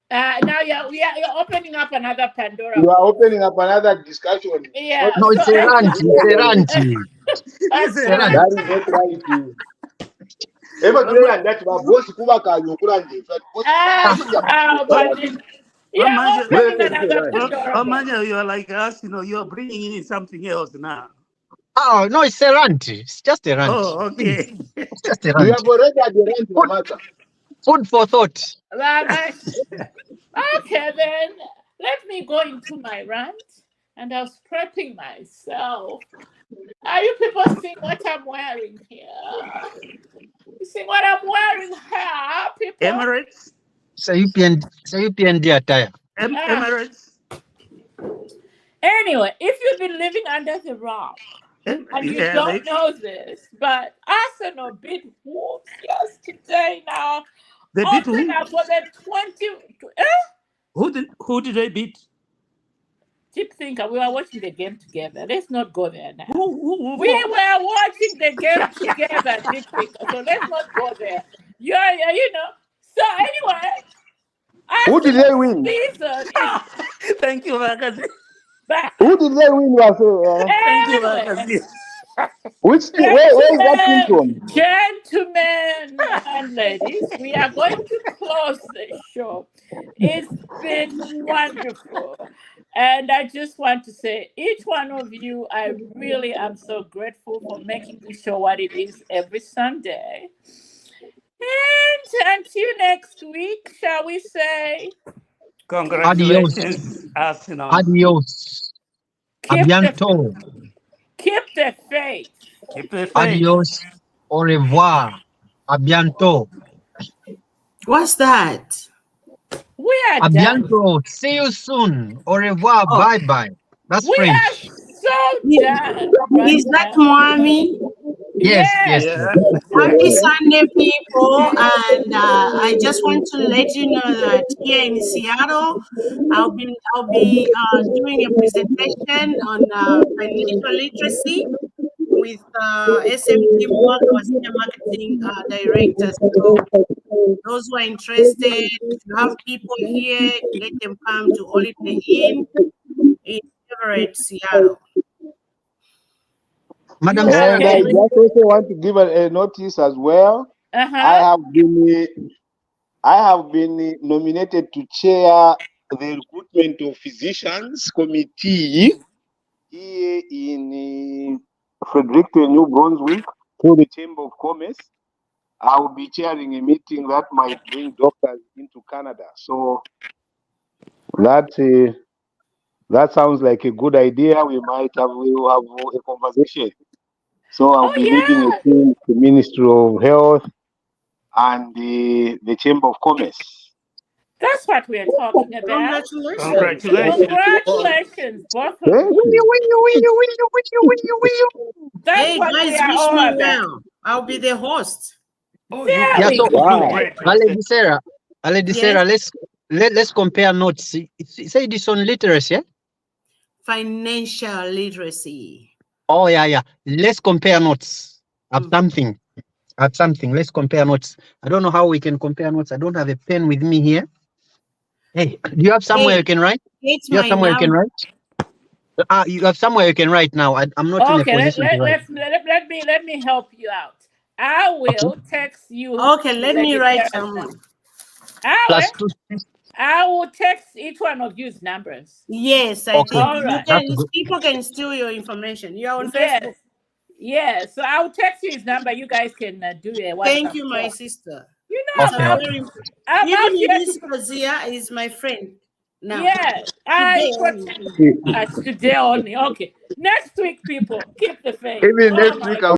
Now you're opening up another Pandora. You are opening up another discussion. Yeah. No, it's a rant. It's a rant. That is not right. You are like us, you're bringing in something else now. Oh, no, it's a rant. It's just a rant. Oh, okay. It's just a rant. You have already had the rant, Mamata. Food for thought. Right. Okay, then let me go into my rant. And I was prepping myself. Are you people seeing what I'm wearing here? You see what I'm wearing here, people? Emirates. Sayupian attire. Ah, Emirates. anyway, if you've been living under the rock and you Yeah, don't know this, but Arsenal beat Wolves yesterday now. they beat Open who? up for the 20. Who did they beat? Deep thinker, we were watching the game together. Let's not go there now. Who We won? were watching the game together, Deep thinker. So let's not go there. Yeah, you know. So anyway, Who did they Arsenal's win? season is Thank you, Magazi. back. Who did they win? Thank you, Anyway, Magazi. Which team? Where is that team from? gentlemen and ladies, we are going to close the show. It's been wonderful. And I just want to say, each one of you, I really am so grateful for making this show what it is every Sunday. And until next week, shall we say, Congratulations, Arsenal. Adios. keep Abianto. the faith. Keep the faith. Adios. Au revoir. Abianto. What's that? We are done. Abianto. See you soon. Au revoir. Oh. Bye bye. That's We French. are so done. Right Is that now. Mwami? Yes. Yeah. Happy Sunday, people. And I just want to let you know that here in Seattle, I'll be doing a presentation on financial literacy with SMT Mark, our senior marketing director. So those who are interested, if you have people here, let them come to Holiday Inn in Everett, Seattle. Madam You Sarah, And I okay? just also want to give a notice as well. Uh-huh. I have been nominated to chair the recruitment of physicians committee here in Fredericton, New Brunswick, through the Chamber of Commerce. I will be chairing a meeting that might bring doctors into Canada. So that sounds like a good idea. We will have a conversation. So I'll be leading a team, the Ministry of Health and the Chamber of Commerce. That's what we're talking about. Congratulations. Congratulations, both of Thank you. That's Hey, what we guys, are wish all me about. well. I'll be the host. Oh, Yeah, Very so good. Lady Sarah, Yes. let's compare notes. Say this on literacy. Yeah? Financial literacy. Oh yeah. Let's compare notes. At something. Let's compare notes. I don't know how we can compare notes. I don't have a pen with me here. Hey, do you have somewhere you can write? It's You have my somewhere you can number. write? You have somewhere you can write now. I'm not in a Okay, position to write. let me help you out. I will text you. Okay, let me write someone. +2. I will text each one of you's numbers. Yes, I Okay. think All right. people can steal your information. You're on Yes. Facebook. Yes. So I'll text you his number. You guys can do a WhatsApp. Thank you, my call. sister. You know, It's Okay. I'm even out here Miss Kozia is my friend now. Yes. Today only. Okay. Next week, people, keep the faith. Even Oh next my week, God.